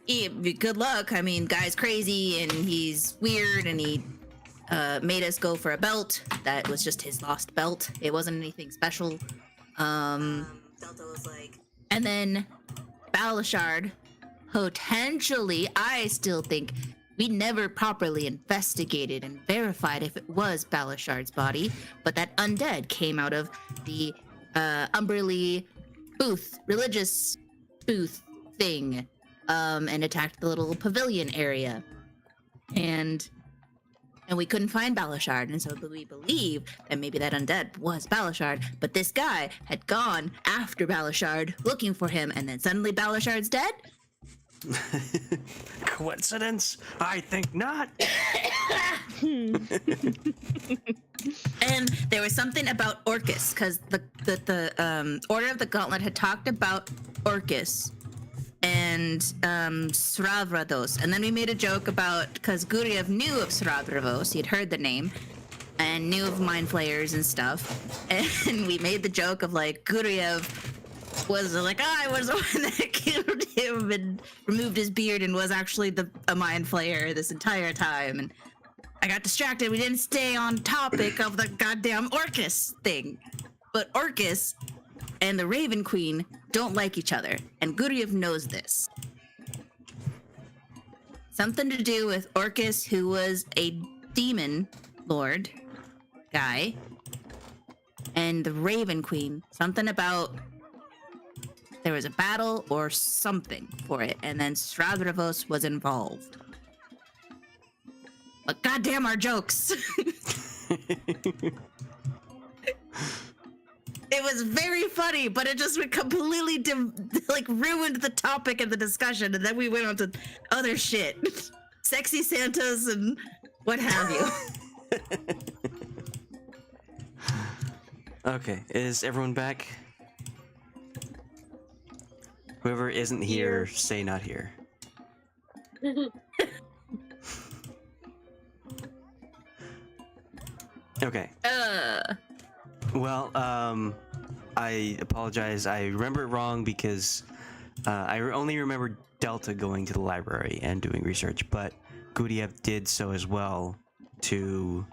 good luck. I mean, guy's crazy and he's weird and he made us go for a belt. That was just his lost belt. It wasn't anything special. Delta was like, and then Balashard, potentially, I still think we never properly investigated and verified if it was Balashard's body, but that undead came out of the Umberly booth, religious booth thing, and attacked the little pavilion area. And we couldn't find Balashard, and so we believe that maybe that undead was Balashard, but this guy had gone after Balashard, looking for him, and then suddenly Balashard's dead? Coincidence? I think not. And there was something about Orcus, because the Order of the Gauntlet had talked about Orcus and Sravrados, and then we made a joke about, because Guryev knew of Sravravos, he'd heard the name and knew of mind flayers and stuff, and we made the joke of like Guryev was like, I was the one that killed him and removed his beard and was actually a mind flayer this entire time, and I got distracted. We didn't stay on topic of the goddamn Orcus thing. But Orcus and the Raven Queen don't like each other, and Guryev knows this. Something to do with Orcus, who was a demon lord guy, and the Raven Queen. Something about there was a battle or something for it, and then Stradravos was involved. But goddamn our jokes. It was very funny, but it just completely ruined the topic of the discussion, and then we went on to other shit. Sexy Santas and what have you. Okay, is everyone back? Whoever isn't here, say not here. Okay. Well, I apologize. I remember it wrong because I only remember Delta going to the library and doing research, but Guryev did so as well to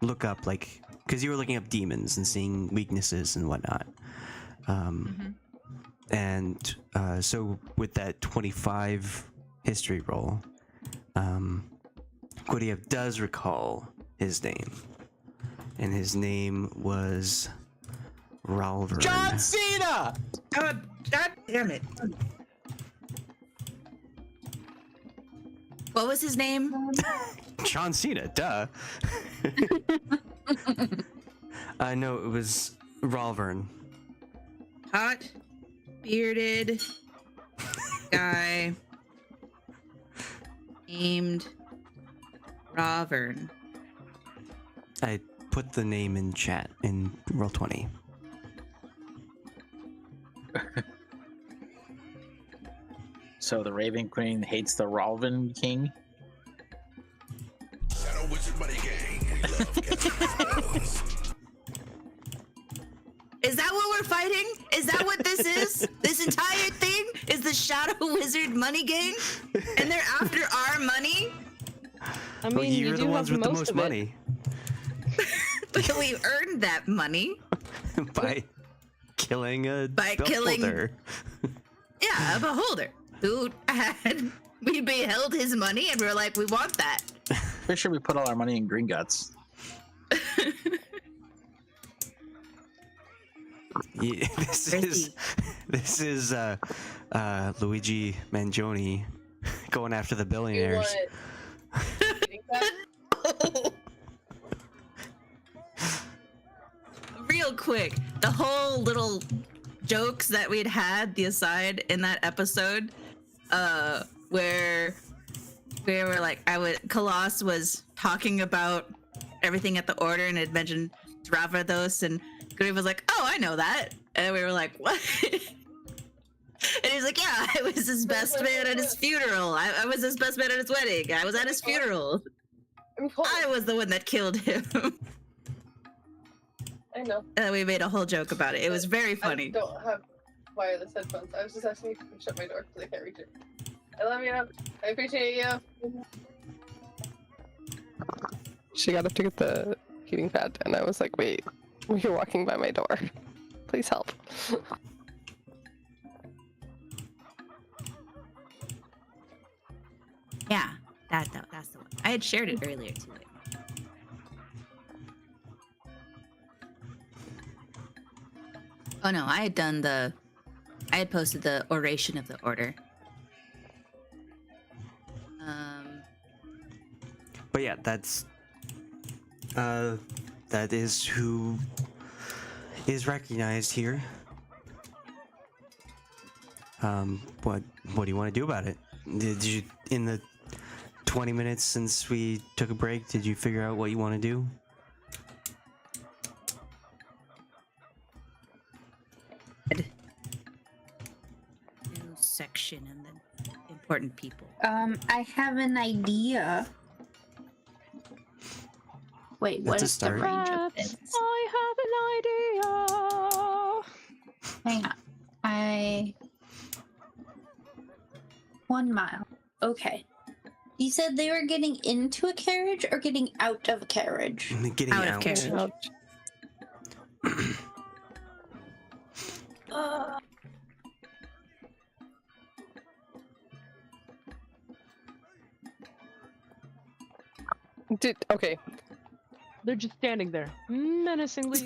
look up, like, because you were looking up demons and seeing weaknesses and whatnot. And so with that 25 history roll, Guryev does recall his name. And his name was Ralvern. John Cena! God damn it. What was his name? John Cena, duh. I know it was Ralvern. Hot, bearded guy named Ravern. I put the name in chat in Roll20. So the Raven Queen hates the Ralvin King? Shadow Wizard Money Gang. We love Is that what we're fighting? Is that what this is? This entire thing is the Shadow Wizard Money Gang? And they're after our money? I mean, Well, you're you the do ones have with the most most of it. money. We earned that money. By killing a By belt killing- holder. Yeah, a beholder who we beheld his money and we were like, we want that. Pretty sure we put all our money in Green Guts. Yeah, this is Luigi Mangione going after the billionaires. Real quick, the whole little jokes that we'd had, the aside in that episode, where we were like, Khalas was talking about everything at the order and had mentioned Dravados, and Guryev was like, oh, I know that. And we were like, what? And he's like, yeah, I was his best man at his funeral. I was his best man at his wedding. I was at his funeral. I was the one that killed him. I know. And we made a whole joke about it. It was very funny. I don't have wireless headphones. I was just asking if you could shut my door because I can't reach it. I love you. I appreciate you. She got up to get the heating pad, and I was like, wait, you're walking by my door. Please help. Yeah, that's the one. I had shared it earlier too. Oh no, I had posted the oration of the order. But yeah, that's that is who is recognized here. What do you want to do about it? Did you, in the 20 minutes since we took a break, did you figure out what you want to do? New section and then important people. I have an idea. Wait, what That's a is the start. range of Perhaps this? I have an idea. Hang on. 1 mile. Okay. You said they were getting into a carriage or getting out of a carriage? Getting Out of out. carriage. Okay. They're just standing there, menacingly.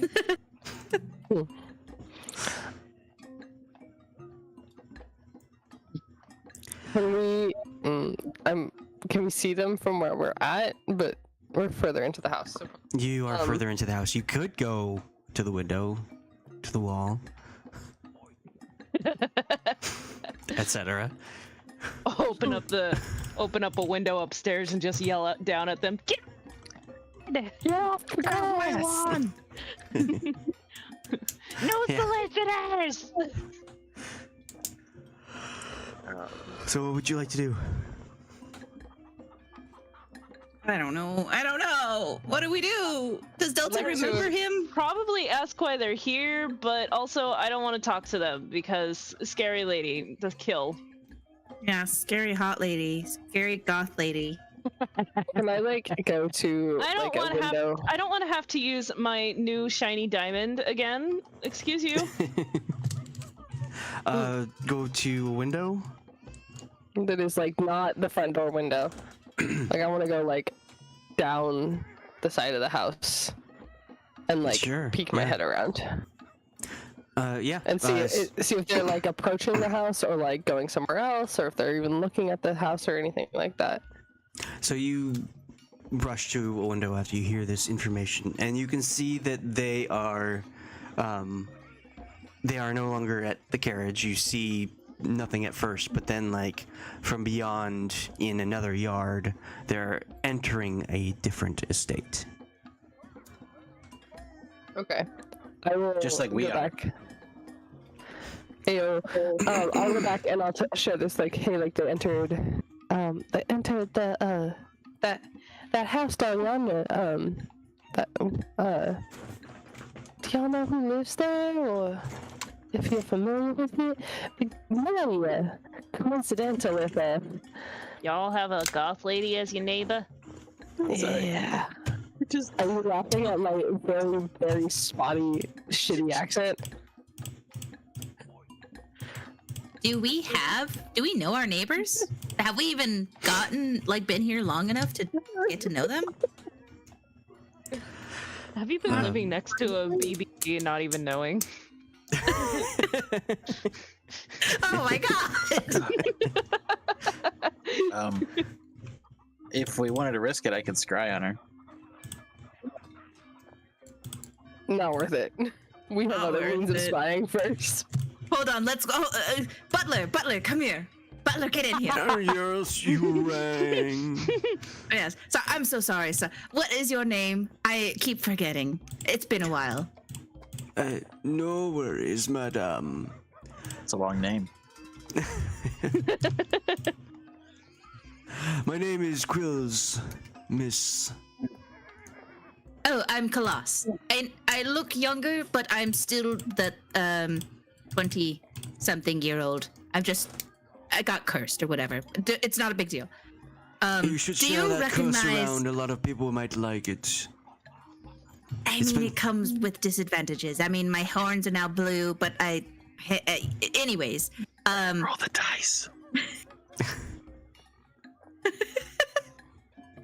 Can we? Can we see them from where we're at? But we're further into the house. So. You are further into the house. You could go to the window, to the wall, etc. open up a window upstairs and just yell down at them. Get Yeah, on! No solicitors! So what would you like to do? I don't know. What do we do? Does Delta remember him? Probably ask why they're here, but also I don't want to talk to them because scary lady, the kill. Yeah, scary hot lady, scary goth lady. Can I go to I don't a want to have. window? I don't want to have to use my new shiny diamond again. Excuse you. Go to a window? That is not the front door window. I want to go down the side of the house and Sure, peek my yeah. head around Yeah. and see if they're approaching the house or going somewhere else, or if they're even looking at the house or anything like that. So you rush to a window after you hear this information, and you can see that they are no longer at the carriage. You see nothing at first, but then from beyond in another yard, they're entering a different estate. Okay. I will Just like we go are. back. Ayo. I'll go back and I'll show this hey, they entered the that house down yonder. Do y'all know who lives there, or if you're familiar with it? Really, coincidental with it. Y'all have a goth lady as your neighbor? Yeah. Are you laughing at my very, very spotty, shitty accent? Do we know our neighbors? Have we even been here long enough to get to know them? Have you been living next to a BB and not even knowing? Oh my god! If we wanted to risk it, I could scry on her. Not worth it. We have Not other worth means of it. spying first. Hold on, let's go. Butler, come here. Butler, get in here. Yes, you rang. Yes. So I'm so sorry, sir. What is your name? I keep forgetting. It's been a while. No worries, madame. It's a long name. My name is Quills, miss. Oh, I'm Khalas. I look younger, but I'm still 20-something-year-old. I got cursed or whatever. It's not a big deal. You should do share you that curse recognize? around. A lot of people might like it. I It's mean, been- it comes with disadvantages. I mean, my horns are now blue, but anyways. Roll the dice.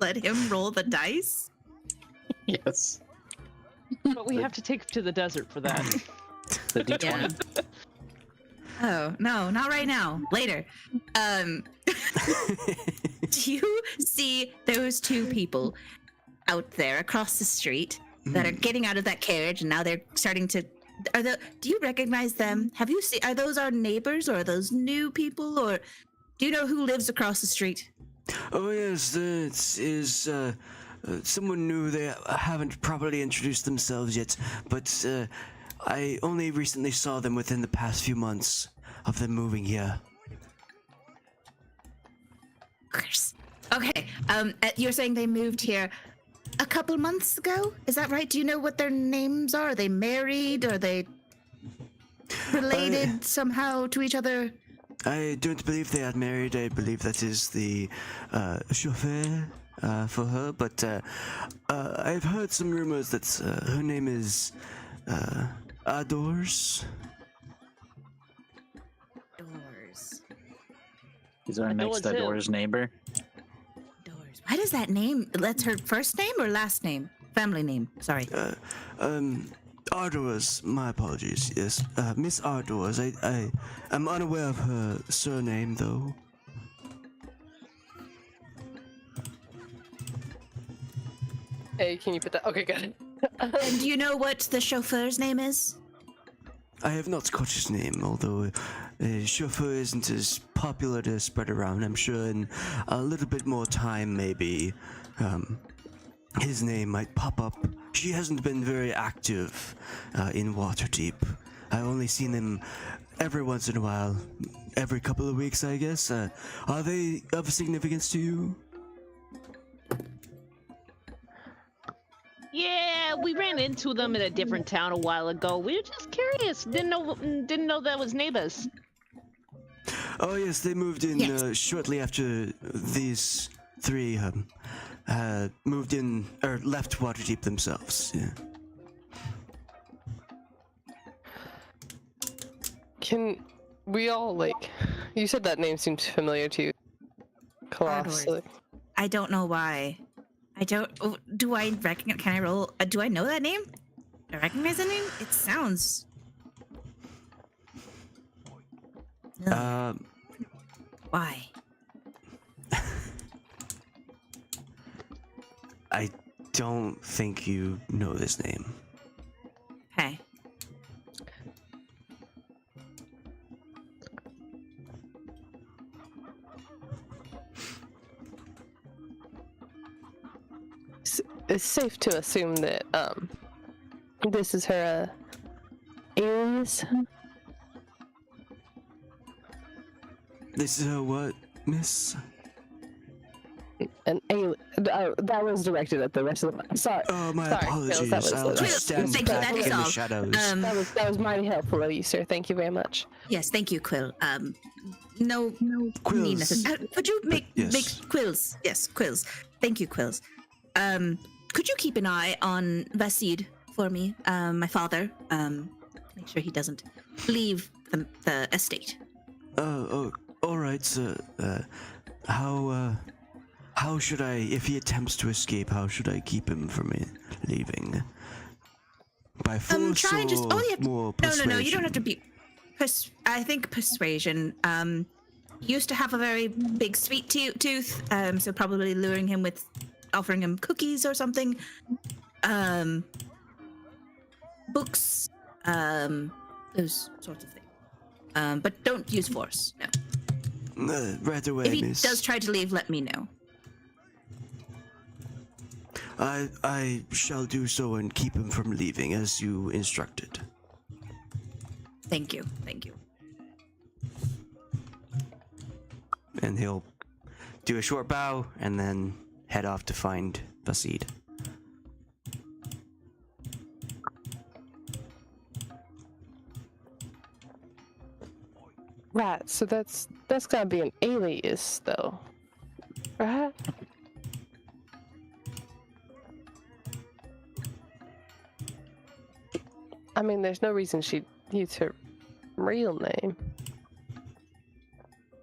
Let him roll the dice. Yes. But we have to take him to the desert for that. The D20. Oh no, not right now. Later. Do you see those two people out there across the street that are getting out of that carriage, and now they're starting to? Do you recognize them? Have you seen? Are those our neighbors, or are those new people, or do you know who lives across the street? Oh yes, it is someone new. They haven't properly introduced themselves yet, but I only recently saw them within the past few months of them moving here. Okay. You're saying they moved here a couple months ago? Is that right? Do you know what their names are? Are they married? Are they related somehow to each other? I don't believe they are married. I believe that is the chauffeur for her, but I've heard some rumors that her name is Adors. Doors. He's our next Ador's door's neighbor. Doors. Why does that name? That's her first name or last name? Family name. Sorry. Ardors, my apologies. Yes, Miss Ardors. I'm unaware of her surname though. Hey, can you put that? Okay, good. And do you know what the chauffeur's name is? I have not caught his name, although chauffeur isn't as popular to spread around. I'm sure in a little bit more time, maybe his name might pop up. She hasn't been very active in Waterdeep. I've only seen him every once in a while, every couple of weeks, I guess. Are they of significance to you? Yeah, we ran into them in a different town a while ago. We were just curious. Didn't know that was neighbors. Oh yes, they moved in Yes. shortly after these three moved in or left Waterdeep themselves. Yeah. Can we all, like, you said that name seems familiar to you. Khalas, Ardors. I don't know why. I don't. Do I recognize? Can I roll? Do I know that name? Do I recognize that name? It sounds. Ugh, why? I don't think you know this name. Okay. It's safe to assume that this is her alias. This is her what, miss? An alien. That was directed at the rest of the. Sorry. Oh, my Sorry, apologies. Phil, that was- I'll just stand Thank you, back that is in the all. shadows. That was mighty helpful of you, sir. Thank you very much. Yes, thank you, Quill. No Quills. need necessarily. Could you make Yes. quills? Yes, quills. Thank you, quills. Could you keep an eye on Vasid for me, my father? Make sure he doesn't leave the estate. Oh, all right, sir. How should I, if he attempts to escape, how should I keep him from leaving? By force Try and just. or Oh, yeah. more No, persuasion? you don't have to be. I think persuasion. Used to have a very big sweet tooth. So probably luring him with, offering him cookies or something. Books. Those sorts of things. But don't use force. No. Right away, If he miss. does try to leave, let me know. I shall do so and keep him from leaving as you instructed. Thank you. Thank you. And he'll do a short bow and then head off to find Vasid. Right, so that's gotta be an alias, though. Right? I mean, there's no reason she'd use her real name.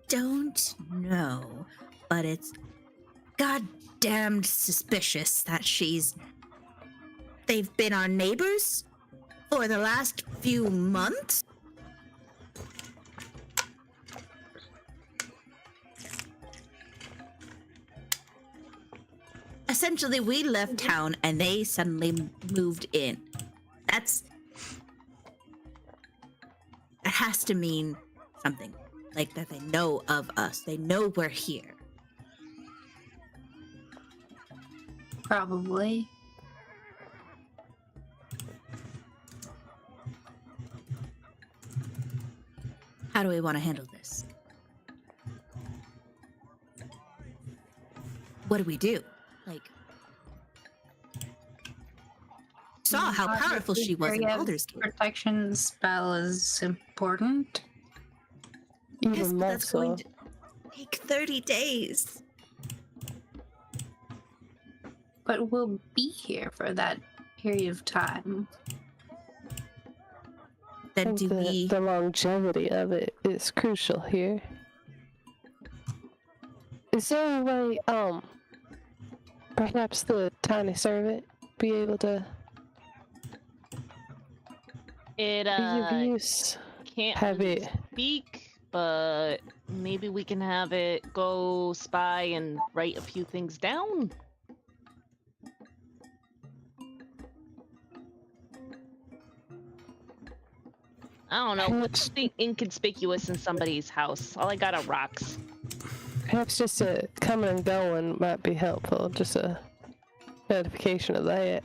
Don't know, but it's goddamned suspicious that they've been our neighbors for the last few months. Essentially, we left town and they suddenly moved in. That has to mean something. Like that they know of us. They know we're here. Probably. How do we want to handle this? What do we do? Like, saw how powerful she was in Baldur's Gate. Protection spell is important. Even Yes, but more that's so. going to take 30 days. But we'll be here for that period of time. Then do we... The longevity of it is crucial here. Is there a way, perhaps the tiny servant be able to It be of use? can't Have really it. speak, but maybe we can have it go spy and write a few things down. I don't know. What's something inconspicuous in somebody's house? All I got are rocks. Perhaps just a coming and going might be helpful. Just a notification of that.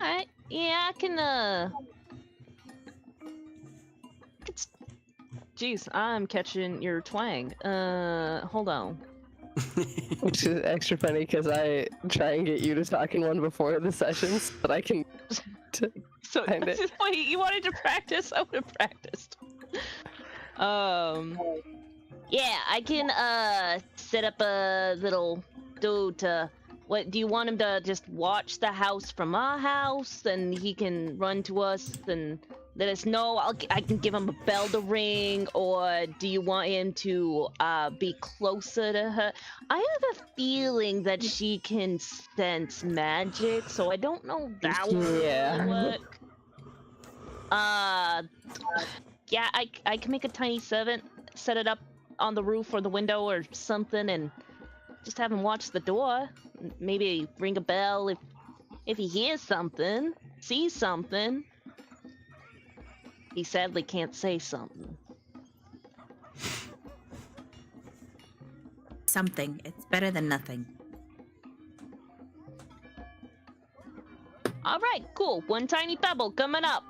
Alright, yeah, I can, Jeez, I'm catching your twang. Hold on. Which is extra funny because I try and get you to talk in one before the sessions, but I can. So, Find it. wait, you wanted to practice? I would have practiced. Yeah, I can, set up a little dude to... What, do you want him to just watch the house from our house, and he can run to us and let us know? I can give him a bell to ring, or do you want him to, be closer to her? I have a feeling that she can sense magic, so I don't know if that will really work. Yeah, I can make a tiny servant, set it up on the roof or the window or something, and just have him watch the door. Maybe ring a bell if he hears something, sees something. He sadly can't say something. Something. It's better than nothing. All right, cool. One tiny pebble coming up.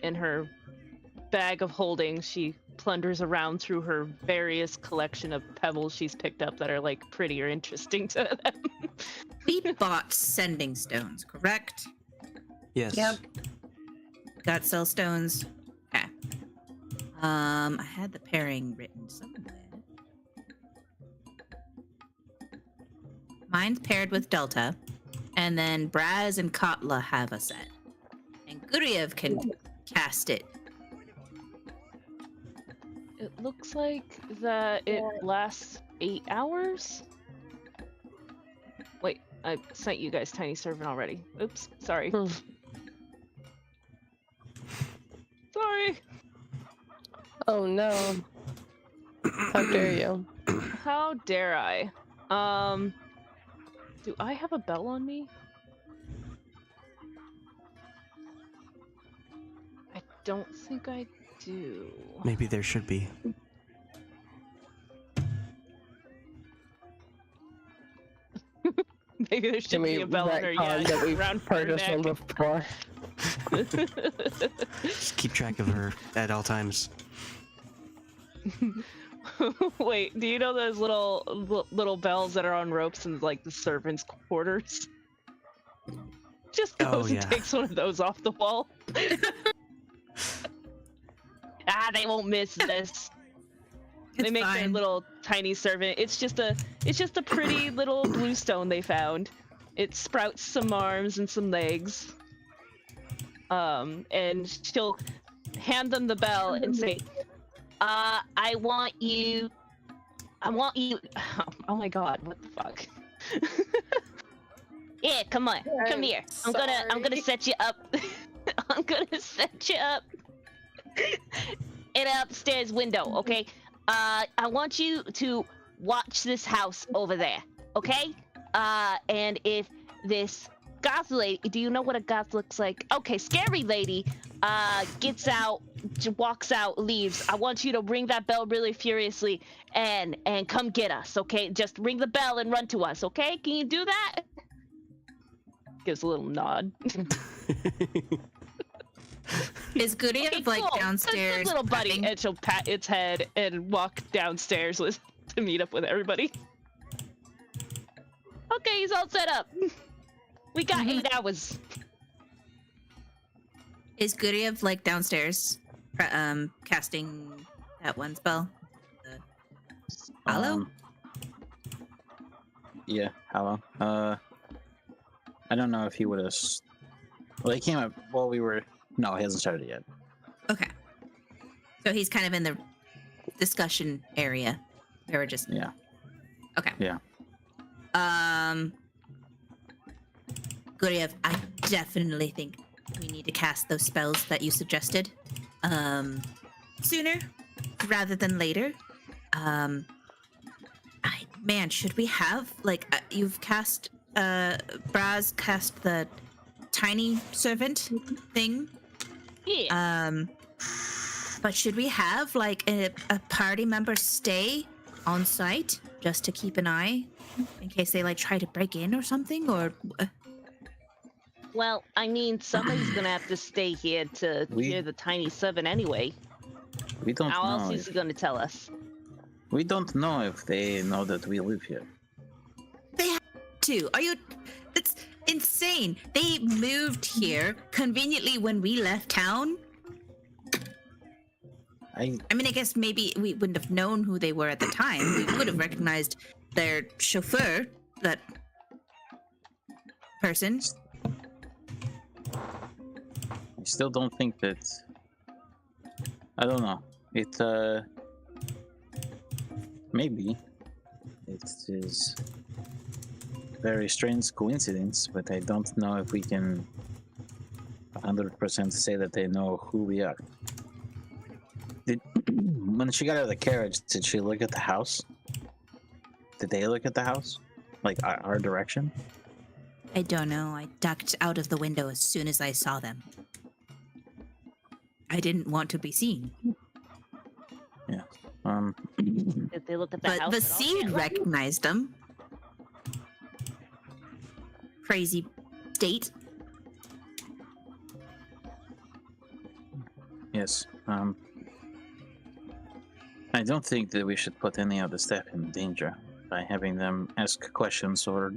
In her bag of holding, she plunders around through her various collection of pebbles she's picked up that are like pretty or interesting to them. We bought sending stones, correct? Yes. Yep. Got cell stones. Okay. I had the pairing written somewhere. Mine's paired with Delta, and then Brasz and Katla have a set, and Guryev can cast it. It looks like that it lasts 8 hours. Wait, I sent you guys Tiny Servant already. Oops, sorry. Sorry. Oh no. How dare you? How dare I? Do I have a bell on me? I don't think I do. Maybe there should be. Maybe there should be a bell on her, yeah, that we've around her heard us from neck. before. Just keep track of her at all times. Wait, do you know those little bells that are on ropes in like the servants' quarters? Just goes yeah. and takes one of those off the wall. They won't miss this. They It's make their fine. little tiny servant. It's just a pretty little blue stone they found. It sprouts some arms and some legs. And she'll hand them the bell and say, I want you. Oh my god, what the fuck? Yeah, come on, come here. I'm gonna set you up. I'm gonna set you up in an upstairs window, okay? I want you to watch this house over there, okay? And if this goth lady, do you know what a goth looks like? Okay, scary lady, gets out, walks out, leaves. I want you to ring that bell really furiously and come get us, okay? Just ring the bell and run to us, okay? Can you do that? Gives a little nod. Is Guryev Okay, like cool. downstairs? This little buddy, prepping? and she'll pat its head and walk downstairs to meet up with everybody. Okay, he's all set up. We got 8 hours. Is Guryev like downstairs, casting that one spell? Hello? Yeah, hello. I don't know if he would have. Well, he came up while we were. No, he hasn't started yet. Okay. So he's kind of in the discussion area. They were just Yeah. okay. Yeah. Guryev, I definitely think we need to cast those spells that you suggested. Sooner rather than later. Man, should we have like you've cast Brasz cast the tiny servant thing? Yeah. But should we have like a party member stay on site just to keep an eye in case they like try to break in or something? Or Well, I mean, somebody's gonna have to stay here to hear the tiny servant anyway. We don't How know. else is he gonna tell us? We don't know if they know that we live here. they have to. Are you? It's insane. They moved here conveniently when we left town. I mean, I guess maybe we wouldn't have known who they were at the time. We would have recognized their chauffeur, that person. I still don't think that. I don't know. It maybe it is a very strange coincidence, but I don't know if we can 100% say that they know who we are. When she got out of the carriage, did she look at the house? Did they look at the house? Like our direction? I don't know. I ducked out of the window as soon as I saw them. I didn't want to be seen. Yeah. Did they look at the But house? the at all? seed recognized them. Crazy state. Yes. I don't think that we should put any of the staff in danger by having them ask questions or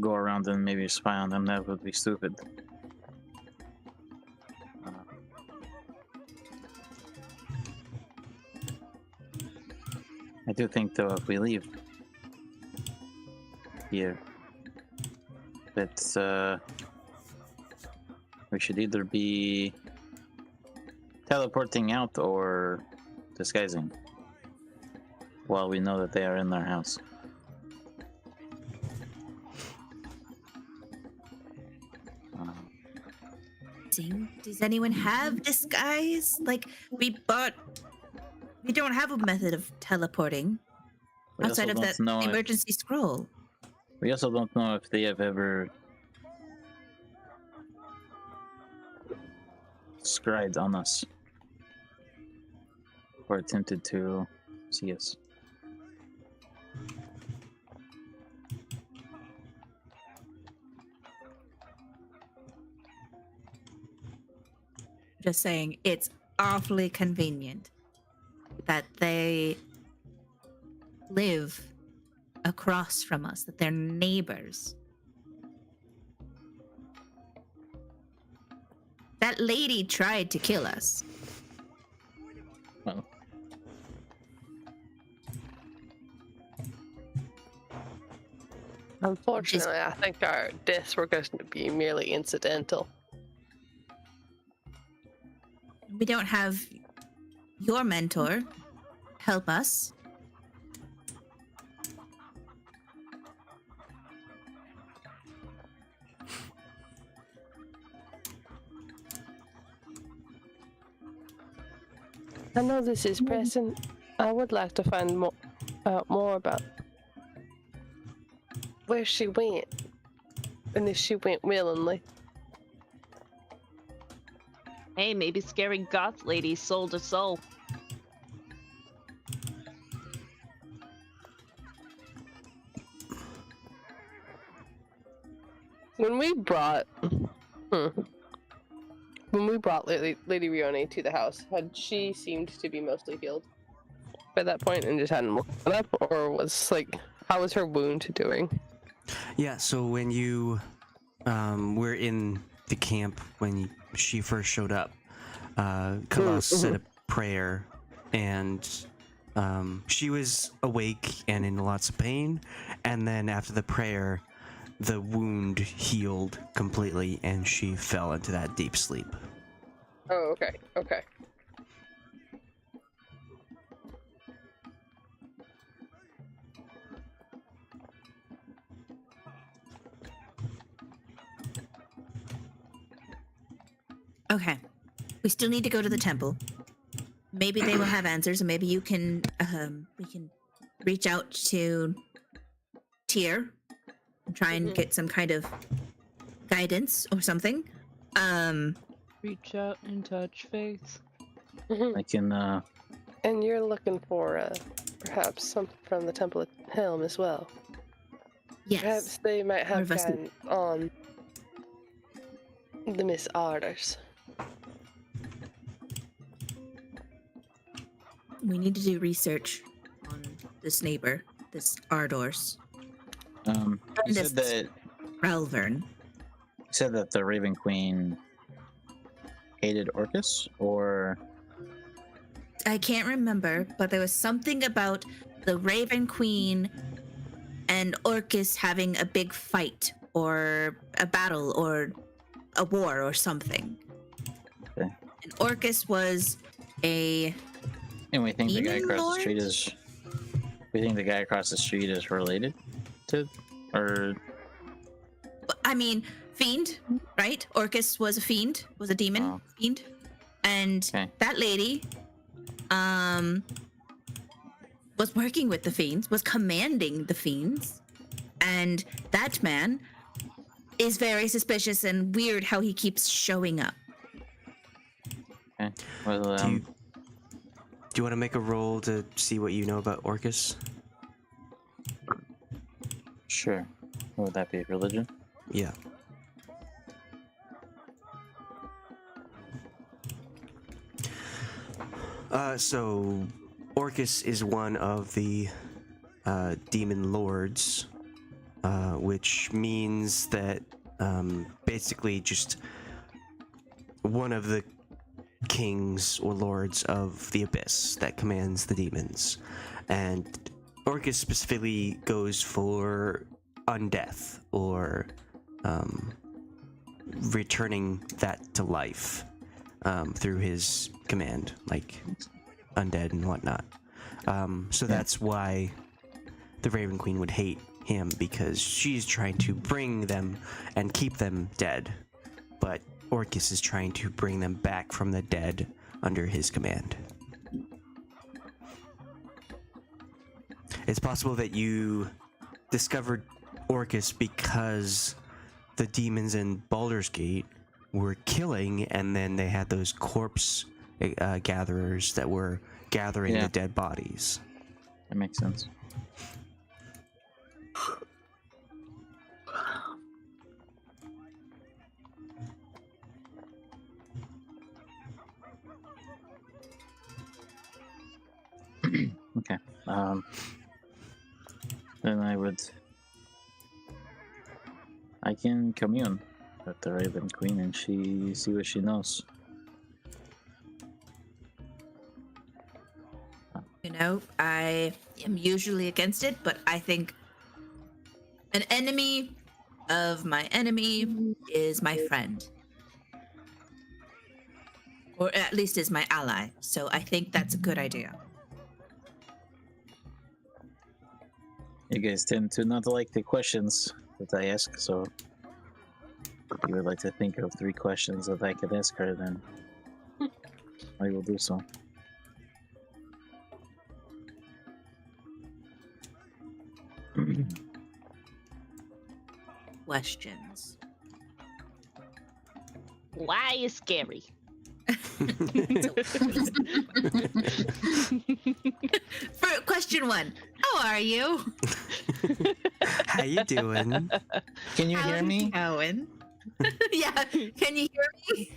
go around and maybe spy on them. That would be stupid. I do think, though, if we leave here, that we should either be teleporting out or disguising while we know that they are in their house. Does anyone have disguise? Like, we don't have a method of teleporting We outside also of don't that know if- emergency scroll. We also don't know if they have ever scried on us or attempted to see us. Just saying, it's awfully convenient that they live across from us, that they're neighbors. That lady tried to kill us. Well, Unfortunately, I think our deaths were going to be merely incidental. We don't have your mentor help us. I know this is pressing. I would like to find out more about where she went, and if she went willingly. Hey, maybe scary goth lady sold her soul. When we brought Lady Rione to the house, had she seemed to be mostly healed by that point and just hadn't woken up, or was how was her wound doing? Yeah, so when you were in the camp when she first showed up, Khalas said a prayer, and she was awake and in lots of pain, and then after the prayer, the wound healed completely, and she fell into that deep sleep. Oh, okay. Okay. We still need to go to the temple. Maybe they will have answers, and maybe you can we can reach out to Tyr and try and get some kind of guidance or something. Reach out and touch faith. I can. And you're looking for perhaps something from the Temple of Helm as well. Yes. Perhaps they might have Or Vesti- gotten on the Miss Arders. We need to do research on this neighbor, this Ardors. You This- said that. Ralvern. You said that the Raven Queen hated Orcus, or I can't remember, but there was something about the Raven Queen and Orcus having a big fight or a battle or a war or something. Okay. And Orcus was a and we think the guy Demon across the street Lord? is. We think the guy across the street is related to, or I mean, fiend, right? Orcus was a fiend, was a demon Oh. fiend. And Okay. that lady was working with the fiends, was commanding the fiends. And that man is very suspicious and weird how he keeps showing up. okay. Well, Do you want to make a roll to see what you know about Orcus? sure. What would that be? Religion? Yeah. So Orcus is one of the demon lords, which means that basically just one of the kings or lords of the abyss that commands the demons. And Orcus specifically goes for undeath or returning that to life through his command, like undead and whatnot. So that's why the Raven Queen would hate him, because she's trying to bring them and keep them dead, but Orcus is trying to bring them back from the dead under his command. It's possible that you discovered Orcus because the demons in Baldur's Gate were killing, and then they had those corpse gatherers that were gathering Yeah. the dead bodies. That makes sense. Okay. Then I can commune with the Raven Queen and see what she knows. You know, I am usually against it, but I think an enemy of my enemy is my friend. Or at least is my ally. So I think that's a good idea. You guys tend to not like the questions that I ask, so if you would like to think of 3 questions that I could ask her, then I will do so. Questions. Why is scary? For question 1, how are you? How you doing? Can you hear me? Going? Yeah, can you hear me?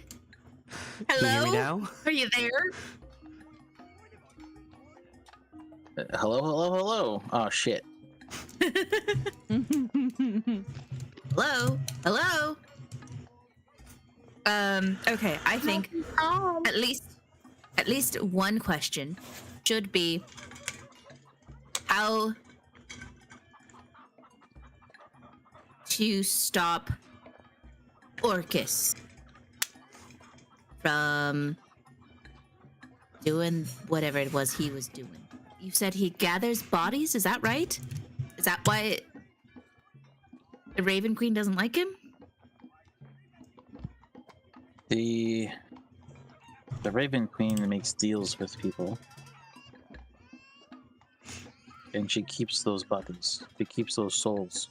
Can you hear me Hello? now? Are you there? Hello? Oh, shit. Hello? Hello? Okay, I think at least one question should be how to stop Orcus from doing whatever it was he was doing. You said he gathers bodies, is that right? Is that why the Raven Queen doesn't like him? The Raven Queen makes deals with people. And she keeps those bodies. She keeps those souls.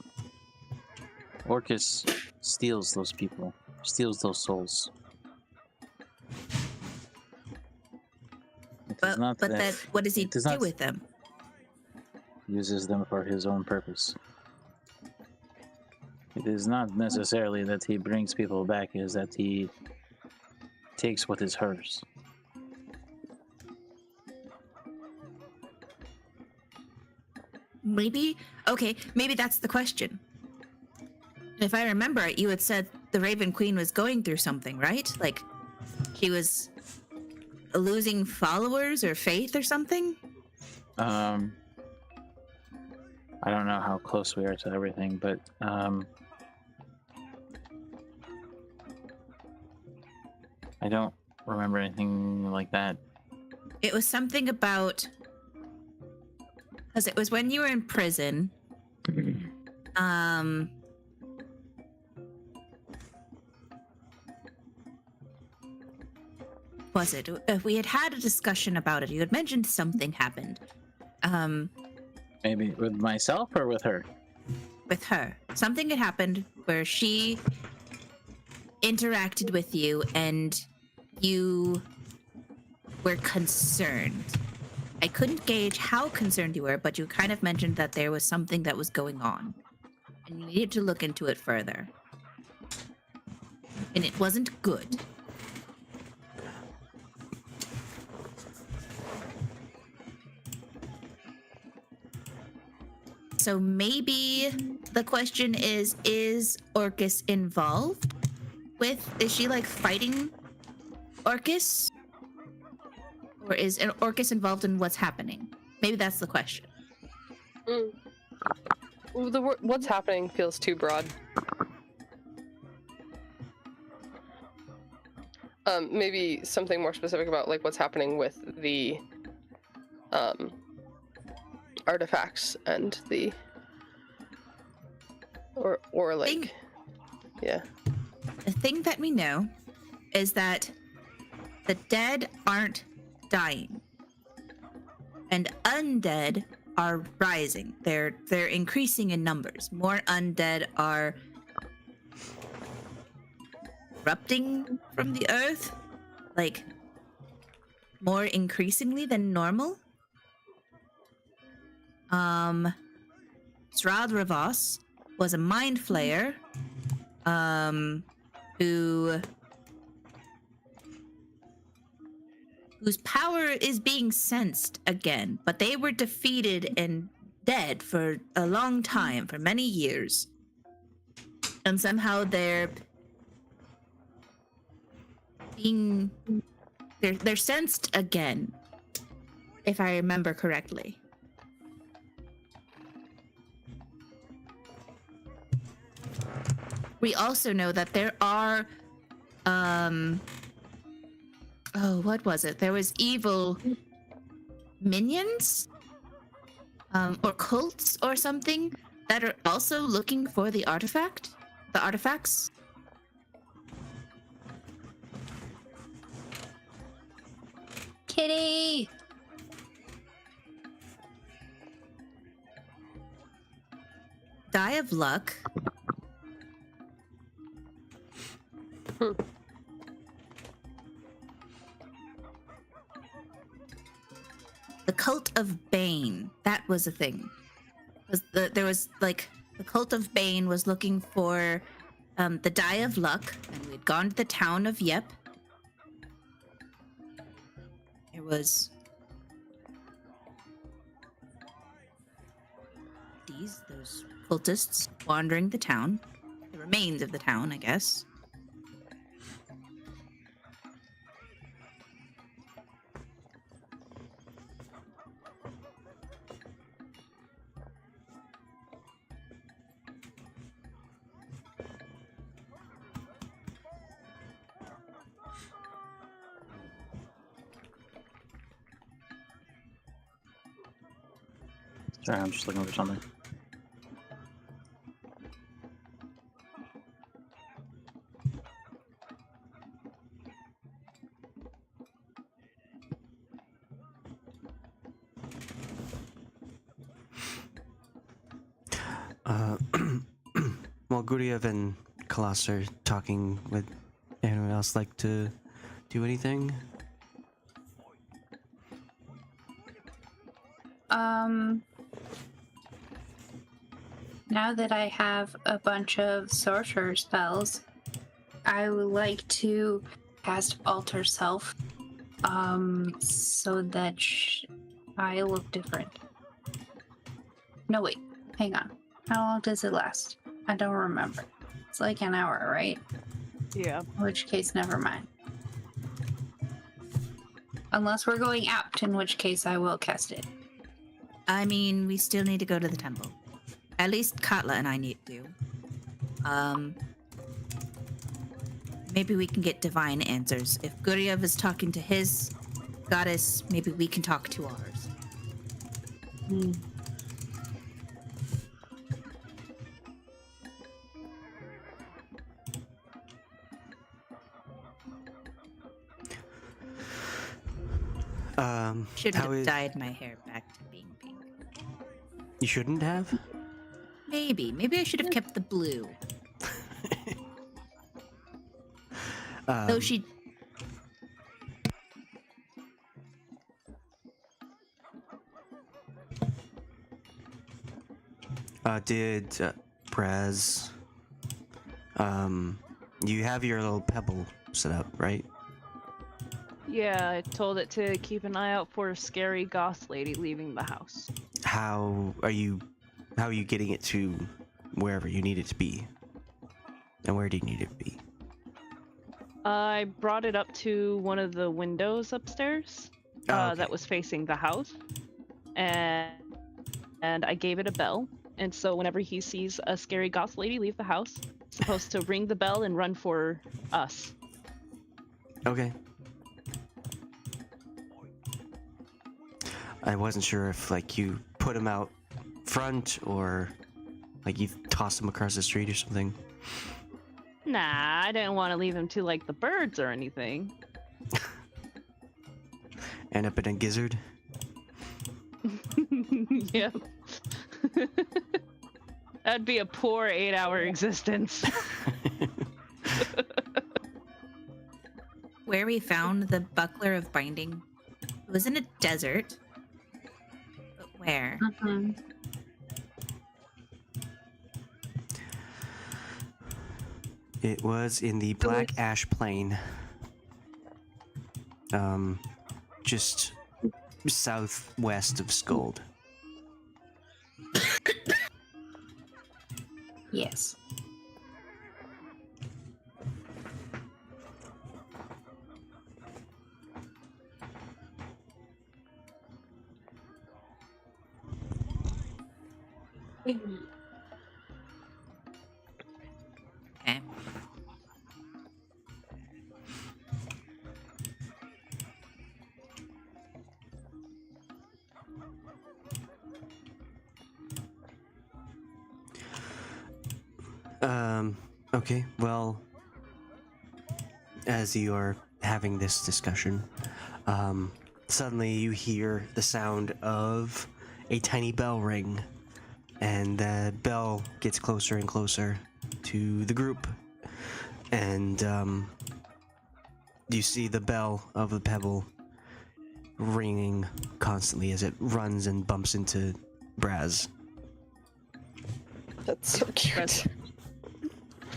Orcus steals those people. Steals those souls. It is not But that, what does he it is do not- with them? Uses them for his own purpose. It is not necessarily that he brings people back, it is that he takes what is hers. Maybe that's the question. If I remember it, you had said the Raven Queen was going through something, right? Like she was losing followers or faith or something? I don't know how close we are to everything, but I don't remember anything like that. It was something about, because it was when you were in prison. Was it? We had a discussion about it. You had mentioned something happened. Maybe with myself or with her? With her. Something had happened where she interacted with you and you were concerned. I couldn't gauge how concerned you were, but you kind of mentioned that there was something that was going on. And you needed to look into it further. And it wasn't good. So maybe the question is Orcus involved with, is she like fighting Orcus? Or is Orcus involved in what's happening? Maybe that's the question. What's happening feels too broad. Maybe something more specific about like what's happening with the artifacts and the or like yeah. The thing that we know is that the dead aren't dying, and undead are rising. They're increasing in numbers. More undead are erupting from the earth, like more increasingly than normal. Strahd Ravos was a mind flayer whose power is being sensed again, but they were defeated and dead for a long time, for many years. And somehow their being they're sensed again, if I remember correctly. We also know that there are what was it? There was evil minions or cults or something that are also looking for the artifacts. Kitty! Die of luck. The cult of Bane. That was a thing. There was like the cult of Bane was looking for the Die of Luck, and we'd gone to the town of Yep. There was those cultists wandering the town, the remains of the town, I guess. Sorry, I'm just looking for something. While Guryev and Khalas are talking, would anyone else like to do anything? Now that I have a bunch of sorcerer spells, I would like to cast Alter Self, so that I look different. No, wait, hang on. How long does it last? I don't remember. It's like an hour, right? Yeah. In which case, never mind. Unless we're going out, in which case I will cast it. I mean, we still need to go to the temple. At least Katla and I need to. Maybe we can get divine answers. If Guryev is talking to his goddess, maybe we can talk to ours. Shouldn't have dyed my hair back to being pink. You shouldn't have? Maybe I should have kept the blue. Though she... Did Brasz, you have your little pebble set up, right? Yeah, I told it to keep an eye out for a scary goth lady leaving the house. How are you getting it to wherever you need it to be? And where do you need it to be? I brought it up to one of the windows upstairs Okay. that was facing the house, and I gave it a bell. And so whenever he sees a scary goth lady leave the house, it's supposed to ring the bell and run for us. Okay. I wasn't sure if, like, you put him out front or, like, you toss him across the street or something. Nah, I didn't want to leave him to, like, the birds or anything. End up in a gizzard. Yep. That'd be a poor 8-hour existence. Where we found the buckler of binding, it was in a desert. But where? It was in the Black Ash Plain. Just southwest of Skuld. Yes. Okay. Okay, well, as you're having this discussion, suddenly you hear the sound of a tiny bell ring, and the bell gets closer and closer to the group, and you see the bell of the pebble ringing constantly as it runs and bumps into Brasz. That's so cute.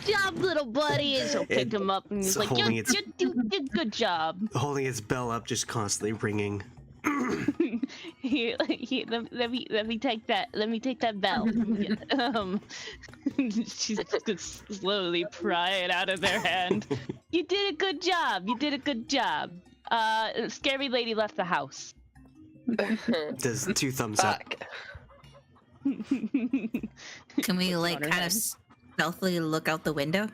Job, little buddy. And she'll pick him up and he's like, holding you did good job. Holding its bell up, just constantly ringing. Here, let me take that. Let me take that bell. She's just slowly pry it out of their hand. You did a good job. You did a good job. Scary lady left the house. Does 2 thumbs up. Can we like On her kind head. of stealthily look out the window?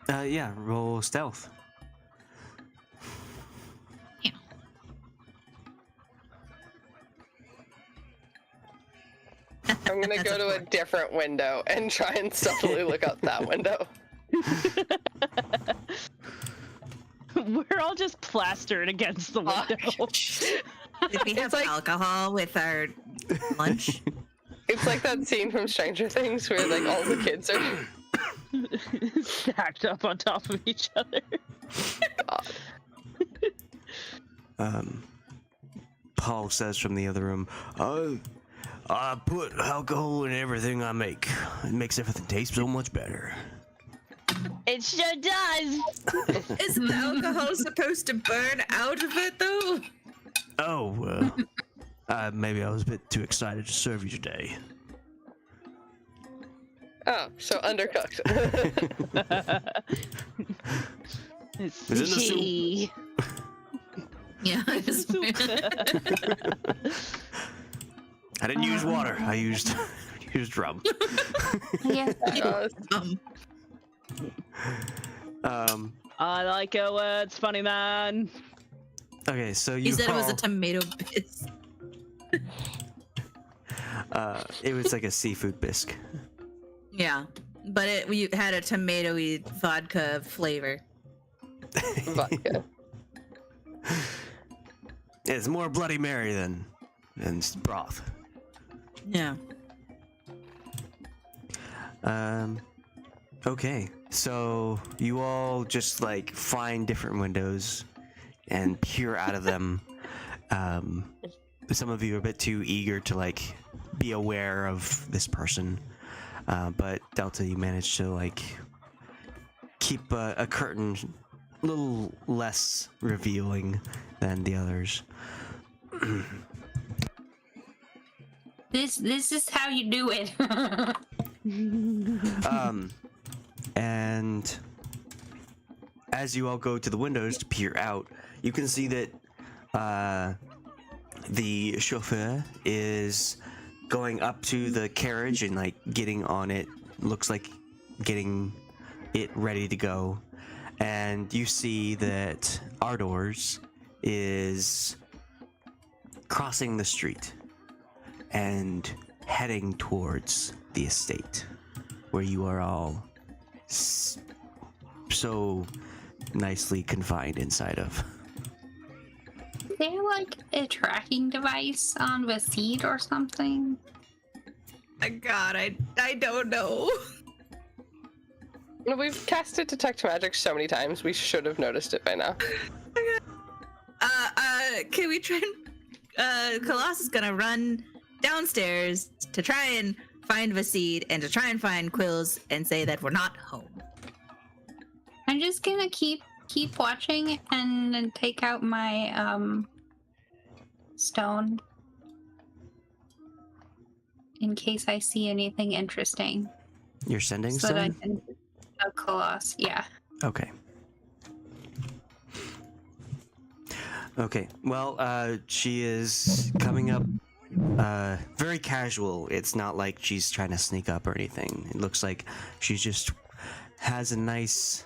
Yeah, roll stealth. I'm gonna That's go a to a four. different window and try and stealthily look out that window. We're all just plastered against the window. Did we have like- alcohol with our lunch? It's like that scene from Stranger Things where like all the kids are. Stacked up on top of each other. Paul says from the other room, I put alcohol in everything I make. It makes everything taste so much better. It sure does. Isn't the alcohol supposed to burn out of it though? Oh, maybe I was a bit too excited to serve you today. Oh, so undercooked. It's Is it in the soup? fishy. Yeah. I didn't use water. I used rum. Yeah. I like your words, funny man. Okay, so You said it was a all- tomato bits. it was like a seafood bisque. Yeah, but we had a tomatoey vodka flavor. Vodka. It's more Bloody Mary than broth. Yeah. Okay, so you all just like find different windows and peer out of them. Some of you are a bit too eager to like be aware of this person, but Delta, you managed to like keep a curtain a little less revealing than the others. This is how you do it. And as you all go to the windows to peer out, you can see that the chauffeur is going up to the carriage and like getting on it. Looks like getting it ready to go. And you see that Ardors is crossing the street and heading towards the estate where you are all so nicely confined inside of. Is there like a tracking device on the seat or something? God, I don't know. We've casted Detect Magic so many times, we should have noticed it by now. Can we try and Khalas is gonna run downstairs to try and find Vasid and to try and find Quills and say that we're not home. I'm just gonna keep watching and then take out my stone in case I see anything interesting. You're sending So that I stone? can a Khalas, yeah. Okay. Okay. Well, she is coming up very casual. It's not like she's trying to sneak up or anything. It looks like she's just has a nice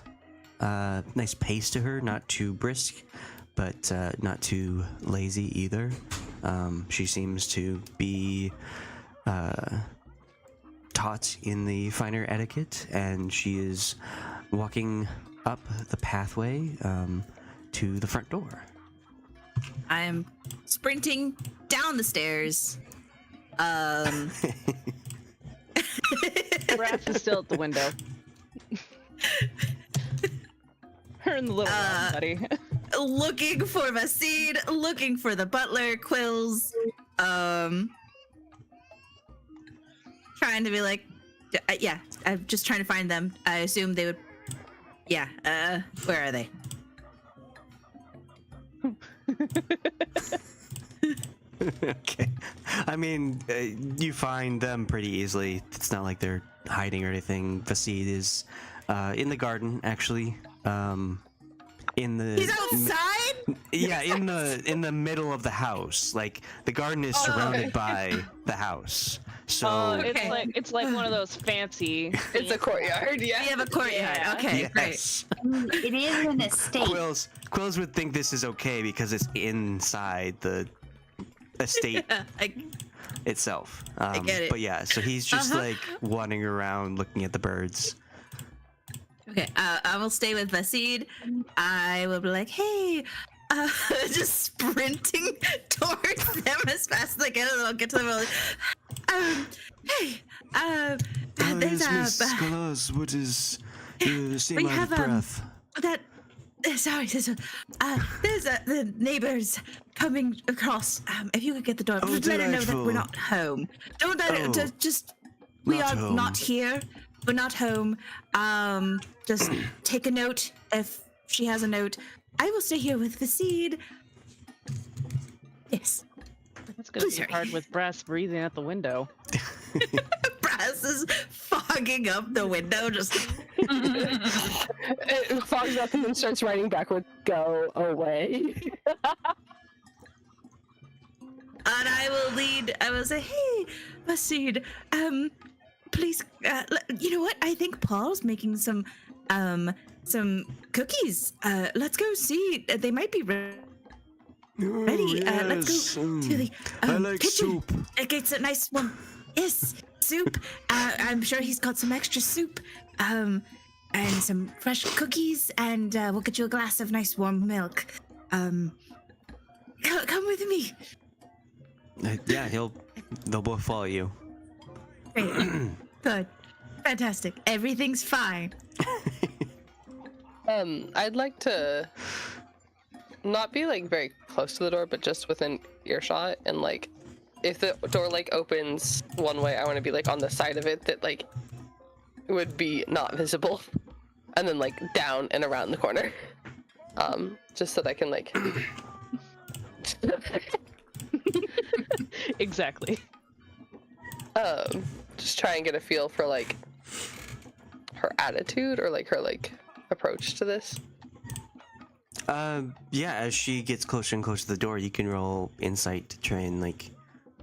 pace to her, not too brisk, but not too lazy either. She seems to be taught in the finer etiquette, and she is walking up the pathway to the front door. I'm sprinting down the stairs. Brasz is still at the window. Her and the little one, buddy. Looking for Vasid, looking for the butler, Quills. Trying to be like, yeah, I'm just trying to find them. I assume they would. Yeah, where are they? Okay. I mean, you find them pretty easily. It's not like they're hiding or anything. Vasid is in the garden, actually. In the He's outside? yeah, in the middle of the house. Like the garden is surrounded by the house. So Okay. it's like one of those fancy. It's a courtyard, yeah. We have a courtyard. Yeah. Okay, yes. It is an estate. Quills would think this is okay because it's inside the estate great. itself. get it. But yeah, so he's just like wandering around looking at the birds. Okay, I will stay with Vasid. I will be like, hey, just sprinting towards them as fast as I can, and I'll get to them. Hey, there's Miss Khalas, what is the same we out have of breath? that. Sorry, there's the neighbors coming across. If you could get the door, Oh, just let her know that delightful. we're not home. Don't let Oh, her. Just we not are home. not here. We're not home. Just take a note if she has a note. I will stay here with the seed. Yes. That's gonna Please be hurry. hard with Brasz breathing out the window. Brasz is fogging up the window. Just It fogs up and then starts writing backward. Go away. and I will lead. I will say, hey, Vasid, please, you know what? I think Paul's making some cookies. Let's go see. They might be ready. Let's go to the I like kitchen. soup. It's a nice one. Yes, soup. I'm sure he's got some extra soup. And some fresh cookies, and we'll get you a glass of nice warm milk. Come with me. Yeah, they'll both follow you. Great. Good. Fantastic. Everything's fine. I'd like to not be like very close to the door, but just within earshot, and like if the door like opens one way, I want to be like on the side of it that like would be not visible, and then like down and around the corner, just so that I can like Exactly. just try and get a feel for like her attitude or like her like approach to this. Yeah, as she gets closer and closer to the door, you can roll insight to try and like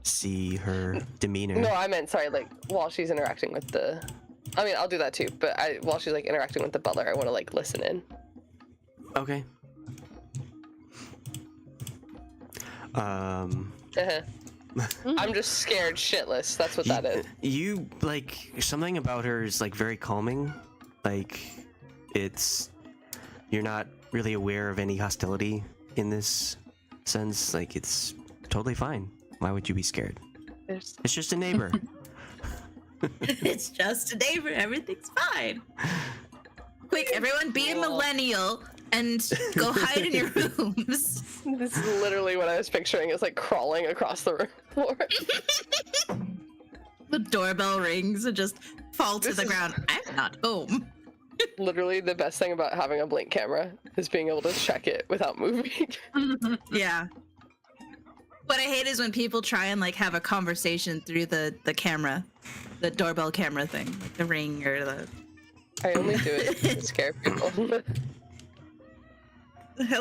see her demeanor. No, I meant sorry, like while she's interacting with the. I mean, I'll do that too, but while she's like interacting with the butler, I want to like listen in. Okay. I'm just scared shitless. That's what that is. You like something about her is like very calming. Like you're not really aware of any hostility in this sense. Like it's totally fine. Why would you be scared? There's... It's just a neighbor. It's just a neighbor. Everything's fine. Quick, everyone, be a millennial and go hide in your rooms. This is literally what I was picturing. Is like crawling across the floor. The doorbell rings and just fall to the ground. I'm not home. Literally, the best thing about having a blink camera is being able to check it without moving. Yeah. What I hate is when people try and like have a conversation through the camera, the doorbell camera thing, like the ring or the. I only do it to scare people.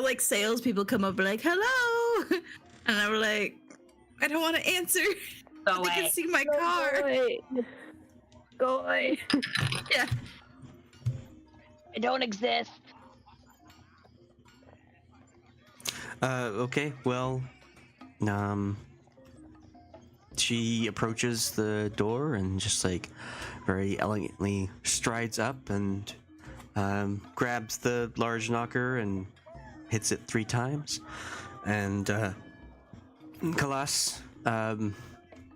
Like salespeople come up and be like, "Hello," and I'm like, "I don't want to answer. Go They can away. see my car." Go away. Yeah. I don't exist. Okay, well, she approaches the door and just like very elegantly strides up and grabs the large knocker and hits it 3 times. And Khalas,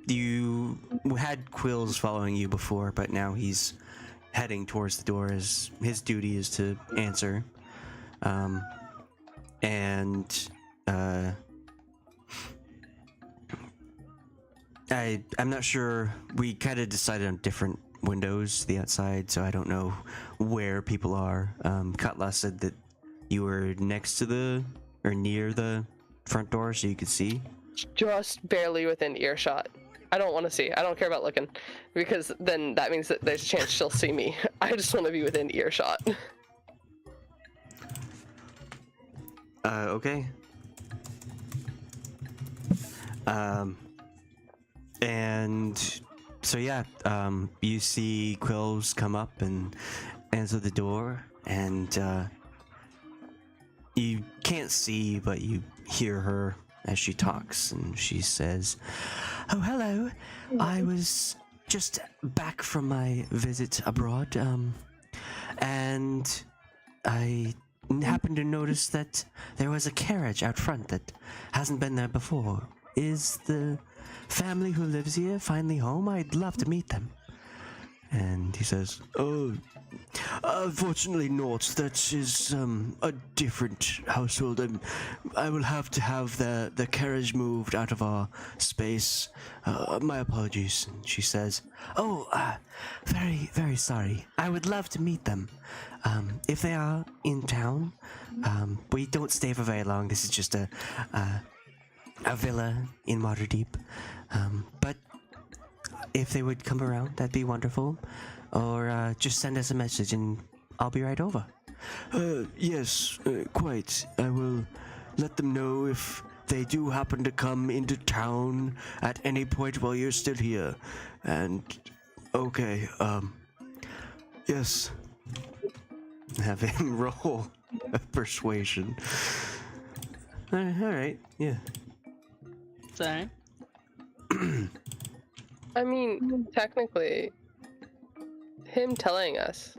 you had Quills following you before, but now he's heading towards the door as his duty is to answer. I'm not sure. We kind of decided on different windows to the outside, so I don't know where people are. Katla said that you were next to the or near the front door, so you could see. Just barely within earshot. I don't want to see. I don't care about looking, because then that means that there's a chance she'll see me. I just want to be within earshot. Okay. And so yeah, you see Quills come up and answer the door, and you can't see, but you hear her as she talks, and she says, "Oh, hello. I was just back from my visit abroad, and I happened to notice that there was a carriage out front that hasn't been there before. Is the family who lives here finally home? I'd love to meet them." And he says, "Oh, unfortunately not. That is a different household. I will have to have the carriage moved out of our space. My apologies." And she says, "Oh, very, very sorry. I would love to meet them. If they are in town, we don't stay for very long. This is just a villa in Waterdeep. But if they would come around, that'd be wonderful. Or just send us a message and I'll be right over." Yes, quite. I will let them know if they do happen to come into town at any point while you're still here. And, okay, yes. Have him roll persuasion. All right, yeah. Sorry. I mean, technically, him telling us,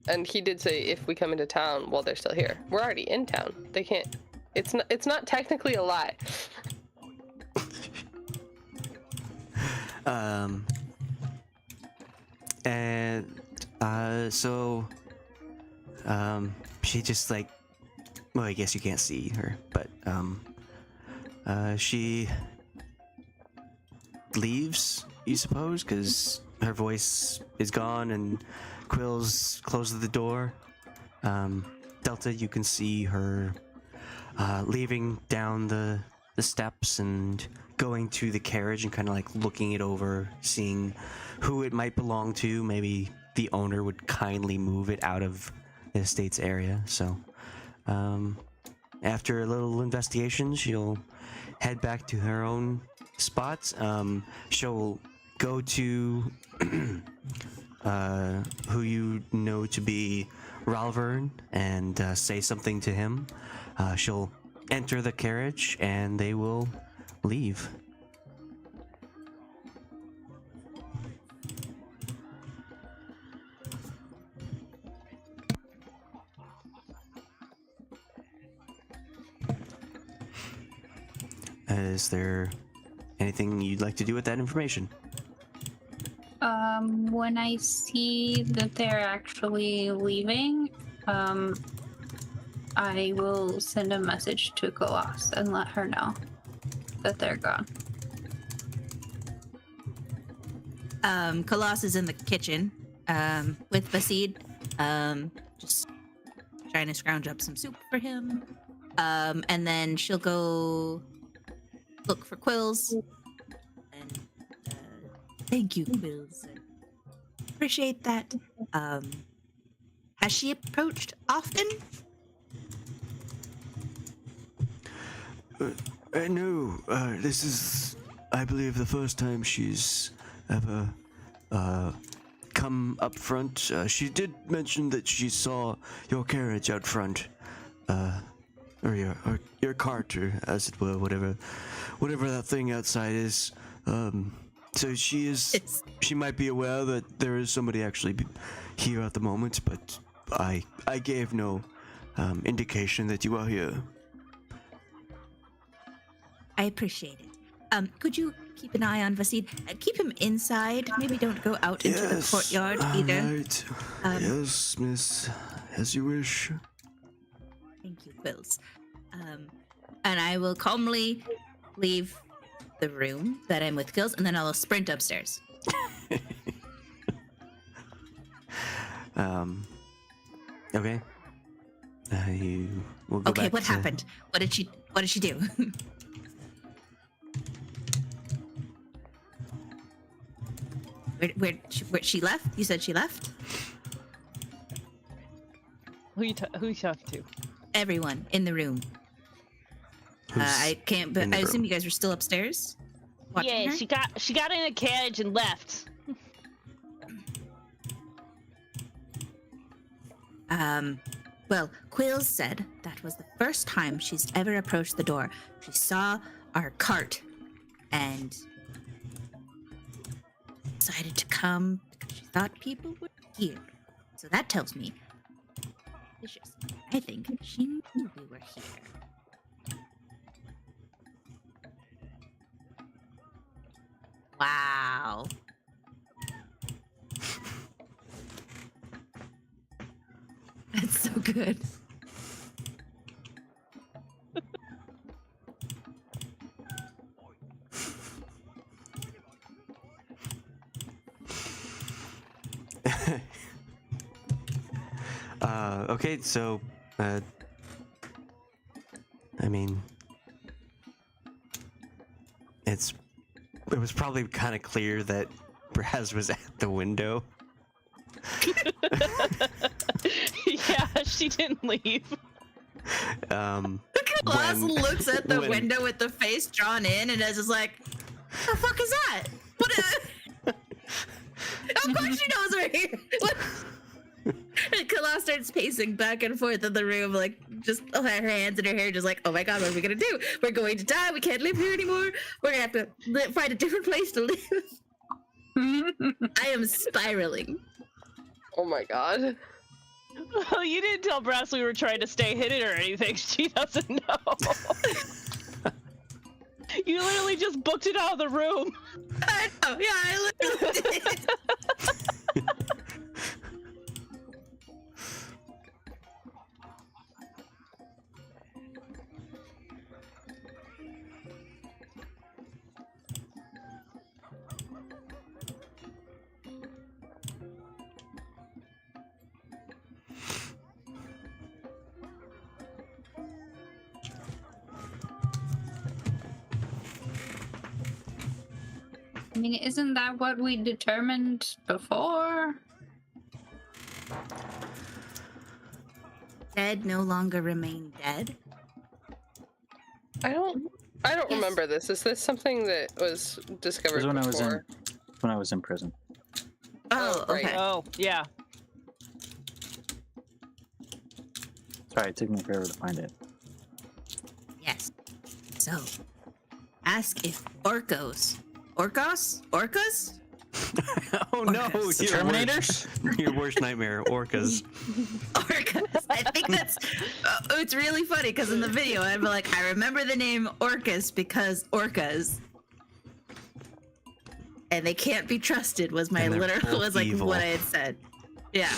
and he did say if we come into town while they're still here. We're already in town. They can't. It's not technically a lie. She just like, well, I guess you can't see her, but she leaves, you suppose, because her voice is gone and Quills closes the door. Delta, you can see her leaving down the steps and going to the carriage and kind of like looking it over, seeing who it might belong to. Maybe the owner would kindly move it out of the estate's area. So after a little investigation, she'll head back to her own spots. She'll go to who you know to be Ralvern and say something to him. She'll enter the carriage and they will leave. Is there anything you'd like to do with that information? When I see that they're actually leaving, I will send a message to Khalas and let her know that they're gone. Khalas is in the kitchen with Basid, just trying to scrounge up some soup for him. And then she'll go look for Quills. And thank you, Quills. Appreciate that. Has she approached often? No, this is, I believe, the first time she's ever come come up front. She did mention that she saw your carriage out front, or your cart, or as it were, whatever that thing outside is. So she might be aware that there is somebody actually here at the moment, but I gave no indication that you are here. I appreciate it. Could you keep an eye on Vasid? Keep him inside. Maybe don't go out into the courtyard either. Right. Yes, miss. As you wish. Thank you, Quills. And I will calmly leave the room that I'm with Quills, and then I'll sprint upstairs. Okay. You will go Okay, back what to- happened? What did she do? where she left? You said she left? Who you talking to? Everyone in the room. I can't. But in the I assume room? you guys were still upstairs. Watching Yeah, her? she got in a carriage and left. Well, Quills said that was the first time she's ever approached the door. She saw our cart and decided to come because she thought people were here. So that tells me, I think she knew we were here. Wow. That's so good. Okay, so, I mean, it was probably kind of clear that Brasz was at the window. Yeah, she didn't leave. Khalas looks at the window with the face drawn in and is just like, the fuck is that? What of course she knows we're here. What? And Khalas starts pacing back and forth in the room, like, just her hands in her hair, just like, oh my god, what are we gonna do? We're going to die. We can't live here anymore. We're gonna have to find a different place to live. I am spiraling. Oh my god. Well, you didn't tell Brass we were trying to stay hidden or anything. She doesn't know. You literally just booked it out of the room. I know, yeah, I literally did. I mean, isn't that what we determined before? Dead no longer remain dead. I don't Yes. remember this. Is this something that was discovered This was before? when I was in prison. Oh, right. okay. Oh, yeah. Sorry, it took me forever to find it. Yes. So, ask if orcas? Oh no, Orcas. The your Terminators? your worst nightmare, orcas. Orcas. I think that's. It's really funny because in the video I'm like, I remember the name Orcas because orcas, and they can't be trusted. Was my And they're literal both was like evil. what I had said. Yeah.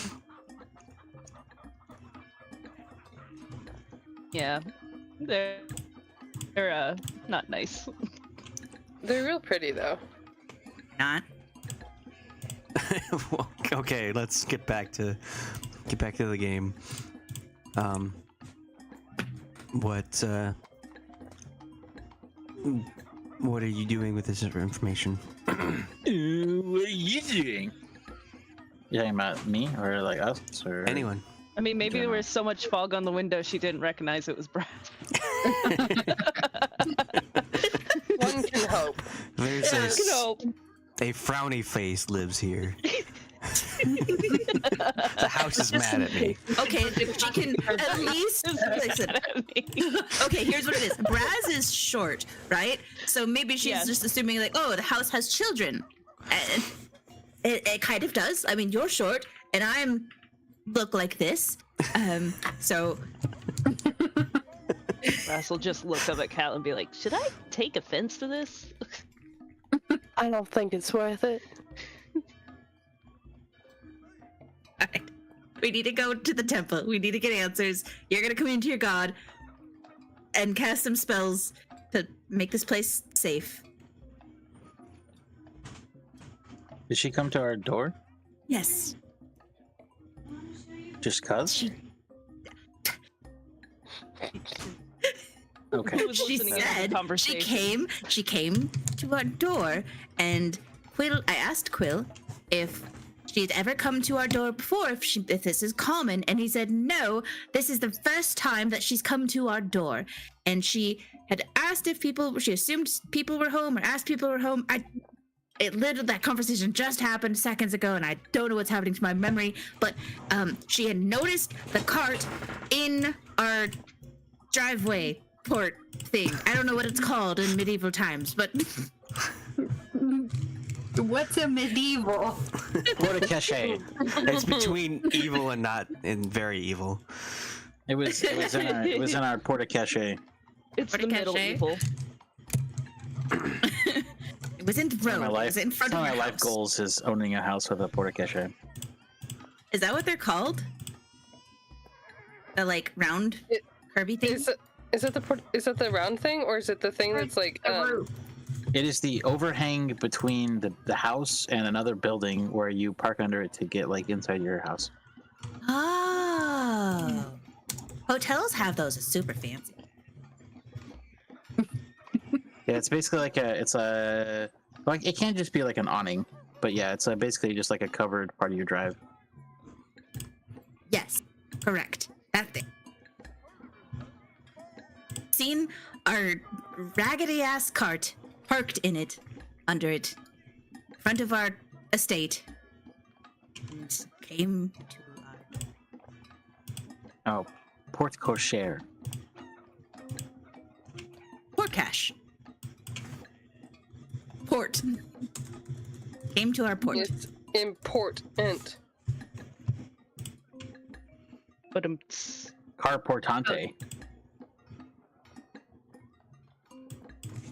Yeah. They're not nice. They're real pretty though. Not. Well, okay, let's get back to the game. What are you doing with this information? What are you doing? You talking about me or like us or Anyone? I mean, maybe there General. was so much fog on the window she didn't recognize it was Brad. One can hope. There's No. a frowny face lives here. The house is mad at me. Okay, she can at least listen. Okay, here's what it is. Brasz is short, right? So maybe she's just assuming like, oh, the house has children. And it kind of does. I mean, you're short, and I'm look like this. So Brasz will just look up at Kat and be like, should I take offense to this? I don't think it's worth it. all right, we need to go to the temple. We need to get answers. You're gonna come into your god and cast some spells to make this place safe. Did she come to our door? Yes. Just cuz? She Okay. Who was She listening in on the said conversation? she came to our door, and I asked Quill if she'd ever come to our door before, if this is common, and he said no, this is the first time that she's come to our door. And she had asked if she assumed people were home or asked people were home. That conversation just happened seconds ago, and I don't know what's happening to my memory, but she had noticed the cart in our driveway port thing. I don't know what it's called in medieval times, but What's a medieval? Porta cachet. It's between evil and not, and very evil. It was in our porta cachet. It's the Porta middle cachet? evil. it was in the road. My It life, was in front some of of our my life house. goals is owning a house with a porta cachet. Is that what they're called? The like round curvy thing? Is it the round thing, or is it the thing that's like It is the overhang between the house and another building where you park under it to get like inside your house. Oh. Hotels have those. It's super fancy. Yeah, it's basically like it can't just be like an awning, but yeah, it's basically just like a covered part of your drive. Yes, correct. That thing. Seen our raggedy ass cart parked in it, under it, front of our estate, and came to our Oh, porte cochere. port cache. Port. Came to our port. it's important? But Car portante.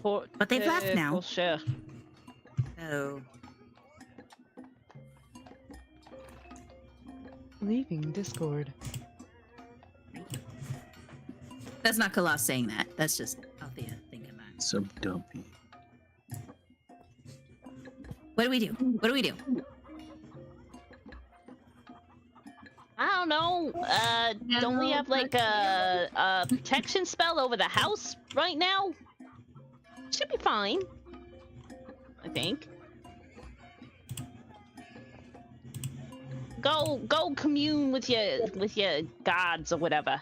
But they've left now. Share. So Leaving Discord. that's not Khalas saying that. That's just Althea thinking that. So dumpy. What do we do? What do we do? I don't know. Don't we have like a protection spell over the house right now? Should be fine. I think. Go commune with your gods or whatever.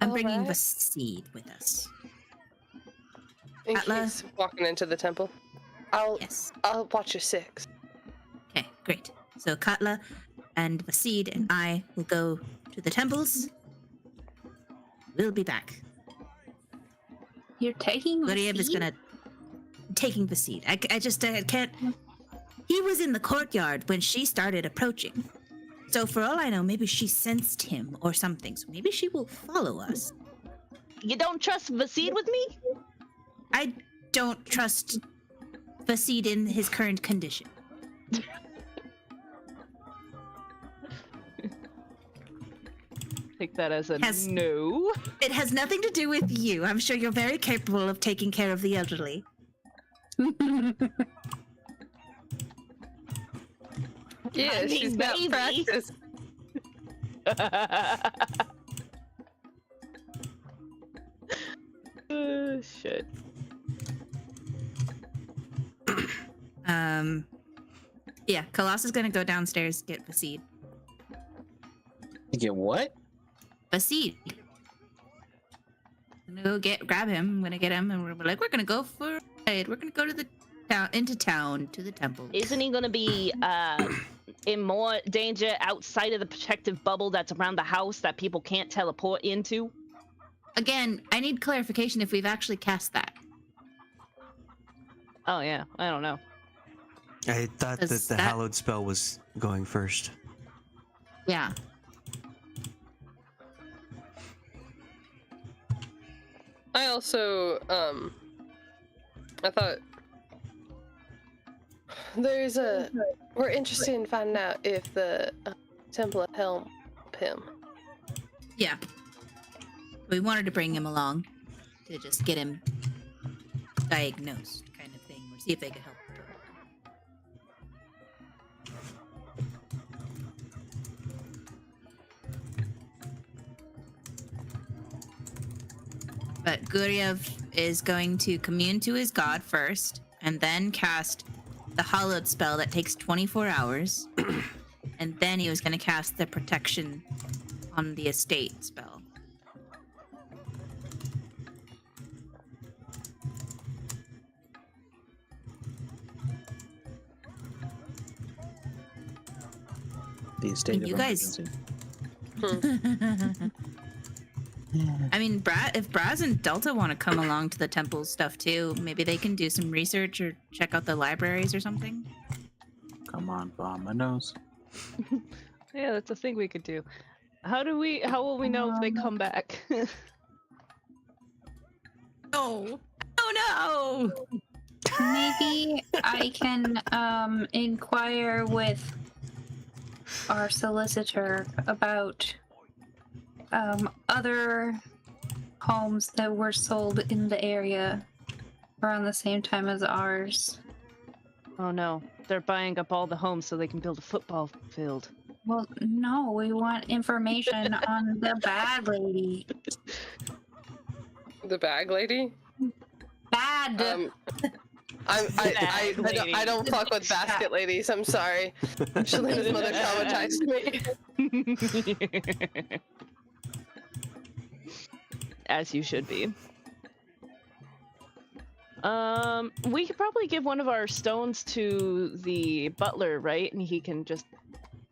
I'm bringing Alright. Vaseed with us. In Katla? case walking into the temple, I'll Yes. watch your six. Okay, great. So Katla and Vaseed and I will go to the temples. We'll be back. You're taking the Guryev is seed? gonna taking Vaseed. I just can't. He was in the courtyard when she started approaching. So for all I know, maybe she sensed him or something. So maybe she will follow us. You don't trust Vaseed with me? I don't trust Vaseed in his current condition. Take that as a Has- no. It has nothing to do with you. I'm sure you're very capable of taking care of the elderly. Yeah, I mean, she's not maybe. practiced. Shit. Yeah, Khalas is gonna go downstairs get Vaseed. You get what? Vaseed. I'm gonna go grab him. I'm gonna get him, and we're like, we're gonna go for a ride. We're gonna go to the town to the temple. Isn't he gonna be in more danger outside of the protective bubble that's around the house that people can't teleport into? Again, I need clarification if we've actually cast that. Oh yeah, I don't know. I thought that the hallowed spell was going first. Yeah. I also, I thought we're interested in finding out if the Temple of Helm help him. Yeah. We wanted to bring him along to just get him diagnosed, kind of thing, or see if they could help. But Guryev is going to commune to his god first, and then cast the hallowed spell that takes 24 hours. And then he was going to cast the protection on the estate spell. The state And of you guys- emergency. I mean, if Brasz and Delta want to come along to the temple stuff too, maybe they can do some research or check out the libraries or something. Come on, bomb my nose. Yeah, that's a thing we could do. How will we know if they come back? Oh no! Maybe I can inquire with our solicitor about other homes that were sold in the area around the same time as ours. Oh no, they're buying up all the homes so they can build a football field. Well, no, we want information on the bad lady. The bag lady? Bad. I don't fuck with basket ladies. I'm sorry. Shalena's mother traumatized me. As you should be. We could probably give one of our stones to the butler, right? And he can just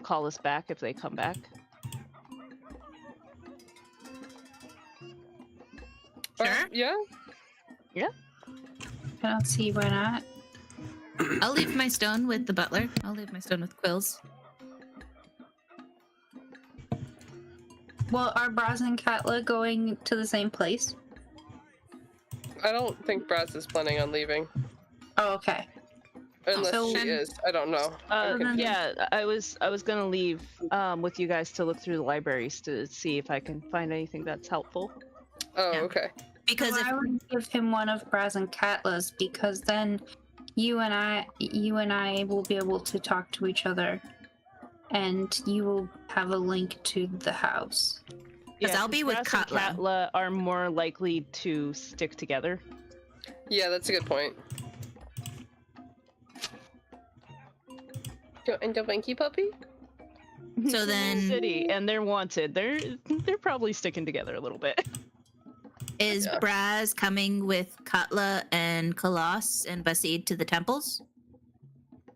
call us back if they come back. Sure. Yeah. I don't see why not. I'll leave my stone with the butler. I'll leave my stone with Quills. Well, are Brasz and Katla going to the same place? I don't think Brasz is planning on leaving. Oh, okay. Unless So she then- is. I don't know. I'm confused. Yeah, I was gonna leave with you guys to look through the libraries to see if I can find anything that's helpful. Oh, Yeah. okay. Because Well, if I would give him one of Brasz and Katla's because then you and I will be able to talk to each other, and you will have a link to the house. 'Cause I'll be with Brasz and Katla. Katla are more likely to stick together. Yeah, that's a good point. And the Winky Puppy? So then- City, and they're wanted. They're probably sticking together a little bit. is Yeah. Brasz coming with Katla and Khalas and Vasid to the temples?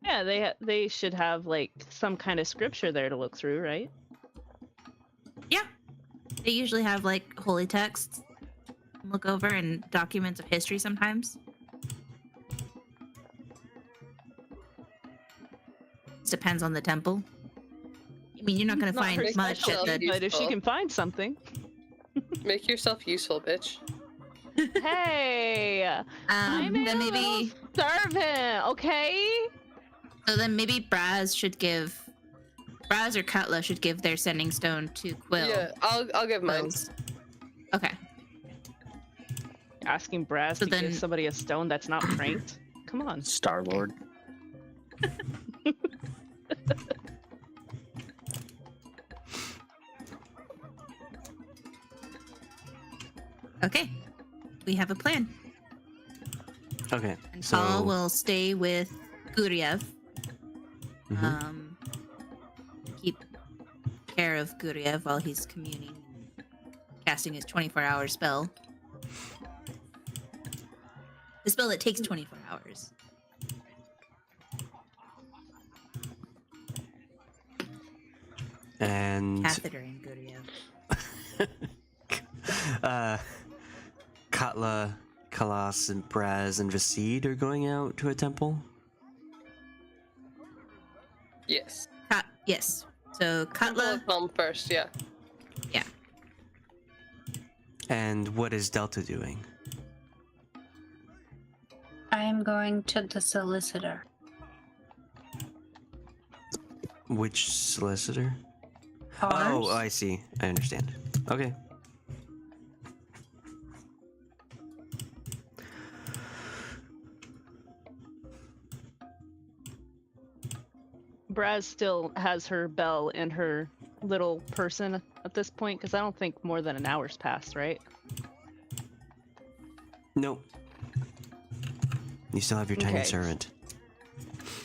Yeah, they should have like some kind of scripture there to look through, right? Yeah. They usually have like holy texts to look over and documents of history sometimes. Depends on the temple. I mean, you're not going to Not find very much special, at the... but if she useful. can find something. Make yourself useful, bitch. Hey, I'm then a maybe... little servant, okay? So then maybe Brasz or Katla should give their sending stone to Quill. Yeah, I'll give mine. Quills. Okay. Asking Brasz So to then- give somebody a stone that's not pranked. Come on. Star Lord. Okay. We have a plan. Okay. And So Paul will stay with Guryev. Mhm. Keep care of Guryev while he's communing, casting his 24-hour spell. The spell that takes 24 hours. And Catheter and Guryev. Katla, Khalas, and Brasz and Vasid are going out to a temple. Yes. Yes. So Katla. Come first, yeah. Yeah. And what is Delta doing? I am going to the solicitor. Which solicitor? Ours? Oh, I see. I understand. Okay. Brasz still has her bell in her little person at this point, because I don't think more than an hour's passed, right? Nope. You still have your tiny Okay. servant.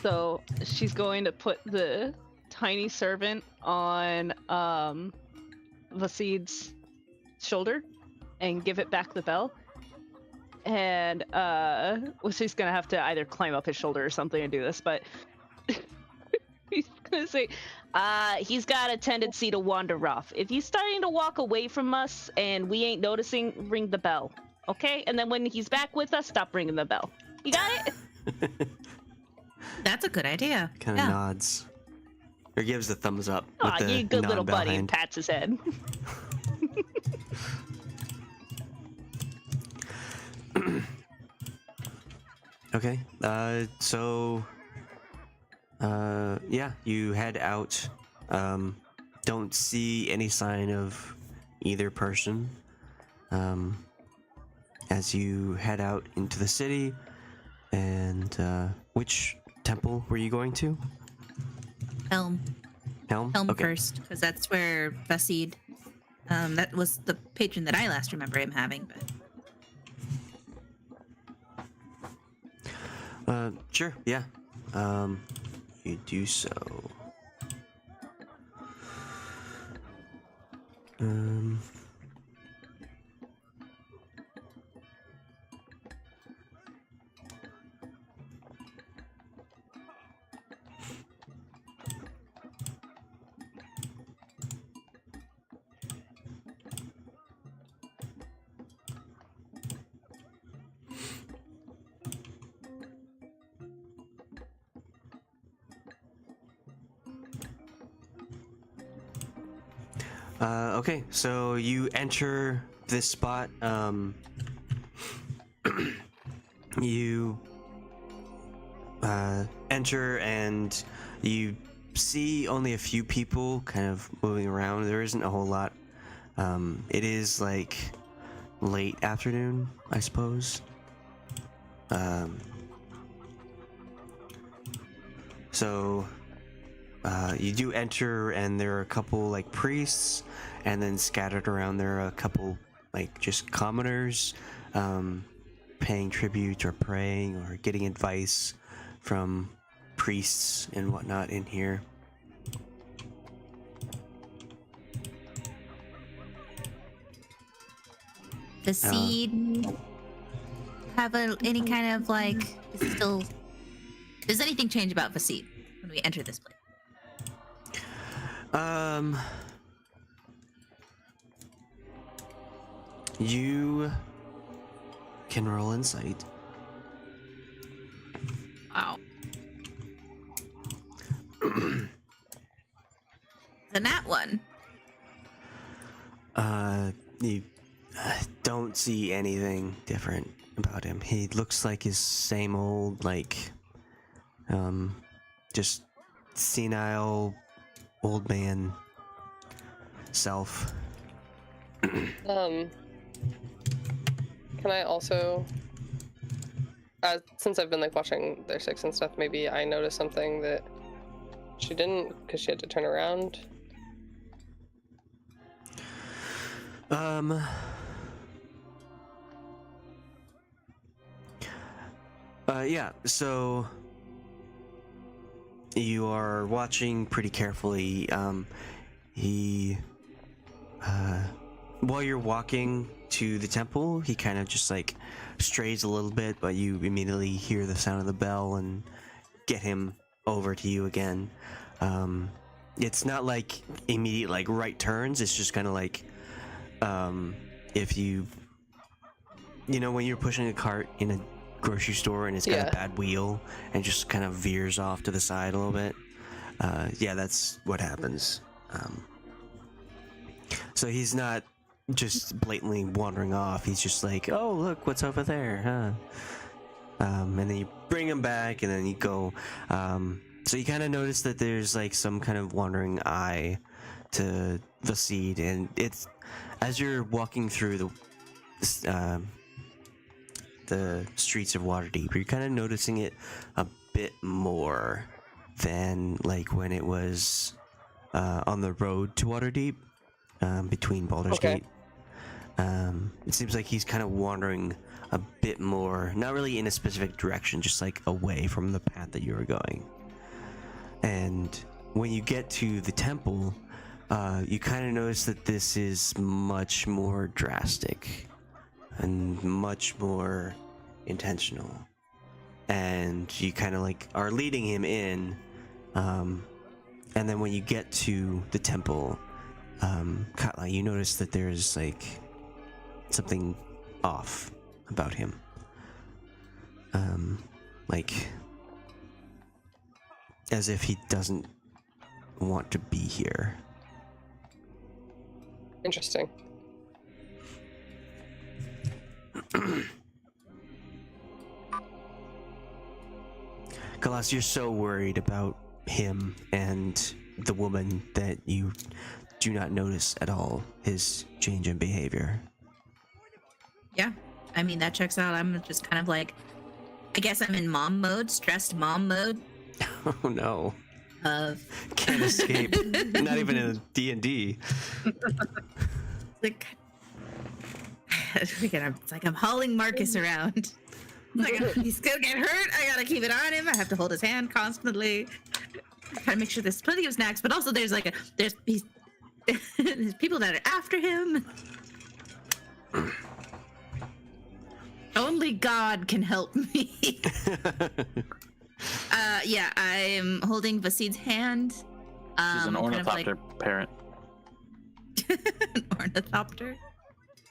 So she's going to put the tiny servant on Vasid's shoulder and give it back the bell. And well, she's gonna have to either climb up his shoulder or something to do this, but he's gonna say, he's got a tendency to wander off. If he's starting to walk away from us and we ain't noticing, ring the bell. Okay? And then when he's back with us, stop ringing the bell. You got it? That's a good idea. Kind of nods. Or gives the thumbs up. Aw, with the you good little non-bell buddy, and hand. pats his head. Okay. Yeah, you head out. Don't see any sign of either person. As you head out into the city, and which temple were you going to? Helm Helm. Okay. first, because that's where Vasid. That was the patron that I last remember him having. But Sure. Yeah. You do so. Okay, so you enter this spot. You enter and you see only a few people kind of moving around. There isn't a whole lot. It is like late afternoon, I suppose. So you do enter, and there are a couple like priests, and then scattered around there are a couple like just commoners, paying tribute or praying or getting advice from priests and whatnot in here. the seed have any kind of like is it still? Does anything change about Vasid when we enter this place? You can roll insight. Wow. The nat one. You don't see anything different about him. He looks like his same old, like, just senile old man self. Can I also, since I've been like watching their six and stuff, maybe I noticed something that she didn't because she had to turn around. Yeah, so you are watching pretty carefully. While you're walking, to the temple, he kind of just like strays a little bit, but you immediately hear the sound of the bell and get him over to you again. It's not like immediate like right turns. It's just kind of like if you know when you're pushing a cart in a grocery store and it's got a bad wheel and just kind of veers off to the side a little bit. Yeah, that's what happens. So he's not just blatantly wandering off. He's just like, oh, look, what's over there, huh? And then you bring him back, and then you go. So you kind of notice that there's like some kind of wandering eye to Vasid, and it's as you're walking through the streets of Waterdeep, you're kind of noticing it a bit more than like when it was on the road to Waterdeep, between Baldur's Gate. It seems like he's kind of wandering a bit more, not really in a specific direction, just like away from the path that you were going. And when you get to the temple, you kind of notice that this is much more drastic and much more intentional. And you kind of like are leading him in, and then when you get to the temple, Katla, you notice that there's like something off about him. Like as if he doesn't want to be here. Interesting. Khalas, you're so worried about him and the woman that you do not notice at all his change in behavior. Yeah, I mean, that checks out. I'm just kind of like, I guess I'm in mom mode, stressed mom mode. Oh no. Of Can't escape. Not even in D&D. like, it's like I'm hauling Marcus around. Like, he's gonna get hurt. I gotta keep it on him. I have to hold his hand constantly. Gotta make sure there's plenty of snacks, but also there's there's people that are after him. Only God can help me. Yeah, I'm holding Vasid's hand. She's an ornithopter parent. An ornithopter?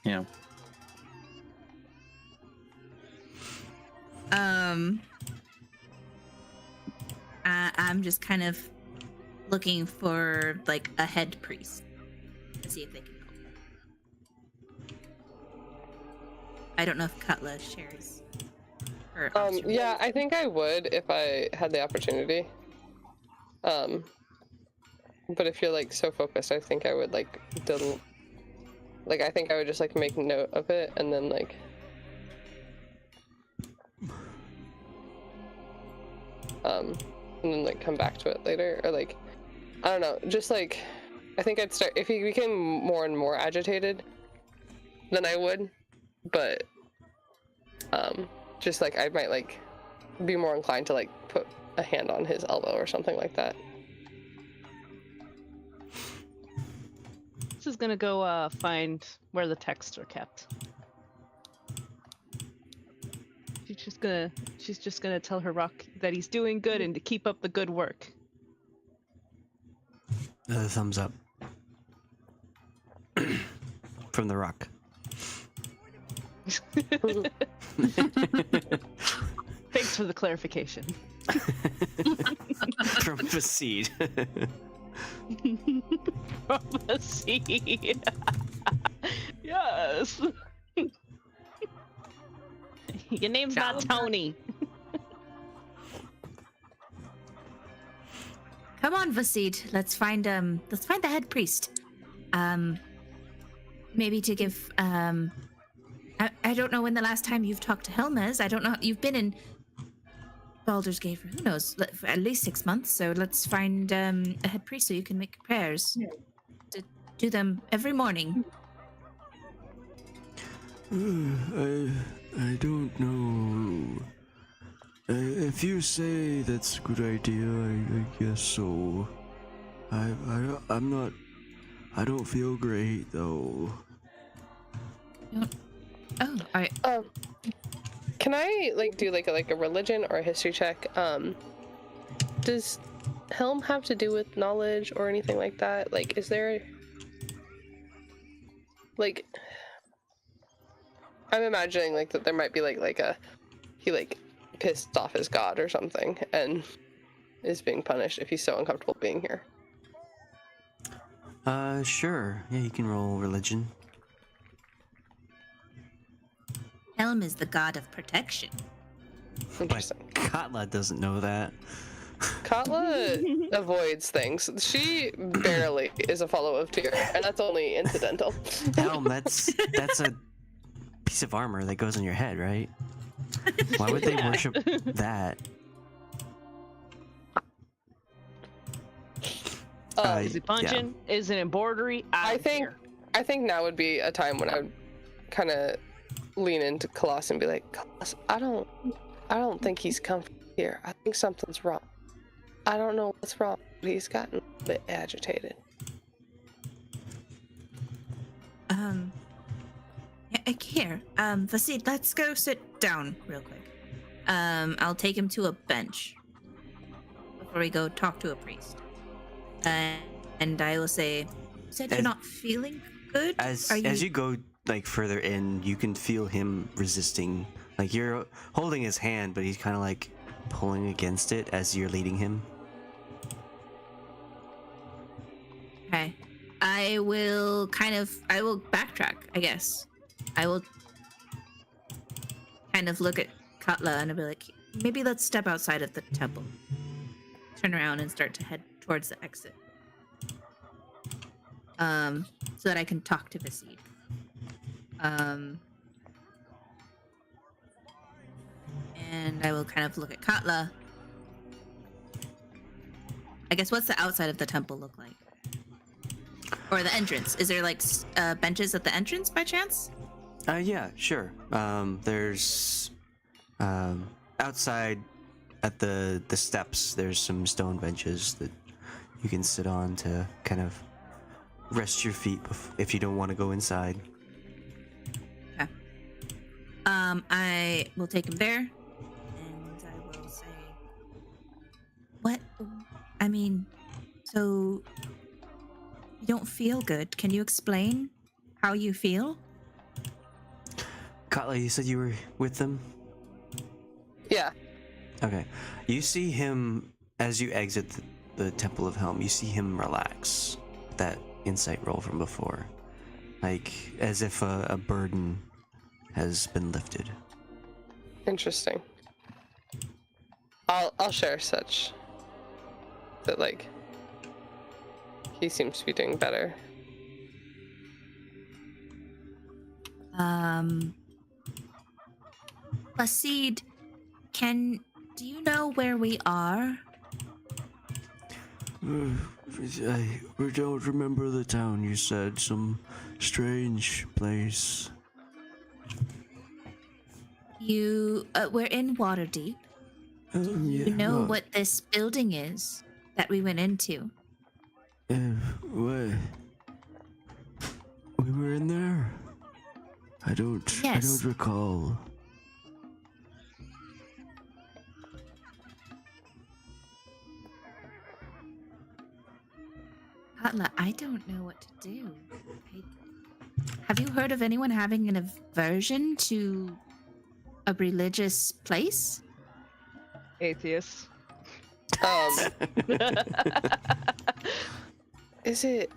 Yeah. I'm just kind of looking for like a head priest to see if they can help. I don't know if Katla shares her. Yeah, I think I would if I had the opportunity. But if you're like so focused, I think I would I think I would just like make note of it and then like and then like come back to it later, or like I don't know, just like I think I'd start if he became more and more agitated then I would, but just like I might like be more inclined to like put a hand on his elbow or something like that. This is gonna go find where the texts are kept. She's just gonna tell her rock that he's doing good and to keep up the good work. Another thumbs up from the rock. Thanks for the clarification. From Vasid. From Vasid. Yes. Your name's not Tony. Come on, Vasid. Let's find the head priest. Maybe to give I don't know when the last time you've talked to Helmez. I don't know. You've been in Baldur's Gate for who knows, for at least 6 months. So let's find a head priest so you can make prayers. To do them every morning. I don't know. If you say that's a good idea, I guess so. I'm not. I don't feel great though. Oh, all right. Can I do like a religion or a history check? Does Helm have to do with knowledge or anything like that? Like, is there like, I'm imagining that there might be he pissed off his god or something and is being punished if he's so uncomfortable being here. Sure. Yeah, you can roll religion. Helm is the god of protection. Interesting. But Katla doesn't know that. Katla avoids things. She barely is a follower of Tyr, and that's only incidental. Helm, that's a piece of armor that goes on your head, right? Why would they worship that? Is it punching? Is it embroidery? I think now would be a time when I would kind of lean into Khalas and be like, Khalas, I don't think he's comfortable here. I think something's wrong. I don't know what's wrong, but he's gotten a bit agitated. Here, Vasid, let's go sit down real quick. I'll take him to a bench before we go talk to a priest. And I will say, you said you're not feeling good? As you go further in, you can feel him resisting. Like, you're holding his hand, but he's kind of pulling against it as you're leading him. Okay. I will backtrack, I guess. I will kind of look at Katla and I'll be like, maybe let's step outside of the temple. Turn around and start to head towards the exit. So that I can talk to Vasid. And I will kind of look at Katla. I guess, what's the outside of the temple look like? Or the entrance? Is there benches at the entrance by chance? Yeah, sure. There's outside at the steps. There's some stone benches that you can sit on to kind of rest your feet if you don't want to go inside. Okay. I will take him there, and I will say, "What? I mean, so you don't feel good? Can you explain how you feel?" Katla, you said you were with them? Yeah. Okay. You see him as you exit the Temple of Helm. You see him relax. That insight roll from before, as if a burden has been lifted. Interesting. I'll share such that he seems to be doing better. Vasid, do you know where we are? I don't remember the town you said. Some strange place. We're in Waterdeep. Yeah, You know what this building is that we went into? What? We were in there? I don't recall. Katla, I don't know what to do. Have you heard of anyone having an aversion to a religious place? Atheist. Is it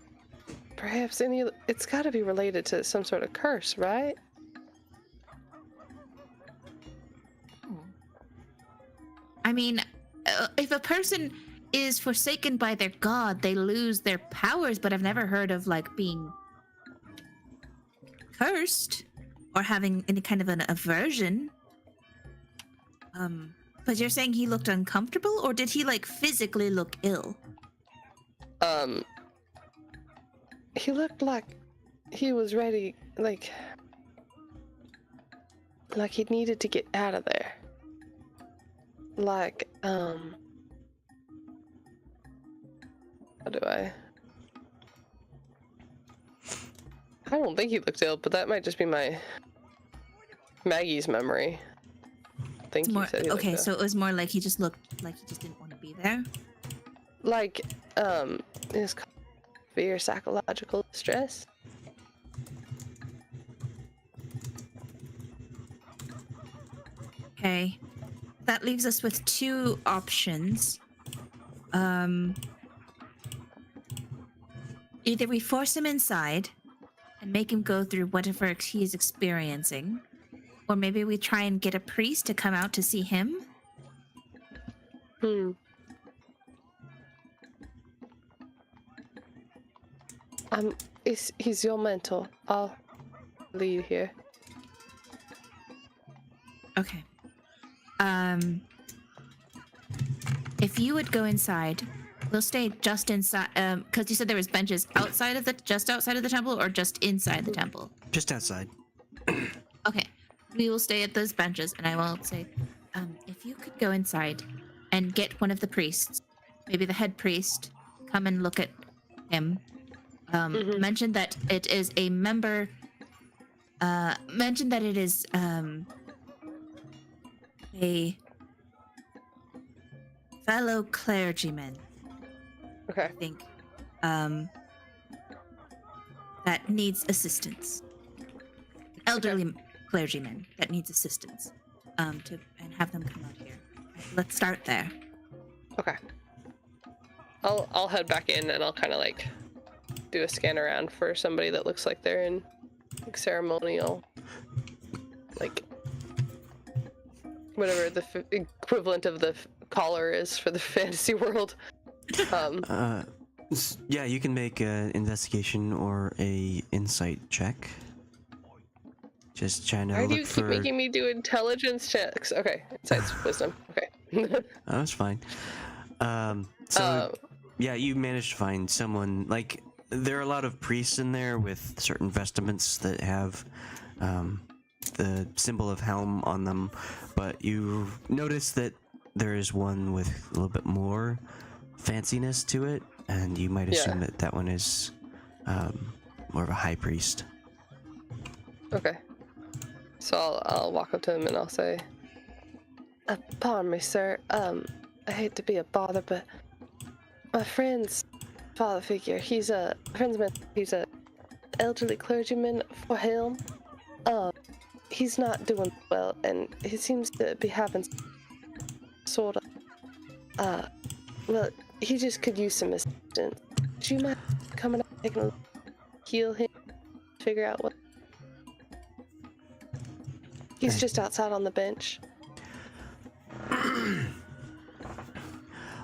perhaps it's got to be related to some sort of curse, right? I mean, if a person is forsaken by their god, they lose their powers, but I've never heard of being cursed or having any kind of an aversion. But you're saying he looked uncomfortable, or did he physically look ill? He looked like he was ready, like he needed to get out of there. How do I I don't think he looked ill, but that might just be my Maggie's memory. I think It's more, he said he looked okay, ill. so it was more like he just looked like he just didn't want to be there. Like, his severe psychological distress. Okay. That leaves us with two options. Either we force him inside and make him go through whatever he is experiencing, or maybe we try and get a priest to come out to see him. He's your mentor. I'll lead here. Okay. If you would go inside, we'll stay just inside. Because you said there was benches outside of just outside of the temple, or just inside the temple. Just outside. Okay, we will stay at those benches, and I will say, if you could go inside and get one of the priests, maybe the head priest, come and look at him. Mention that it is a member. Mention that it is a fellow clergyman. Okay. I think that needs assistance. Elderly clergyman that needs assistance. And have them come out here. Let's start there. Okay. I'll head back in and I'll kind of like do a scan around for somebody that looks like they're in like ceremonial, like whatever the equivalent of the collar is for the fantasy world. Yeah, you can make an investigation or a insight check. Just trying to Why do look you keep for. making me do intelligence checks? Okay, insight's wisdom. Okay. Oh, that's fine. Yeah, you managed to find someone. Like, there are a lot of priests in there with certain vestments that have the symbol of helm on them, but you notice that there is one with a little bit more fanciness to it, and you might assume that that one is more of a high priest. Okay. So I'll walk up to him and I'll say, pardon me, sir. I hate to be a bother, but my friend's father figure, he's a elderly clergyman for him. He's not doing well, and he seems to be having sort of, well, he just could use some assistance. Do you mind coming up, taking a look, heal him, figure out what? He's just outside on the bench.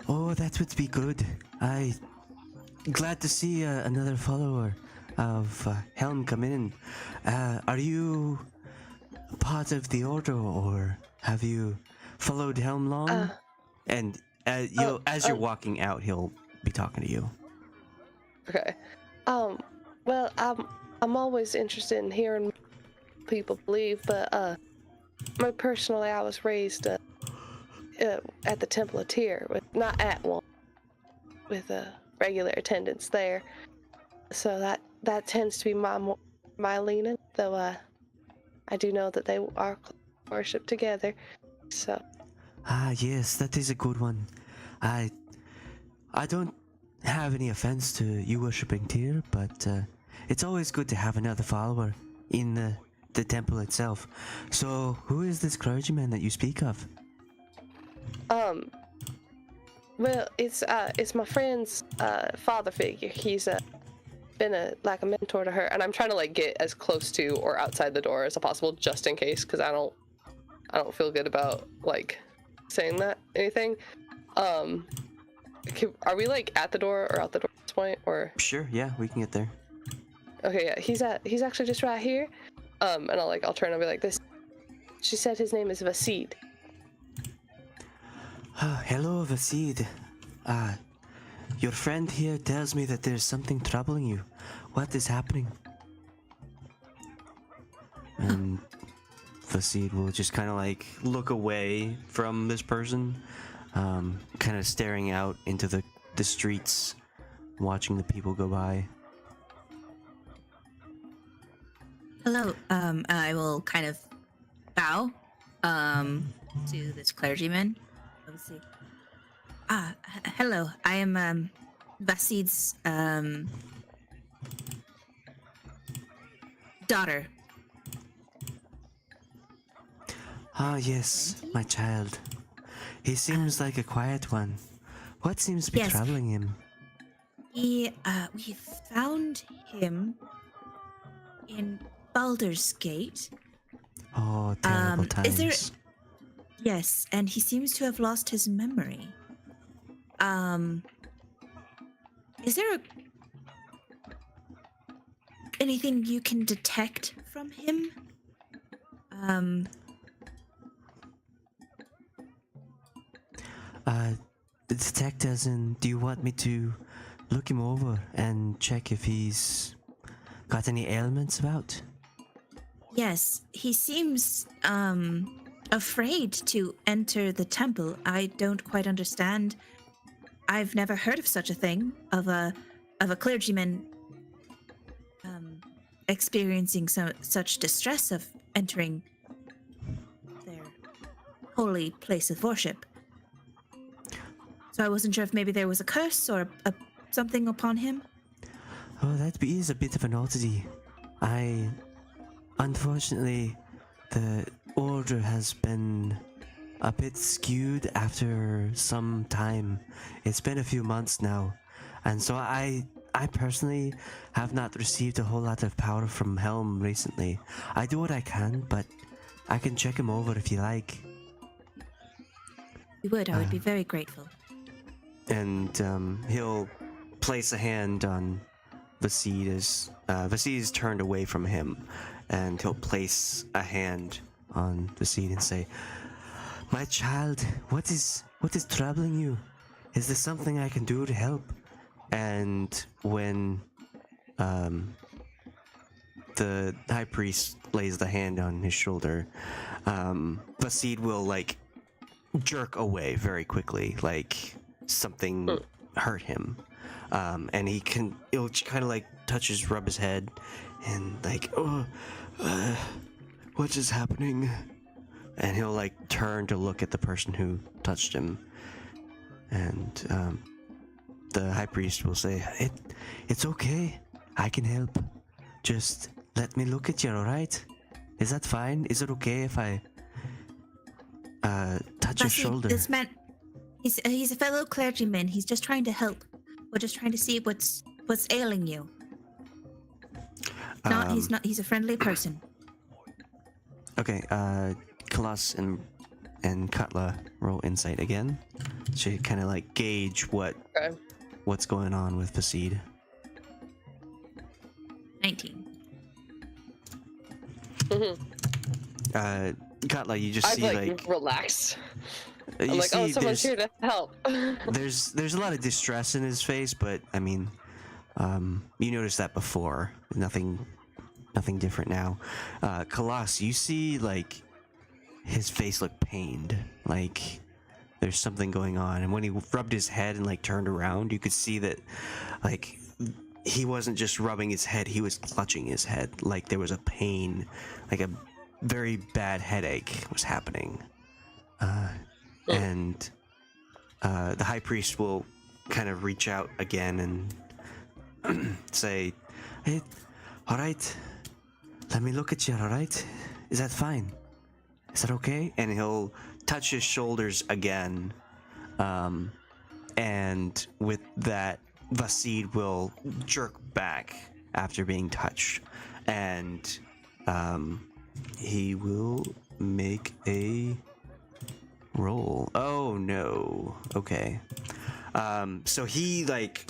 Oh, that would be good. Glad to see another follower of Helm come in. Are you part of the order, or have you followed Helm long? And as you're walking out, he'll be talking to you. Okay. Well, I'm always interested in hearing what people believe, but personally, I was raised at the Temple of Tyr, not at one, with regular attendance there. So that tends to be my leaning, though I do know that they are worshipped together. So. Ah, yes, that is a good one. I don't have any offense to you worshipping Tyr, but it's always good to have another follower in the temple itself. So, who is this clergyman that you speak of? Well, it's my friend's father figure. He's been a mentor to her, and I'm trying to like get as close to or outside the door as possible, just in case, because I don't feel good about like saying anything. Are we like at the door or out the door at this point, or? Sure, yeah, we can get there. Okay, yeah, he's actually just right here. And I'll turn and be like this. She said his name is Vasid. Hello, Vasid. Your friend here tells me that there's something troubling you. What is happening? And Vasid will just kind of like look away from this person, kind of staring out into the streets, watching the people go by. Hello. I will kind of bow to this clergyman. Let's see. Hello. I am Vasid's daughter. Ah, yes, my child. He seems like a quiet one. What seems to be Yes. troubling him? We found him in Baldur's Gate. Oh, terrible times. Is there- Yes, and he seems to have lost his memory. Is there anything you can detect from him? Detect as in, do you want me to look him over and check if he's got any ailments about? Yes, he seems afraid to enter the temple. I don't quite understand. I've never heard of such a thing, of a clergyman experiencing such distress of entering their holy place of worship. So I wasn't sure if maybe there was a curse or something upon him. Oh, that is a bit of an oddity. Unfortunately, the order has been a bit skewed after some time. It's been a few months now, and so I personally have not received a whole lot of power from Helm recently. I do what I can, but I can check him over if you like. You would, I would be very grateful. And he'll place a hand on Vasid as Vasid is turned away from him, and he'll place a hand on Vasid and say, "My child, what is troubling you? Is there something I can do to help?" And when the high priest lays the hand on his shoulder, Vasid will like jerk away very quickly, like something hurt him, and he'll kind of like rub his head, and like, what is happening? And he'll like turn to look at the person who touched him, and the high priest will say, "It's okay. I can help. Just let me look at you, all right? Is that fine? Is it okay if I touch your shoulder?" This man, he's a fellow clergyman. He's just trying to help. We're just trying to see what's ailing you. He's not. He's a friendly person. Okay, Khalas and Katla roll insight again to kind of like gauge what's going on with Vasid. 19. Katla, you just I've see like relaxed. you I'm like, oh, see someone's here to help. there's a lot of distress in his face, but I mean, you noticed that before. Nothing different now. Khalas, you see like his face looked pained, like there's something going on. And when he rubbed his head and like turned around, you could see that like he wasn't just rubbing his head, he was clutching his head, like there was a pain, like a very bad headache was happening. And the high priest will kind of reach out again and say, "Hey, all right, let me look at you, all right? Is that fine? Is that okay?" And he'll touch his shoulders again. And with that, Vasid will jerk back after being touched. And he will make a roll. Oh no. Okay. So he like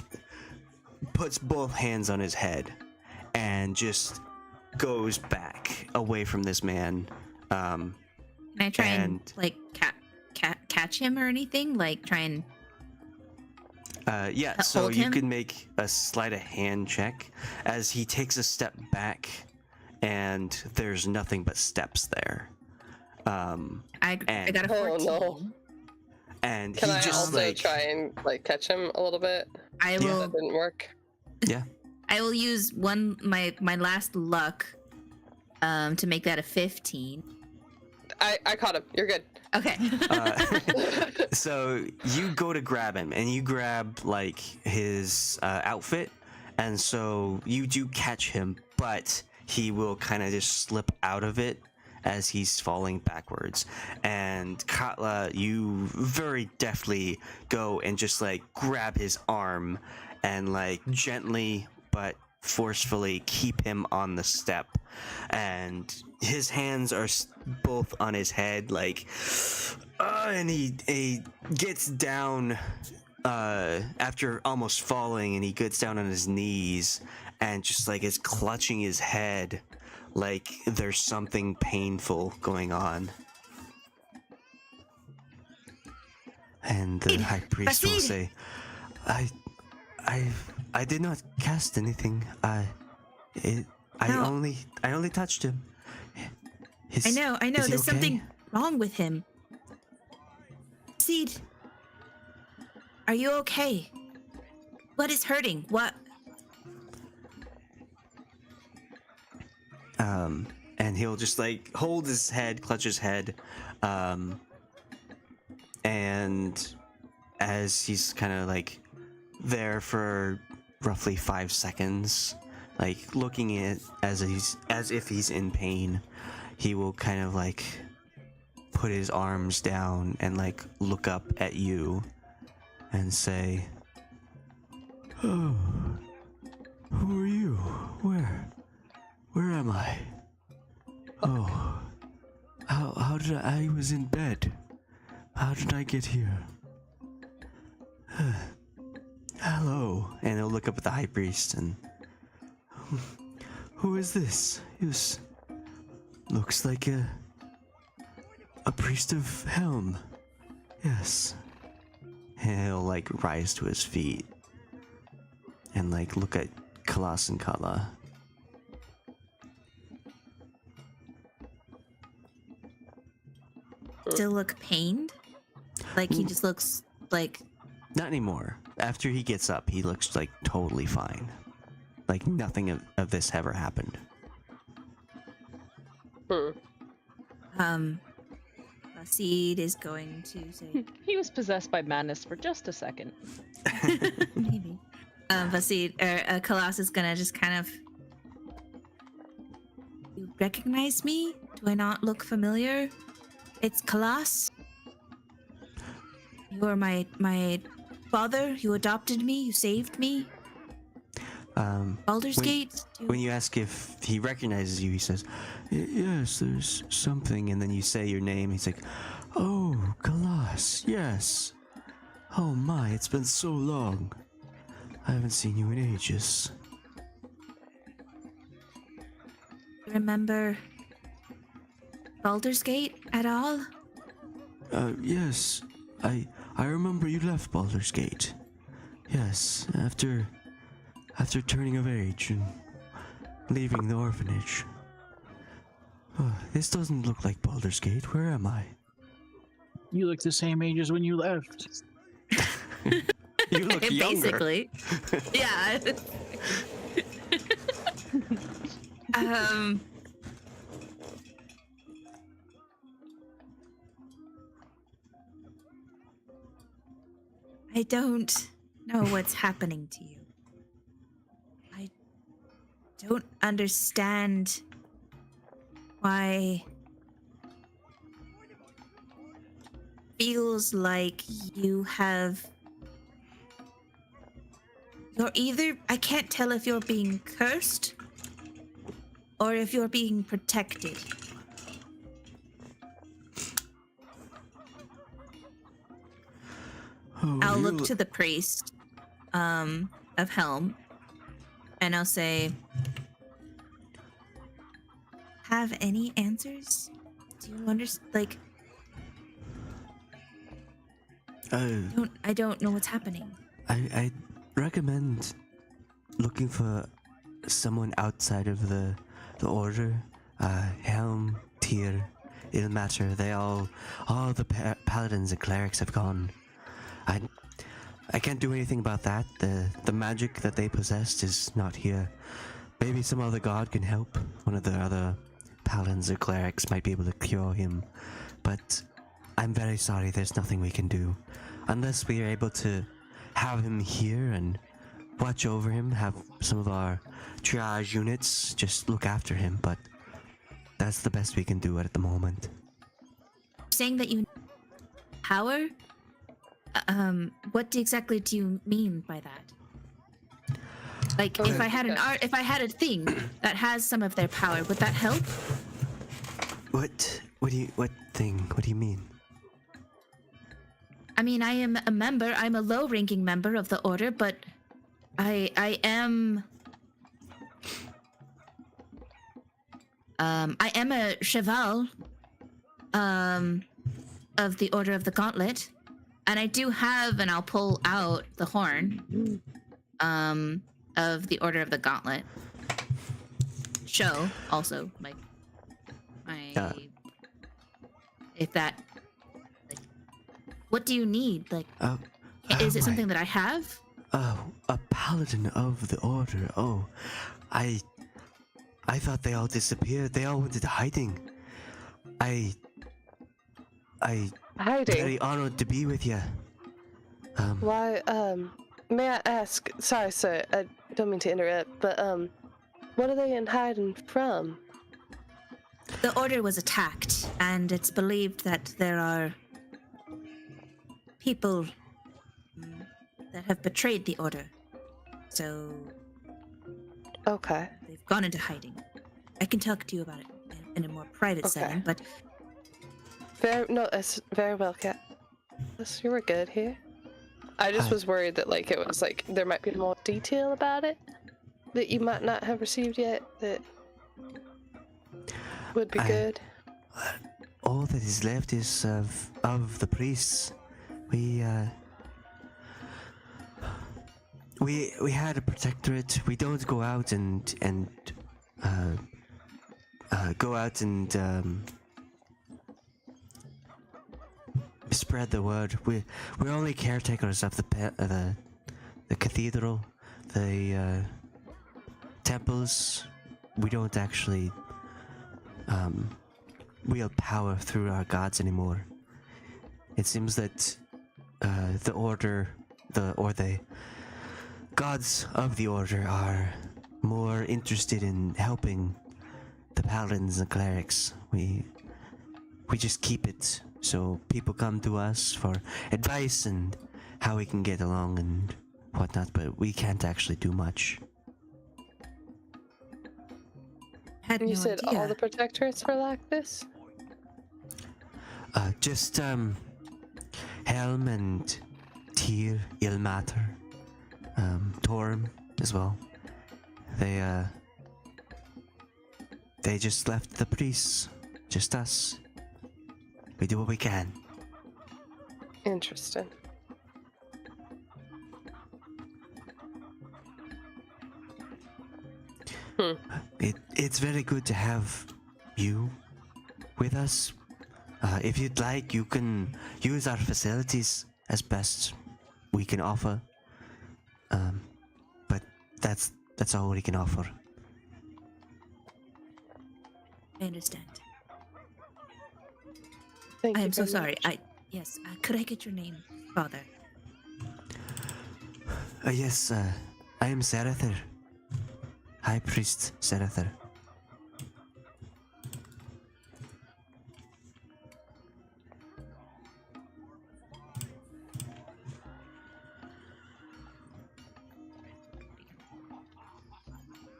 puts both hands on his head and just goes back away from this man. Can I try and like catch him or anything? Like try and yeah, so hold you him? can make a sleight of hand check as he takes a step back, and there's nothing but steps there. I got a 14. Oh no. And Can he I just also like try and like catch him a little bit? I will. That didn't work. yeah. I will use my last luck to make that a 15. I caught him. You're good. Okay. So you go to grab him, and you grab like his outfit, and so you do catch him, but he will kind of just slip out of it as he's falling backwards. And Katla, you very deftly go and just like grab his arm and like gently but forcefully keep him on the step, and his hands are both on his head, like and he gets down after almost falling, and he gets down on his knees and just like is clutching his head like there's something painful going on. And the high priest will say, I did not cast anything. I only touched him. I know. Is he There's okay? something wrong with him. Seed, are you okay? What is hurting? What? And he'll just like hold his head, clutch his head, and as he's kind of like there for roughly 5 seconds, like looking at as if he's in pain, he will kind of like put his arms down and like look up at you and say, Oh, who are you? Where am I? Oh, how did I was in bed. How did I get here? hello, and he'll look up at the high priest and, Who is this? Looks like a priest of Helm. Yes. and he'll like rise to his feet and like look at Khalas and Katla. Still look pained? Like he just looks like... Not anymore. After he gets up, he looks like totally fine. Like nothing of this ever happened. Seed is going to say... He was possessed by madness for just a second. Maybe. Khalas is gonna just kind of... You recognize me? Do I not look familiar? It's Khalas. You are my father. You adopted me. You saved me. Baldur's Gate. When you ask if he recognizes you, he says, Yes, there's something. and then you say your name. He's like, Oh, Khalas, yes. Oh my, it's been so long. I haven't seen you in ages. Remember Baldur's Gate at all? Yes. I remember you left Baldur's Gate. Yes, after turning of age and leaving the orphanage. This doesn't look like Baldur's Gate. Where am I? You look the same age as when you left. you look younger. Basically. Yeah. I don't know what's happening to you. I don't understand why feels like you're either, I can't tell if you're being cursed or if you're being protected. Oh, I'll you look to the priest of Helm and I'll say, have any answers? Do you understand? Like, I don't know what's happening. I recommend looking for someone outside of the order. Helm, Tyr, Ilmater, they all the paladins and clerics have gone. I can't do anything about that. The magic that they possessed is not here. Maybe some other god can help. One of the other paladins or clerics might be able to cure him, but I'm very sorry, there's nothing we can do. Unless we are able to have him here and watch over him, have some of our triage units just look after him, but that's the best we can do at the moment. Saying that you power? What exactly do you mean by that? Like, if I had if I had a thing that has some of their power, would that help? What thing? What do you mean? I mean, I am a member. I'm a low-ranking member of the order, but I am a cheval of the Order of the Gauntlet, and I do have, and I'll pull out the horn of the Order of the Gauntlet. Show also my if that, like, what do you need? Like, is it something that I have? Oh, a paladin of the order. Oh, I thought they all disappeared. They all went into hiding. I Hiding? very honored to be with you. Why, may I ask, sorry sir, I don't mean to interrupt, but what are they in hiding from? The Order was attacked, and it's believed that there are people that have betrayed the Order. So Okay. they've gone into hiding. I can talk to you about it in a more private Okay. setting, but That's very well, Cat. Yes, you were good here. I just was worried that, like, it was like there might be more detail about it that you might not have received yet that would be good. All that is left is of the priests. We had a protectorate. We don't go out and spread the word. We're only caretakers of the cathedral, the temples. We don't actually wield power through our gods anymore. It seems that the order, the gods of the order are more interested in helping the paladins and clerics. We just keep it so people come to us for advice and how we can get along and whatnot, but we can't actually do much. had You no said idea. all the protectorates were like this? Just Helm and Tyr, Ilmater, Torm as well. They just left the priests, just us. We do what we can. Interesting. It's very good to have you with us. If you'd like, you can use our facilities as best we can offer. But that's all we can offer. I understand. Thank I you am so very sorry. much. Yes. Could I get your name, Father? Yes, I am Serather. High Priest Serather.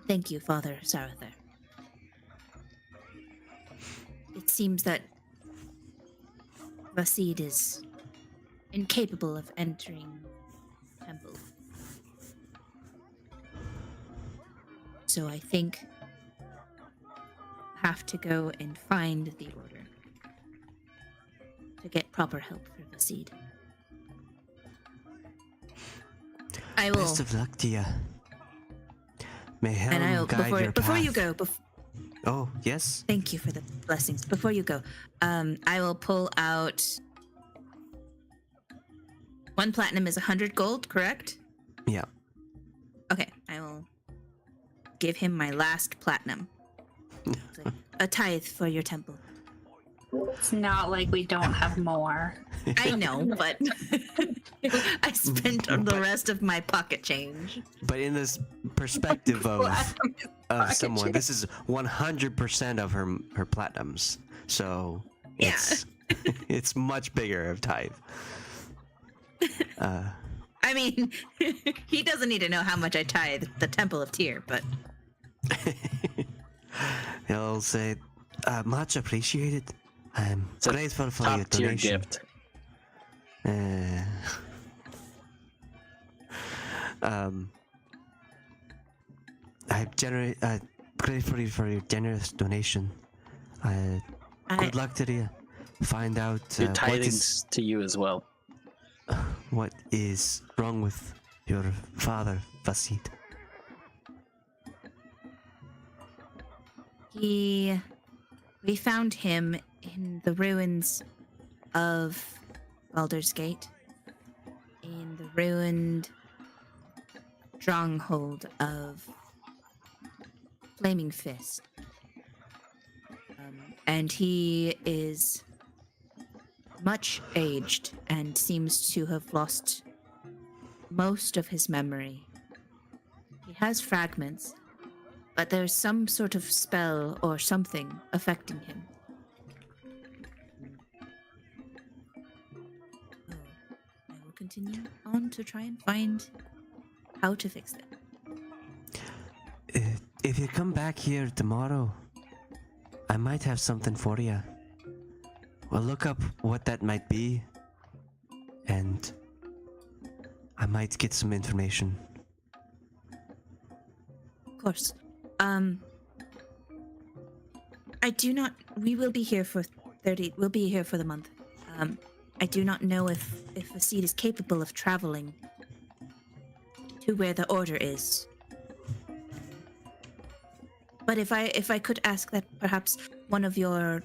Thank you, Father Sarather. It seems that Vasid is incapable of entering the temple. So I think I have to go and find the order to get proper help for Vasid. I will. Best of luck to you. May Helm And I will guide your before you path. go. Oh, yes? Thank you for the blessings. Before you go, I will pull out 1 platinum is 100 gold, correct? Yeah. Okay, I will give him my last platinum. So, a tithe for your temple. It's not like we don't have more. I know, but I spent the rest of my pocket change. But in this perspective of Pocket someone, change. this is 100% of her platinums. So Yeah. it's it's much bigger of tithe. I mean, he doesn't need to know how much I tithe the Temple of Tyr, but He'll say, much appreciated. I'm It's a grateful for your Top tier donation. gift. I'm grateful for your generous donation. Good luck to you. Find out Your tidings to you as well. what is wrong with your father, Vasid. we found him in the ruins of Baldur's Gate, in the ruined stronghold of Flaming Fist. And he is much aged and seems to have lost most of his memory. He has fragments, but there's some sort of spell or something affecting him. I will continue on to try and find how to fix it. If you come back here tomorrow, I might have something for you. We'll look up what that might be, and I might get some information. Of course. I do not. We will be here for 30. We'll be here for the month. I do not know if a seed is capable of traveling to where the order is. But if I could ask that perhaps one of your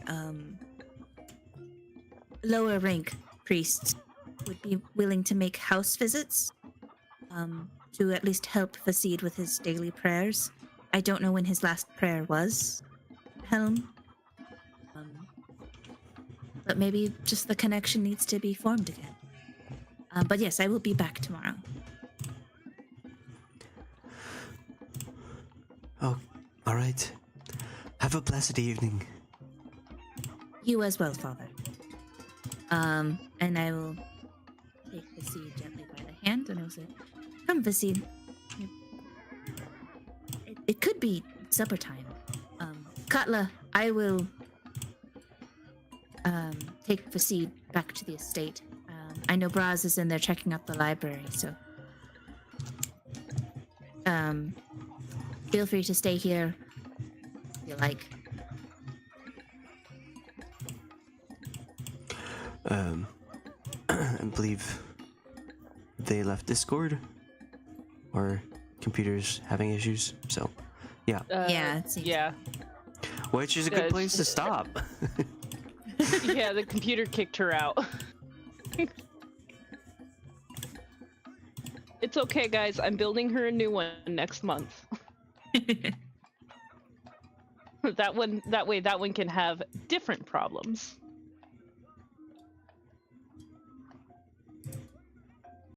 lower rank priests would be willing to make house visits to at least help Vasid with his daily prayers. I don't know when his last prayer was, Helm. But maybe just the connection needs to be formed again. But yes, I will be back tomorrow. Oh, all right. Have a blessed evening. You as well, Father. And I will take Vasid gently by the hand and I will say, "Come, Vasid. It could be supper time. Katla, I will take Vasid back to the estate. I know Brasz is in there checking out the library, so feel free to stay here if you like." I believe they left Discord or computers having issues. So, yeah, Yeah, it seems- Yeah. which is a Yeah, good it's- place to stop. Yeah, the computer kicked her out. It's okay, guys. I'm building her a new one next month. That way, that one can have different problems.